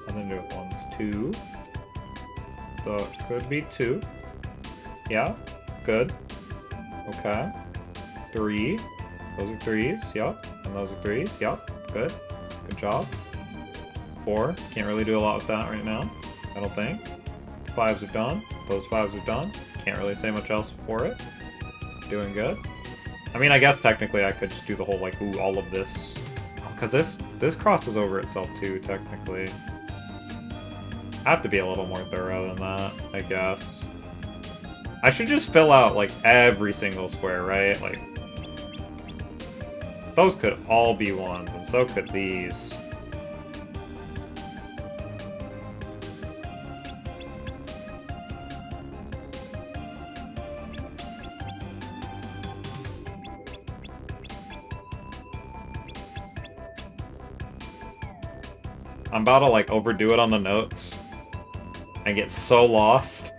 And then do it ones 2. So it could be 2. Yeah, good. Okay. 3. Those are 3s, yup. And those are 3s, yup. Good. Good job. 4. Can't really do a lot with that right now, I don't think. 5s are done. Those 5s are done. Can't really say much else for it. Doing good. I mean, I guess technically I could just do the whole, like, ooh, all of this. Because this crosses over itself too, technically. I have to be a little more thorough than that, I guess. I should just fill out, like, every single square, right? Like, those could all be 1s, and so could these. I'm about to, like, overdo it on the notes and get so lost.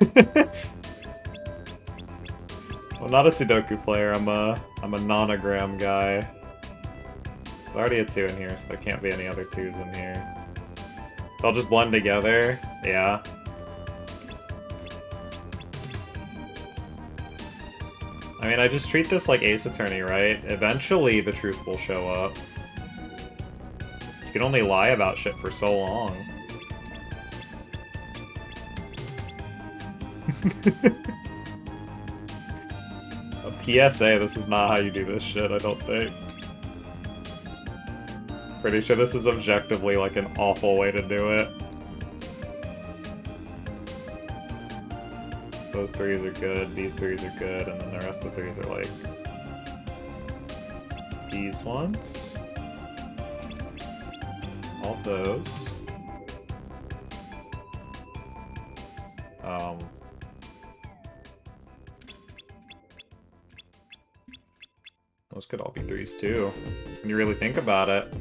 I'm not a Sudoku player, I'm a nonogram guy. There's already a 2 in here, so there can't be any other 2s in here. They'll just blend together, yeah. I mean, I just treat this like Ace Attorney, right? Eventually the truth will show up. You can only lie about shit for so long. A PSA, this is not how you do this shit, I don't think. Pretty sure this is objectively like an awful way to do it. Those 3s are good, these 3s are good, and then the rest of the 3s are like these ones. All those. Those could all be 3s too, when you really think about it.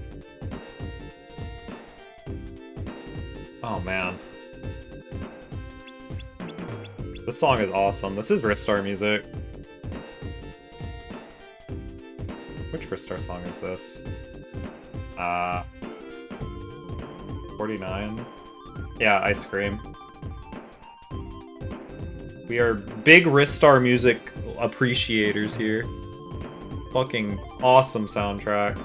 Oh man. This song is awesome. This is Ristar music. Which Ristar song is this? 49. Yeah, Ice Cream. We are big Ristar music appreciators here. Fucking awesome soundtrack.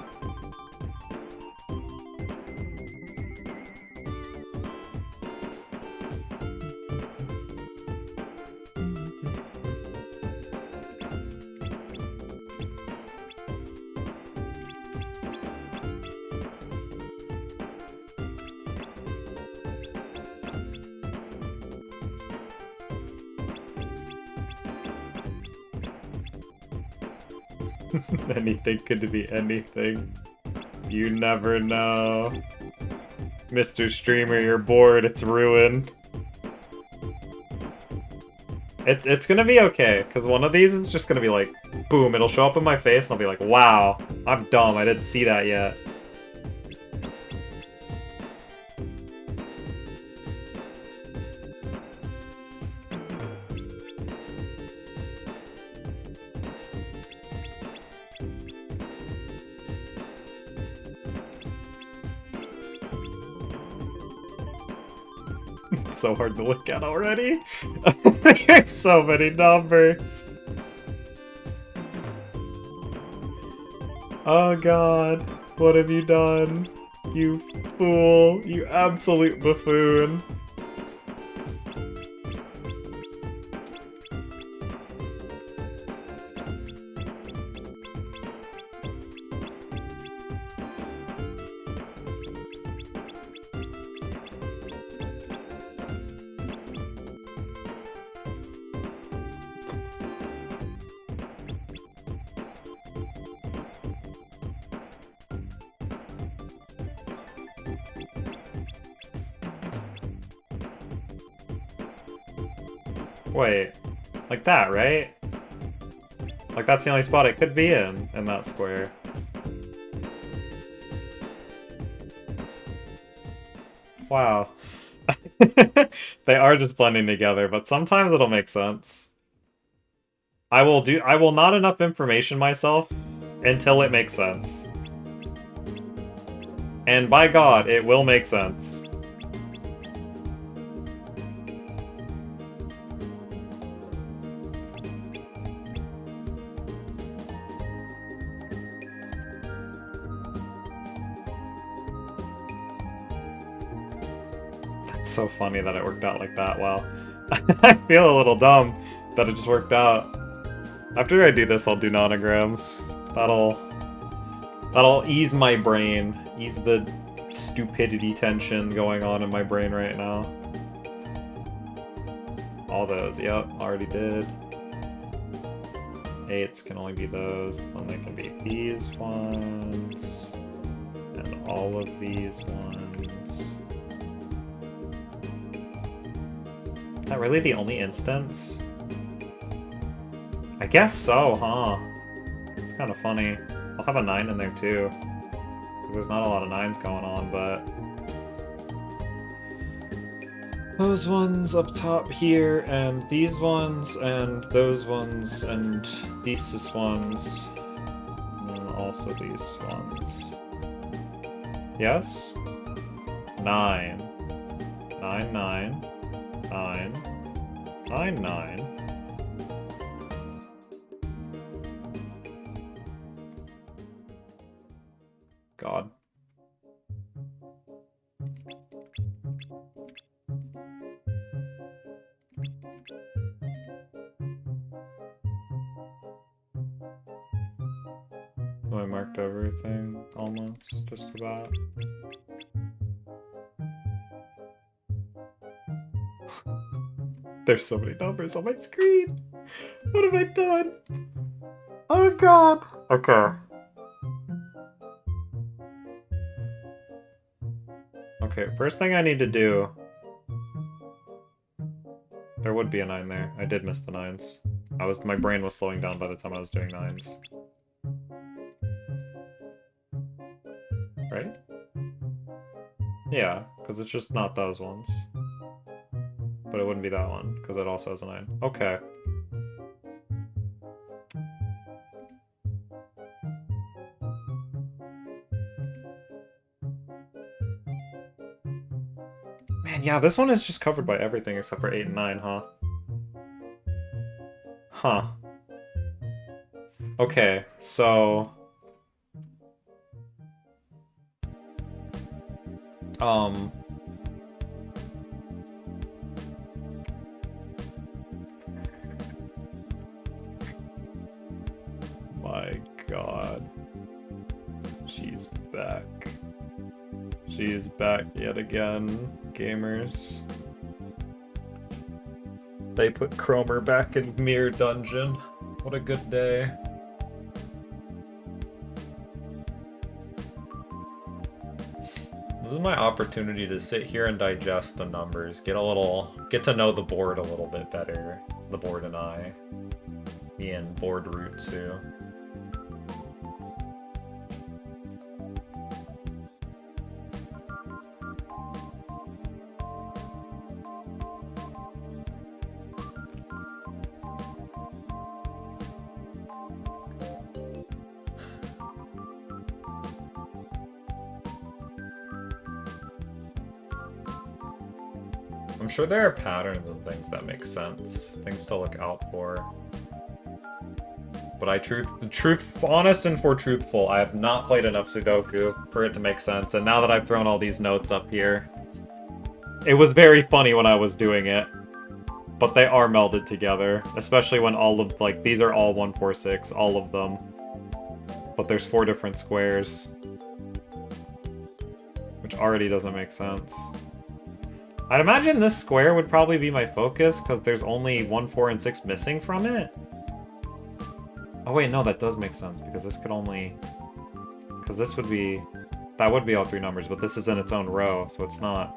Anything could be anything. You never know. Mr. Streamer, you're bored. It's ruined. It's gonna be okay, because one of these is just gonna be like, boom, it'll show up in my face, and I'll be like, wow, I'm dumb, I didn't see that yet. So hard to look at already. There's so many numbers. Oh god, what have you done? You fool, you absolute buffoon. Wait, like that, right? Like that's the only spot it could be in that square. Wow. They are just blending together, but sometimes it'll make sense. I will not enough information myself until it makes sense. And by God, it will make sense. So funny that it worked out like that. Wow. I feel a little dumb that it just worked out. After I do this, I'll do nonograms. That'll ease my brain. Ease the stupidity tension going on in my brain right now. All those, yep, already did. 8s can only be those. Then they can be these ones. And all of these ones. Is that really the only instance? I guess so, huh? It's kind of funny. I'll have a 9 in there too. Because there's not a lot of 9s going on, but... those ones up top here, and these ones, and those ones, and these ones. And also these ones. Yes? 9. 9, 9. 9. 9, 9. God. I marked everything, almost, just about. There's so many numbers on my screen. What have I done? Oh god. Okay. Okay, first thing I need to do... There would be a 9 there. I did miss the 9s. My brain was slowing down by the time I was doing 9s. Right? Yeah, because it's just not those ones. But it wouldn't be that one, because it also has a 9. Okay. Man, yeah, this one is just covered by everything except for 8 and 9, huh? Huh. Okay, so... My god. She's back. She's back yet again, gamers. They put Cromer back in Mirror Dungeon. What a good day. This is my opportunity to sit here and digest the numbers, get to know the board a little bit better. The board and I. Me and board Rutsu. I'm sure there are patterns and things that make sense, things to look out for. But honest and for truthful, I have not played enough Sudoku for it to make sense, and now that I've thrown all these notes up here, it was very funny when I was doing it, but they are melded together, especially when all of, like, these are all 146, all of them, but there's 4 different squares, which already doesn't make sense. I'd imagine this square would probably be my focus, because there's only 1, 4, and 6 missing from it. Oh wait, no, that does make sense, because this could only... Because this would be... That would be all 3 numbers, but this is in its own row, so it's not...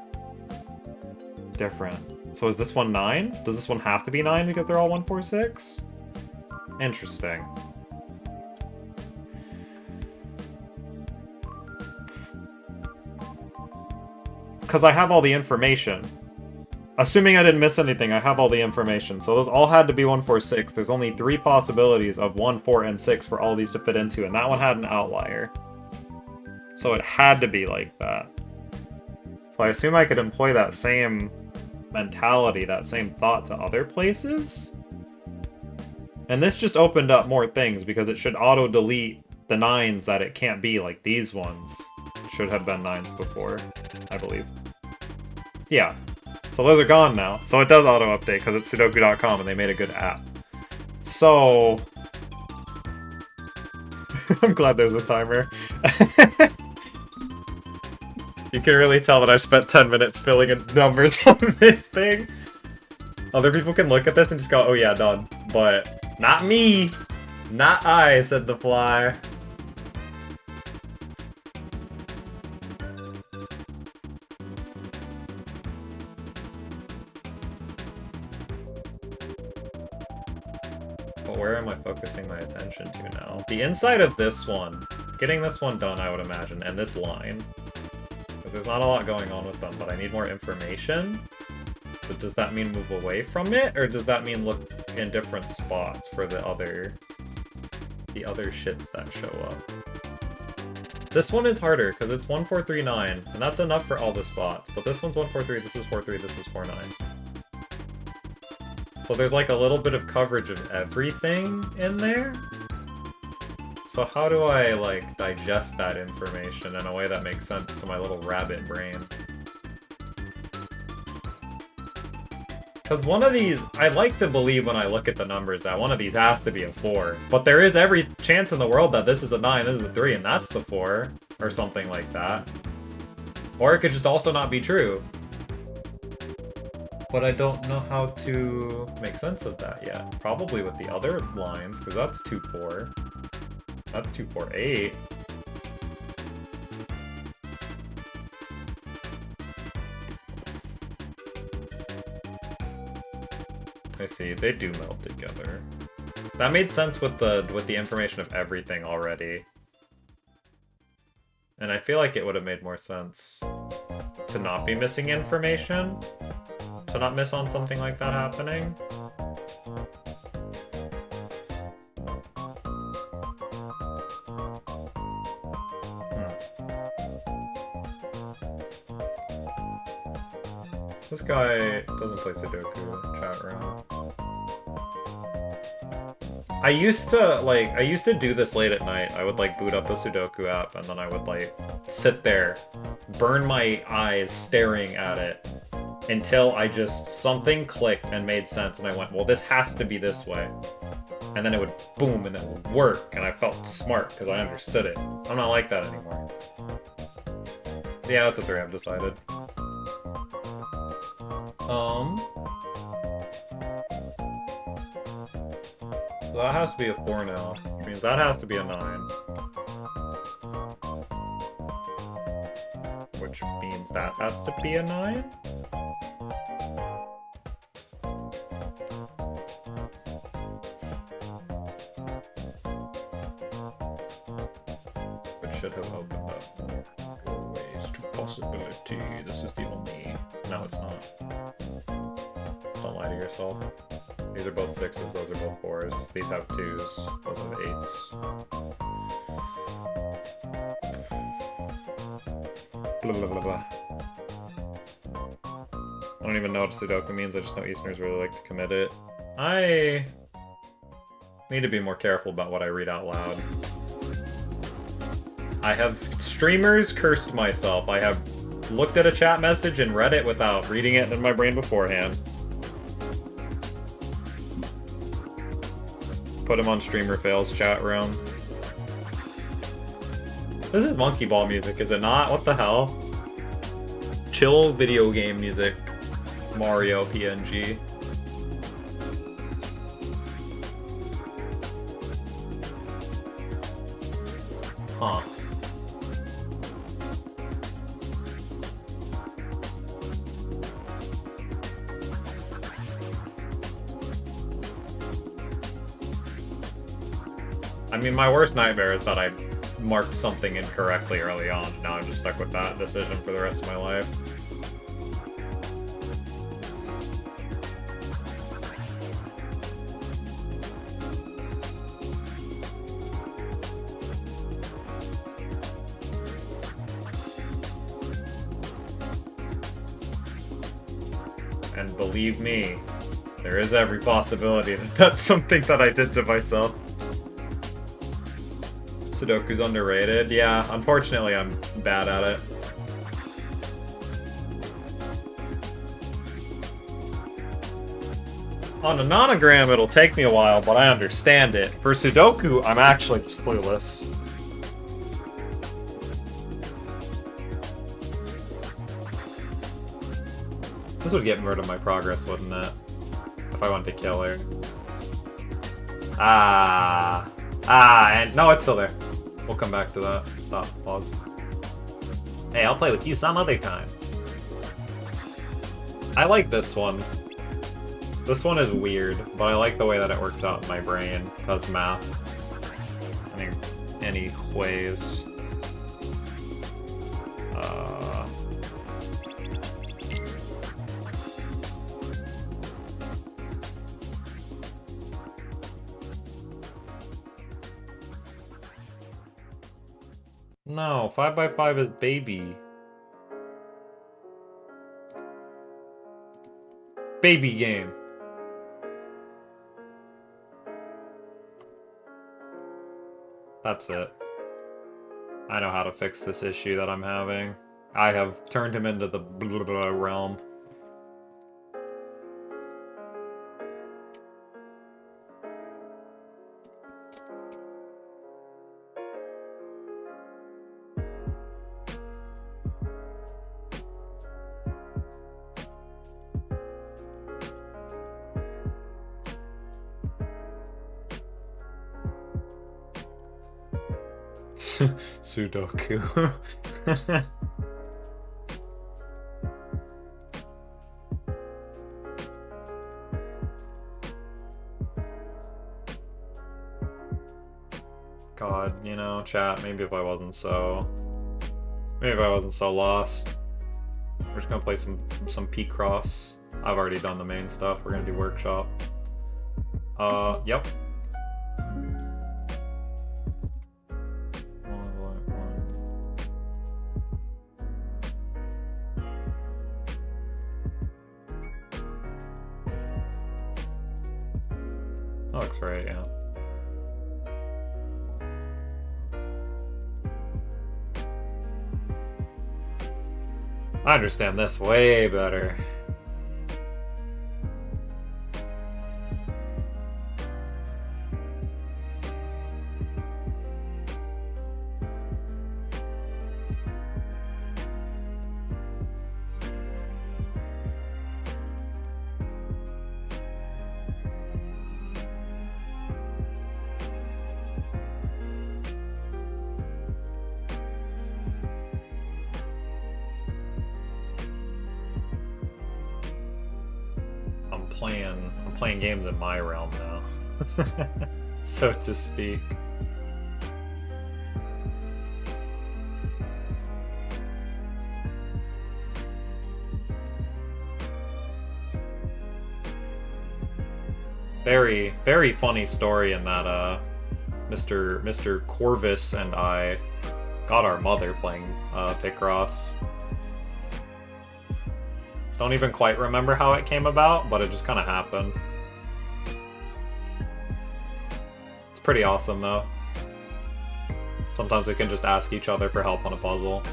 different. So is this one 9? Does this one have to be 9 because they're all 1, 4, 6? Interesting. Because I have all the information. Assuming I didn't miss anything, I have all the information. So those all had to be 1, 4, 6. There's only 3 possibilities of 1, 4, and 6 for all these to fit into, and that one had an outlier. So it had to be like that. So I assume I could employ that same mentality, that same thought to other places? And this just opened up more things, because it should auto-delete the 9s that it can't be, like these ones. Should have been 9s before, I believe. Yeah. So those are gone now. So it does auto-update because it's Sudoku.com and they made a good app. So... I'm glad there's a timer. You can really tell that I've spent 10 minutes filling in numbers on this thing. Other people can look at this and just go, oh yeah, done. But not me! Not I, said the fly. But where am I focusing my attention to now? The inside of this one. Getting this one done, I would imagine, and this line. Because there's not a lot going on with them, but I need more information. So does that mean move away from it, or does that mean look in different spots for the other shits that show up? This one is harder, because it's 1, 4, 3, 9, and that's enough for all the spots. But this one's 1, 4, 3, this is 4, 3, this is 4, 9. So there's like a little bit of coverage of everything in there. So how do I like digest that information in a way that makes sense to my little rabbit brain? Because one of these, I like to believe when I look at the numbers that one of these has to be a 4. But there is every chance in the world that this is a 9, this is a 3, and that's the 4. Or something like that. Or it could just also not be true. But I don't know how to make sense of that yet. Probably with the other lines, because that's 2, 4. That's 2, 4, 8. I see, they do meld together. That made sense with the information of everything already. And I feel like it would have made more sense to not be missing information. To not miss on something like that happening. This guy doesn't play Sudoku, chat room. I used to do this late at night. I would like boot up a Sudoku app and then I would like sit there, burn my eyes staring at it until something clicked and made sense and I went, well, this has to be this way. And then it would boom and it would work and I felt smart because I understood it. I'm not like that anymore. Yeah, it's a 3, I've decided. So that has to be a 4 now, which means that has to be a 9. Which which means that has to be a 9. Which should have opened up more doorways to possibility. This is the only... No, it's not. Don't lie to yourself. These are both 6s, those are both 4s. These have 2s, those have 8s. Blah, blah, blah, blah. I don't even know what Sudoku means, I just know Easterners really like to commit it. I need to be more careful about what I read out loud. I have streamers cursed myself. I have looked at a chat message and read it without reading it in my brain beforehand. Put him on Streamer Fails chat room. This is Monkey Ball music, is it not? What the hell? Chill video game music. Mario PNG. Huh. I mean, my worst nightmare is that I marked something incorrectly early on. Now I'm just stuck with that decision for the rest of my life. And believe me, there is every possibility that that's something that I did to myself. Sudoku's underrated. Yeah, unfortunately I'm bad at it. On a nonogram it'll take me a while, but I understand it. For Sudoku, I'm actually just clueless. This would get rid of my progress, wouldn't it? If I wanted to kill her. And no, it's still there. We'll come back to that. Stop, pause. Hey, I'll play with you some other time. I like this one. This one is weird, but I like the way that it works out in my brain, because math. Anyways. No, 5x5 is baby. Baby game. That's it. I know how to fix this issue that I'm having. I have turned him into the blah, blah, blah realm. Sudoku. God, you know, chat, maybe if I wasn't so lost. We're just gonna play some P-Cross. I've already done the main stuff. We're gonna do workshop. Yep. That looks right, yeah. I understand this way better. playing games in my realm now. So to speak. Very, very funny story in that Mr. Corvus and I got our mother playing Picross. Don't even quite remember how it came about, but it just kind of happened. It's pretty awesome though. Sometimes we can just ask each other for help on a puzzle.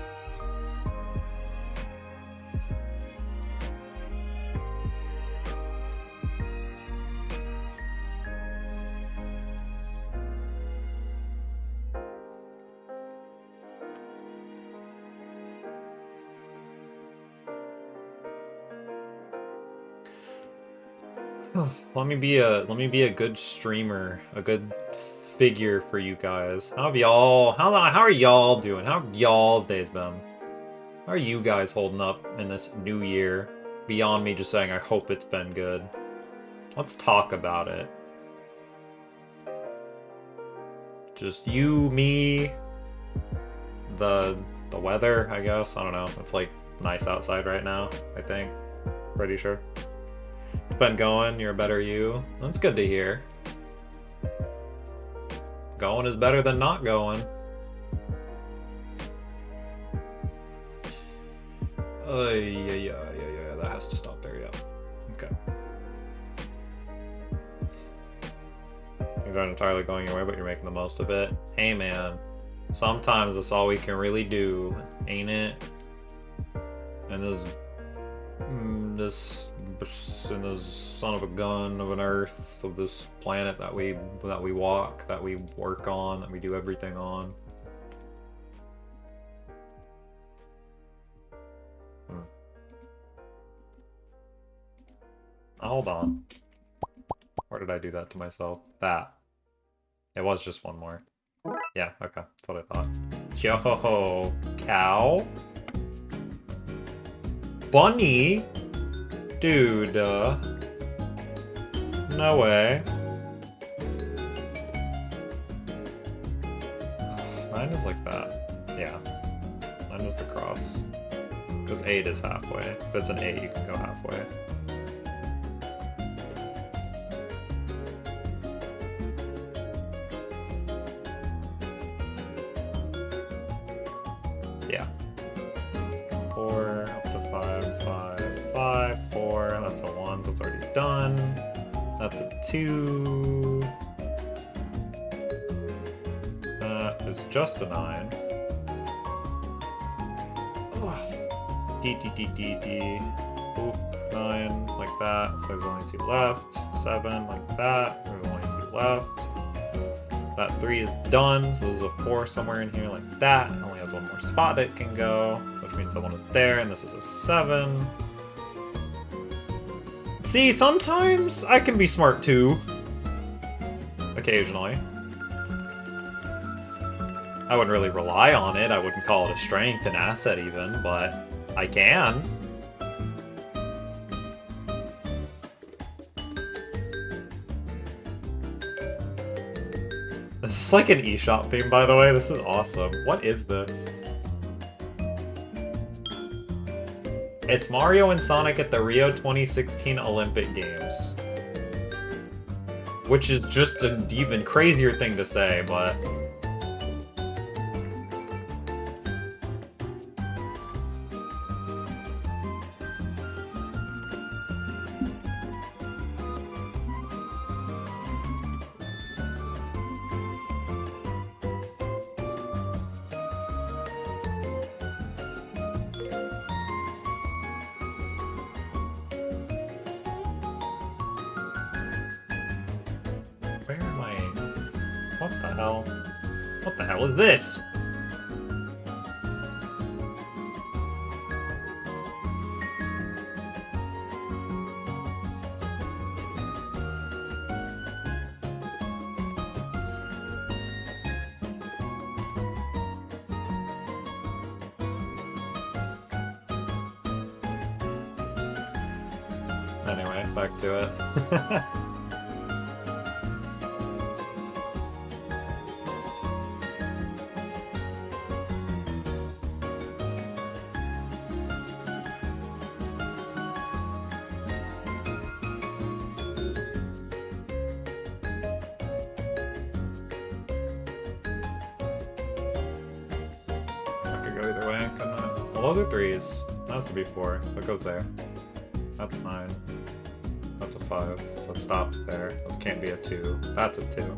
Let me be a good streamer, a good figure for you guys. How are y'all doing? How have y'all's days been? How are you guys holding up in this new year? Beyond me just saying I hope it's been good. Let's talk about it. Just you, me, the weather, I guess. I don't know. It's like nice outside right now, I think. Pretty sure. Been going, you're a better you. That's good to hear. Going is better than not going. Yeah, that has to stop there, yeah. Okay. Things aren't entirely going your way, but you're making the most of it. Hey man, sometimes that's all we can really do, ain't it? And this son of a gun of an Earth, of this planet that we walk, that we work on, that we do everything on. Hold on. Where did I do that to myself? That. It was just one more. Yeah, okay. That's what I thought. Yo, cow? Bunny? Dude, no way. Mine is like that. Yeah. Mine is the cross. Because 8 is halfway. If it's an 8, you can go halfway. Yeah. 4 up to 5, 5, 5, 4. That's a 1, so it's already done. That's a 2. That is just a 9. D. Oop, 9, like that. So there's only 2 left. 7, like that. There's only 2 left. That 3 is done, so there's a 4 somewhere in here like that. It only has 1 more spot it can go, which means that 1 is there, and this is a 7. See, sometimes I can be smart too. Occasionally. I wouldn't really rely on it, I wouldn't call it a strength, an asset even, but I can. This is like an eShop theme, by the way. This is awesome. What is this? It's Mario and Sonic at the Rio 2016 Olympic Games. Which is just an even crazier thing to say, but... Where am I? What the hell? What the hell is this? Anyway, back to it. Either way, couldn't I? Well, those are 3s. That has to be 4. What goes there? That's 9. That's a 5. So it stops there. It can't be a 2. That's a 2.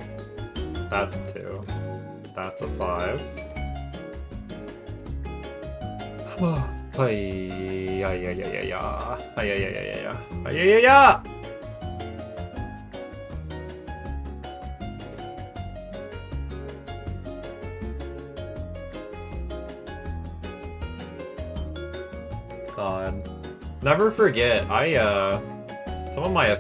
That's a 2. That's a 5. God. Never forget, some of my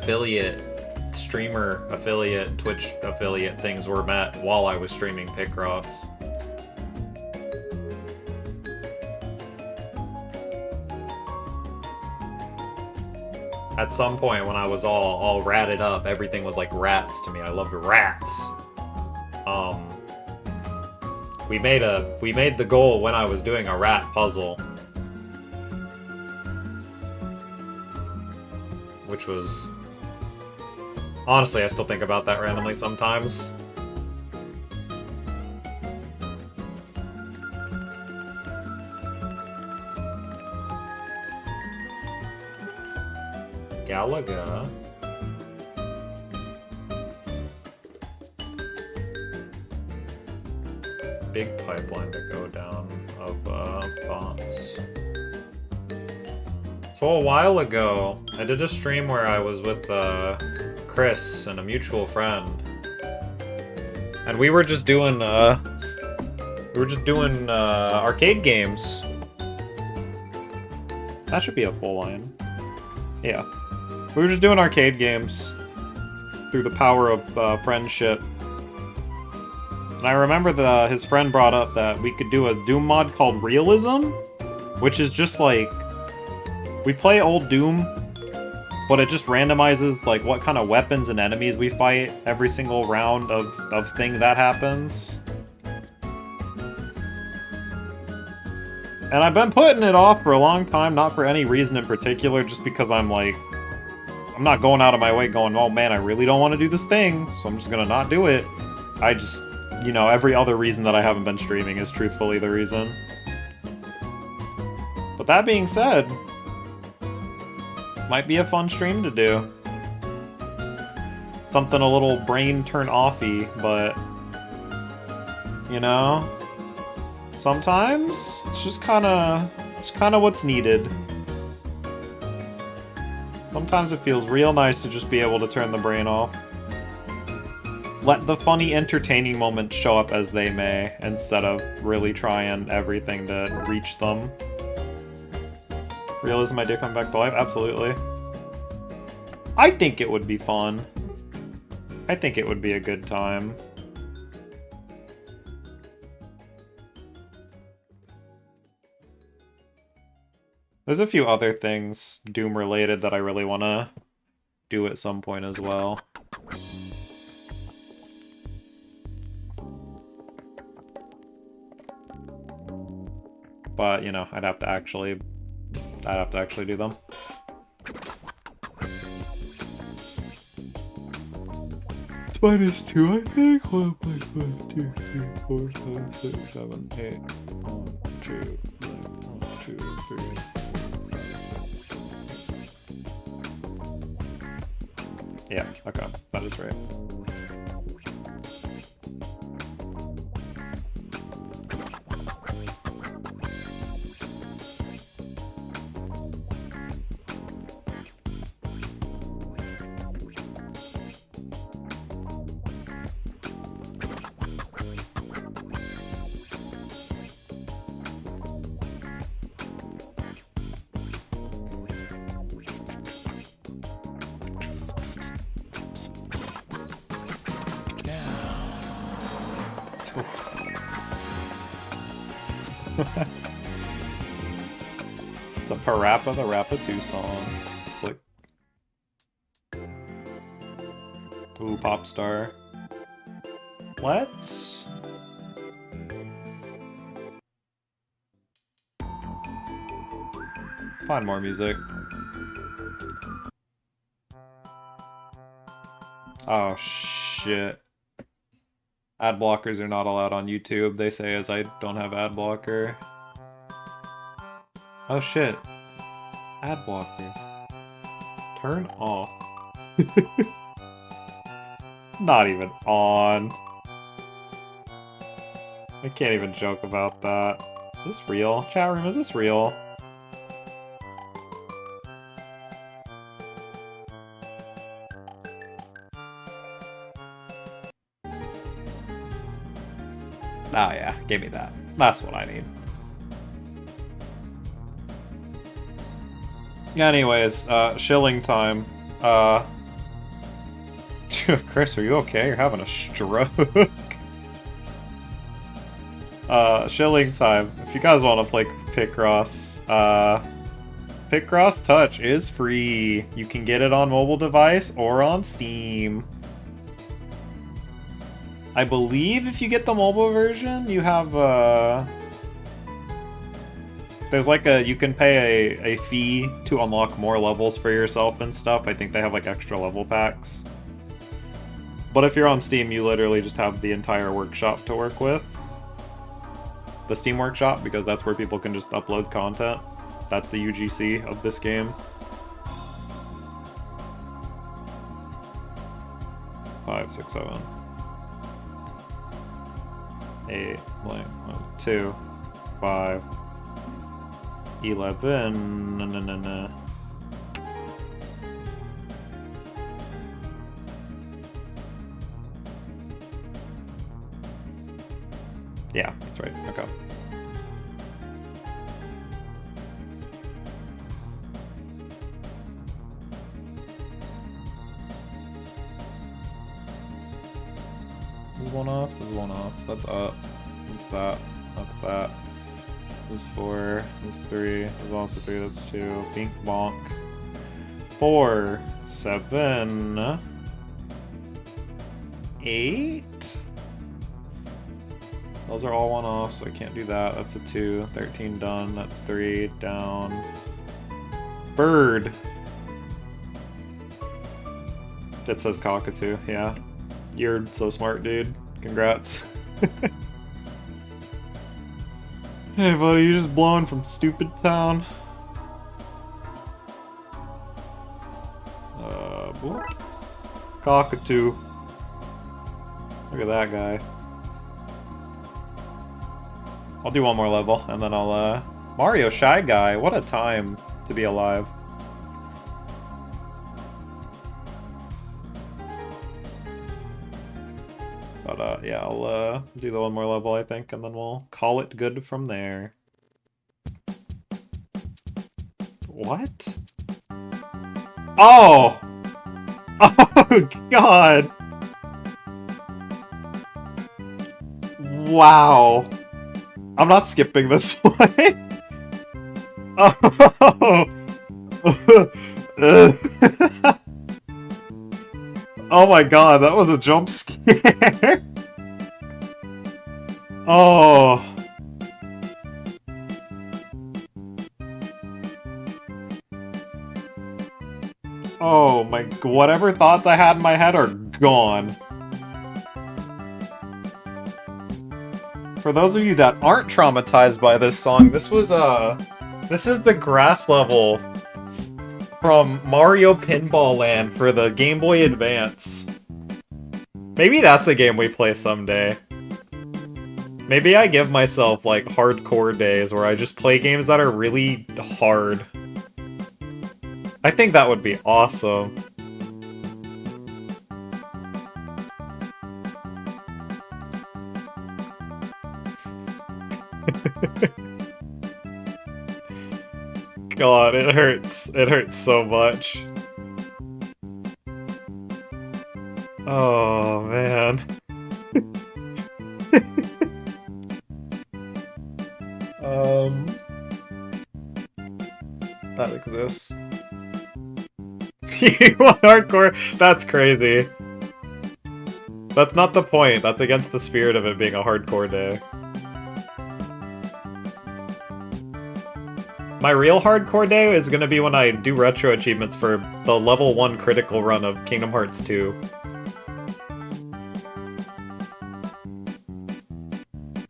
streamer affiliate, Twitch affiliate things were met while I was streaming Picross. At some point when I was all ratted up, everything was like rats to me. I loved rats. We made the goal when I was doing a rat puzzle. Which was... Honestly, I still think about that randomly sometimes. Galaga. Big pipeline to go down of bots. So a while ago, I did a stream where I was with Chris and a mutual friend, and we were just doing arcade games. That should be a full line. Yeah, we were just doing arcade games through the power of friendship. And I remember his friend brought up that we could do a Doom mod called Realism, which is just like, we play old Doom, but it just randomizes like what kind of weapons and enemies we fight every single round of thing that happens. And I've been putting it off for a long time, not for any reason in particular, just because I'm not going out of my way going, oh man, I really don't want to do this thing, so I'm just gonna not do it. I just, you know, every other reason that I haven't been streaming is truthfully the reason. But that being said, might be a fun stream to do. Something a little brain turn offy, but you know, sometimes it's just kind of what's needed. Sometimes it feels real nice to just be able to turn the brain off. Let the funny, entertaining moments show up as they may, instead of really trying everything to reach them. Realism idea come back to life? Absolutely. I think it would be fun. I think it would be a good time. There's a few other things Doom related that I really want to do at some point as well. But, you know, I'd have to actually do them. It's -2, I think. 1 + 5, 2, 3, 4, 5, 6, 7, 8. 1, 2, 3, 1, 2, 3. Yeah, okay, that is right. It's a Parappa the Rappa 2 song. Click. Ooh, pop star. Let's... find more music. Oh, shit. Ad blockers are not allowed on YouTube, they say, as I don't have ad blocker. Oh, shit. Ad blocker. Turn off. Not even on. I can't even joke about that. Is this real? Chat room, is this real? Ah, yeah, give me that. That's what I need. Anyways, shilling time. Chris, are you okay? You're having a stroke. Shilling time. If you guys want to play Picross, Picross Touch is free. You can get it on mobile device or on Steam. I believe if you get the mobile version, you have, there's like you can pay a fee to unlock more levels for yourself and stuff. I think they have like extra level packs. But if you're on Steam, you literally just have the entire workshop to work with. The Steam Workshop, because that's where people can just upload content. That's the UGC of this game. Five, 6, 7. 8, 2, 5, 11. Yeah, that's right. Okay. Is one off? Is one off. So that's up. That's that. That's that. This is 4. This is 3. This is also 3. That's 2. Pink bonk. 4, 7, 8. Those are all one off, so I can't do that. That's a 2. 13 done. That's 3 down. Bird. It says cockatoo. Yeah. You're so smart, dude. Congrats. Hey, buddy, you just blowing from stupid town. Boop. Cockatoo. Look at that guy. I'll do one more level, and then I'll, Mario Shy Guy, what a time to be alive. But, yeah, I'll, do the one more level, I think, and then we'll call it good from there. What? Oh! Oh, God! Wow. I'm not skipping this one. Oh. Oh my god, that was a jump scare. Oh. Oh my, whatever thoughts I had in my head are gone. For those of you that aren't traumatized by this song, this is the grass level from Mario Pinball Land for the Game Boy Advance. Maybe that's a game we play someday. Maybe I give myself, like, hardcore days where I just play games that are really hard. I think that would be awesome. God, it hurts. It hurts so much. Oh, man. That exists. You want hardcore? That's crazy. That's not the point. That's against the spirit of it being a hardcore day. My real hardcore day is gonna be when I do retro achievements for the level 1 critical run of Kingdom Hearts 2.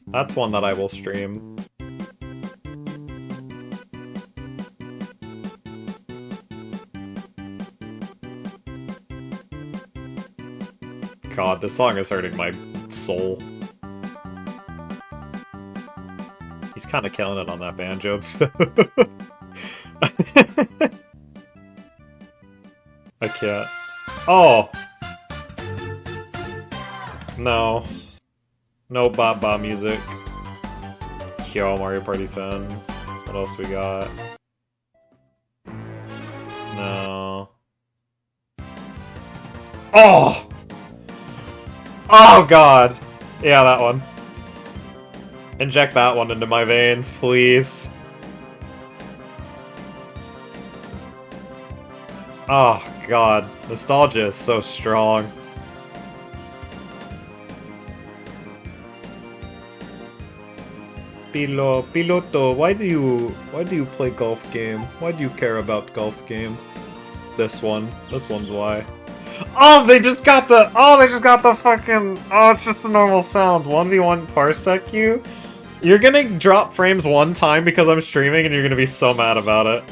That's one that I will stream. God, this song is hurting my soul. He's kind of killing it on that banjo. I can't. Oh! No. No ba music. Yo, Mario Party 10. What else we got? No. Oh! Oh god! Yeah, that one. Inject that one into my veins, please. Oh god, nostalgia is so strong. Piloto, why do you play golf game? Why do you care about golf game? This one's why. Oh, they just got the fucking, oh, it's just the normal sounds. 1v1 parsec you? You're gonna drop frames one time because I'm streaming and you're gonna be so mad about it.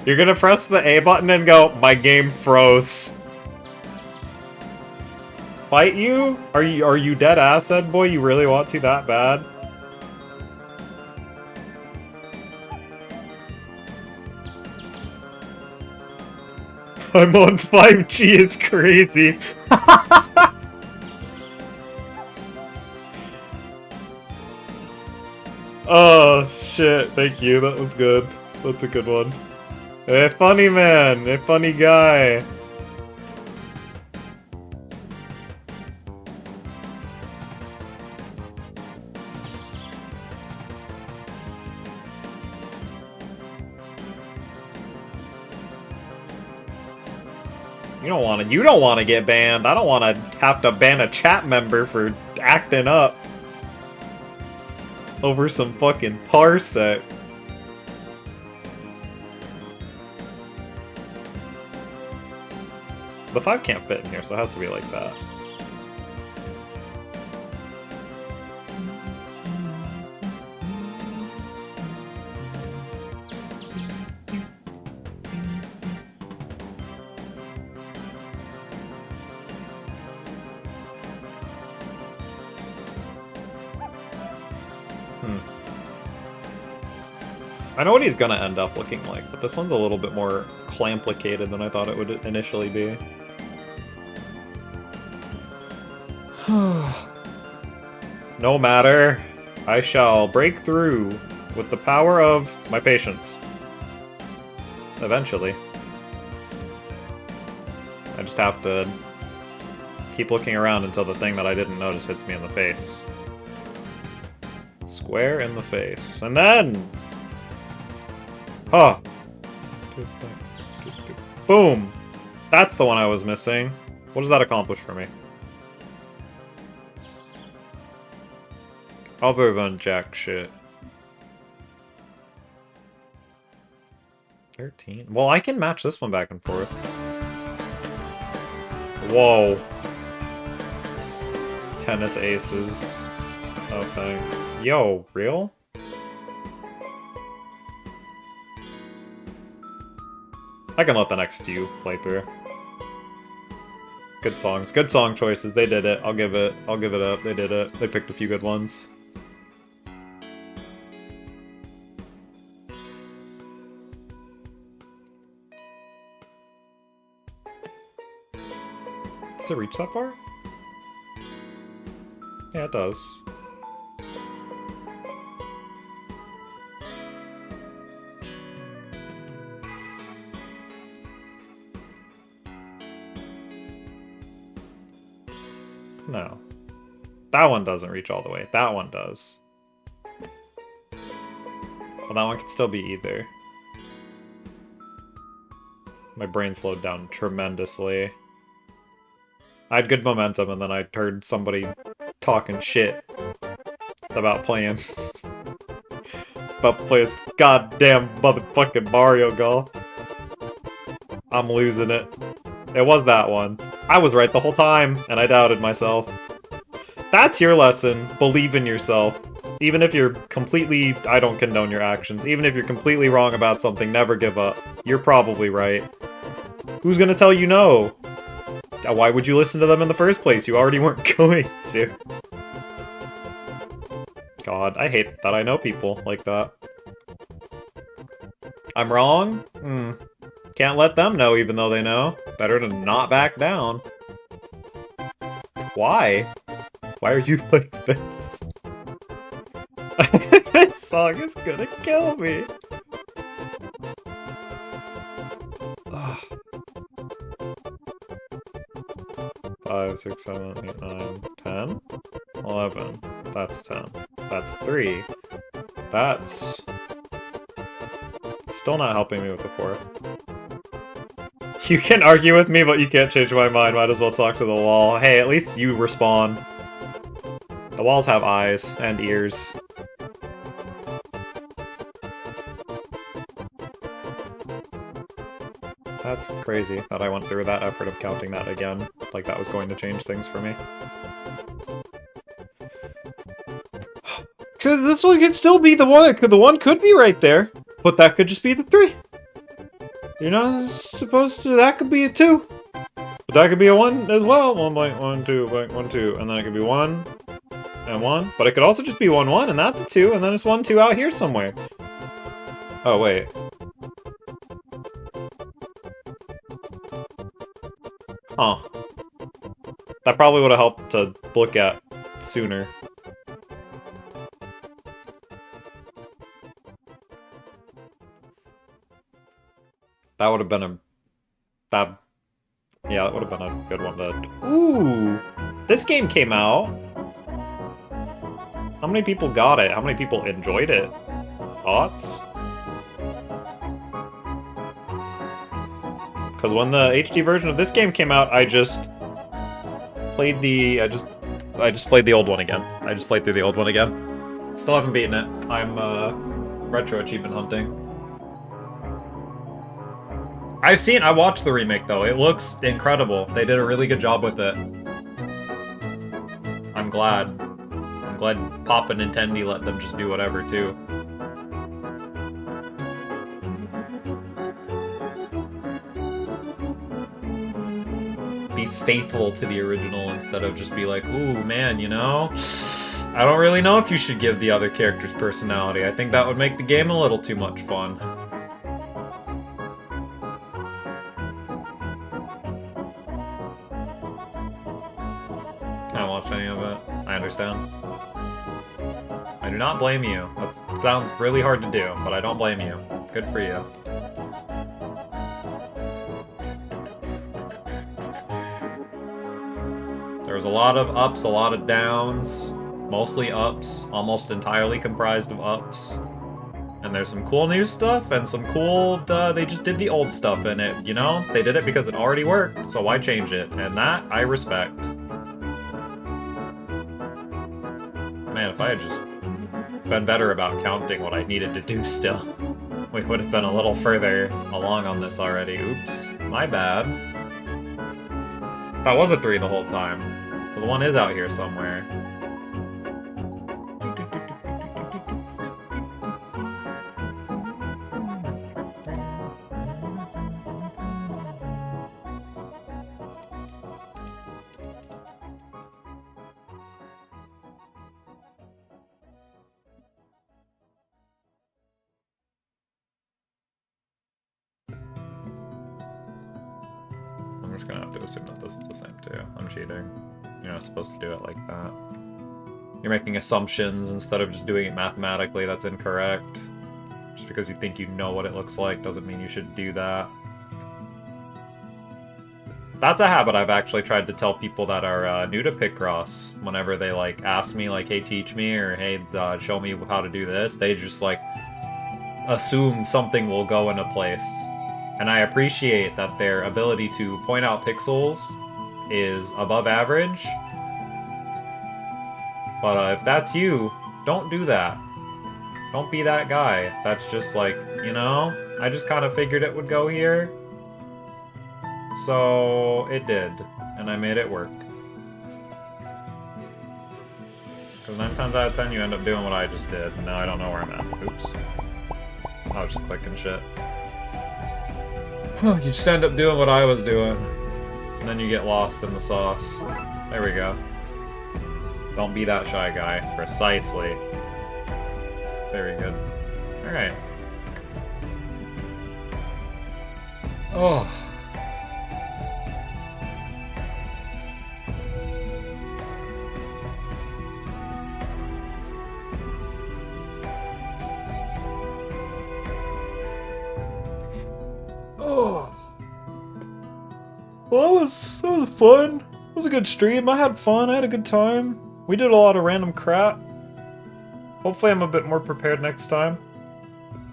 You're gonna press the A button and go, my game froze. Fight you? Are you dead ass, Ed boy? You really want to that bad? I'm on 5G, it's crazy. Oh, shit, thank you, that was good. That's a good one. Hey, funny man, hey, funny guy. You don't want to get banned. I don't want to have to ban a chat member for acting up over some fucking parsec. The 5 can't fit in here, so it has to be like that. I know what he's gonna end up looking like, but this one's a little bit more clamplicated than I thought it would initially be. No matter, I shall break through with the power of my patience. Eventually. I just have to keep looking around until the thing that I didn't notice hits me in the face. Square in the face. And then... Huh. Boom! That's the one I was missing. What does that accomplish for me? Other than jack shit. 13. Well, I can match this one back and forth. Whoa. Tennis aces. Oh, thanks. Yo, real? I can let the next few play through. Good songs. Good song choices. They did it. I'll give it up. They did it. They picked a few good ones. Does it reach that far? Yeah, it does. No. That one doesn't reach all the way. That one does. Well, that one could still be either. My brain slowed down tremendously. I had good momentum, and then I heard somebody talking shit about playing. About playing this goddamn motherfucking Mario Golf. I'm losing it. It was that one. I was right the whole time, and I doubted myself. That's your lesson. Believe in yourself. Even if you're completely... I don't condone your actions. Even if you're completely wrong about something, never give up. You're probably right. Who's gonna tell you no? Why would you listen to them in the first place? You already weren't going to. God, I hate that I know people like that. I'm wrong? Can't let them know even though they know. Better to not back down. Why? Why are you like this? This song is gonna kill me. Ugh. 5, 6, 7, 8, 9, 10, 11. That's 10. That's 3. That's still not helping me with the 4. You can argue with me, but you can't change my mind. Might as well talk to the wall. Hey, at least you respond. The walls have eyes and ears. That's crazy that I went through that effort of counting that again. Like that was going to change things for me. This one could still be the one. The one could be right there, but that could just be the 3. You're not supposed to. That could be a 2, but that could be a 1 as well. 1, 2, 1, 2, and then it could be 1 and 1. But it could also just be 1, 1, and that's a 2, and then it's 1, 2 out here somewhere. Oh wait. Huh. That probably would have helped to look at sooner. That would have been a... Yeah, that would have been a good one to... Ooh! This game came out! How many people got it? How many people enjoyed it? Thoughts? Because when the HD version of this game came out, I just played the... I just played the old one again. I just played through the old one again. Still haven't beaten it. I'm, retro achievement hunting. I watched the remake though. It looks incredible. They did a really good job with it. I'm glad. I'm glad Papa Nintendo let them just do whatever too. Be faithful to the original instead of just be like, ooh man, you know? I don't really know if you should give the other characters personality. I think that would make the game a little too much fun. I don't watch any of it. I understand. I do not blame you. That sounds really hard to do, but I don't blame you. Good for you. There was a lot of ups, a lot of downs. Mostly ups. Almost entirely comprised of ups. And there's some cool new stuff and some cool... they just did the old stuff in it, you know? They did it because it already worked, so why change it? And that, I respect. Man, if I had just been better about counting what I needed to do still, we would have been a little further along on this already. Oops, my bad. That was a 3 the whole time. Well, the 1 is out here somewhere. I'm just gonna have to assume that this is the same too. I'm cheating. You're not supposed to do it like that. You're making assumptions instead of just doing it mathematically. That's incorrect. Just because you think you know what it looks like doesn't mean you should do that. That's a habit I've actually tried to tell people that are new to Picross. Whenever they like ask me like, hey, teach me, or hey, show me how to do this, they just like assume something will go into place. And I appreciate that their ability to point out pixels is above average. But if that's you, don't do that. Don't be that guy. That's just like, you know, I just kind of figured it would go here. So it did, and I made it work. Because 9 times out of 10 you end up doing what I just did, and now I don't know where I'm at. Oops. I was just clicking shit. You just end up doing what I was doing, and then you get lost in the sauce. There we go. Don't be that shy guy. Precisely. Very good. Alright. Oh. Oh. Well, that was fun. It was a good stream. I had fun. I had a good time. We did a lot of random crap. Hopefully I'm a bit more prepared next time.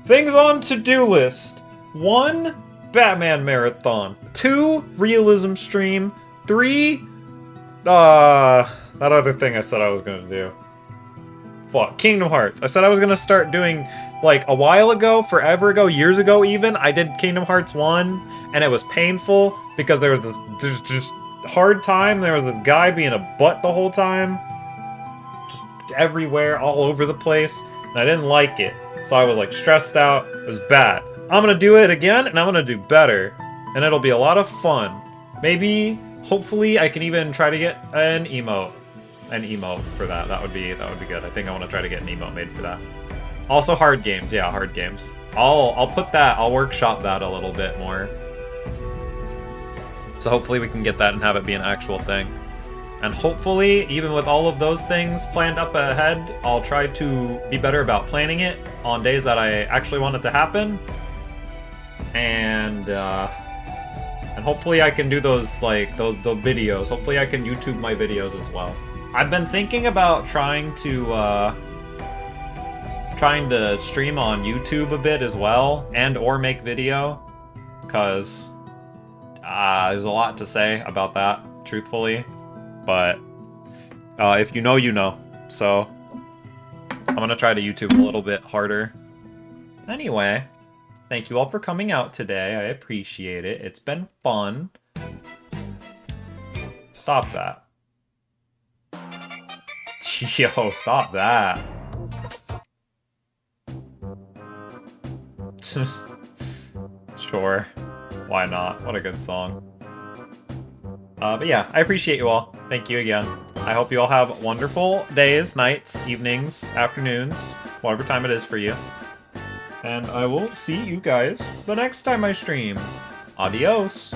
Things on to-do list. 1, Batman Marathon. 2, Realism Stream. 3, that other thing I said I was gonna do. Fuck, Kingdom Hearts. I said I was gonna start doing, like, a while ago, forever ago, years ago even, I did Kingdom Hearts 1, and it was painful, because there's just hard time, there was this guy being a butt the whole time. Just everywhere, all over the place, and I didn't like it. So I was, like, stressed out, it was bad. I'm gonna do it again, and I'm gonna do better. And it'll be a lot of fun. Maybe, hopefully, I can even try to get an emote. An emote for that. That would be good. I think I want to try to get an emote made for that. Also hard games. Yeah, hard games. I'll put that, I'll workshop that a little bit more. So hopefully we can get that and have it be an actual thing. And hopefully, even with all of those things planned up ahead, I'll try to be better about planning it on days that I actually want it to happen. And hopefully I can do those, like, the videos. Hopefully I can YouTube my videos as well. I've been thinking about trying to stream on YouTube a bit as well, and or make video, because there's a lot to say about that, truthfully. But if you know, you know. So I'm gonna try to YouTube a little bit harder. Anyway, thank you all for coming out today. I appreciate it. It's been fun. Stop that. Yo, stop that. Sure. Why not? What a good song. But yeah, I appreciate you all. Thank you again. I hope you all have wonderful days, nights, evenings, afternoons, whatever time it is for you. And I will see you guys the next time I stream. Adios.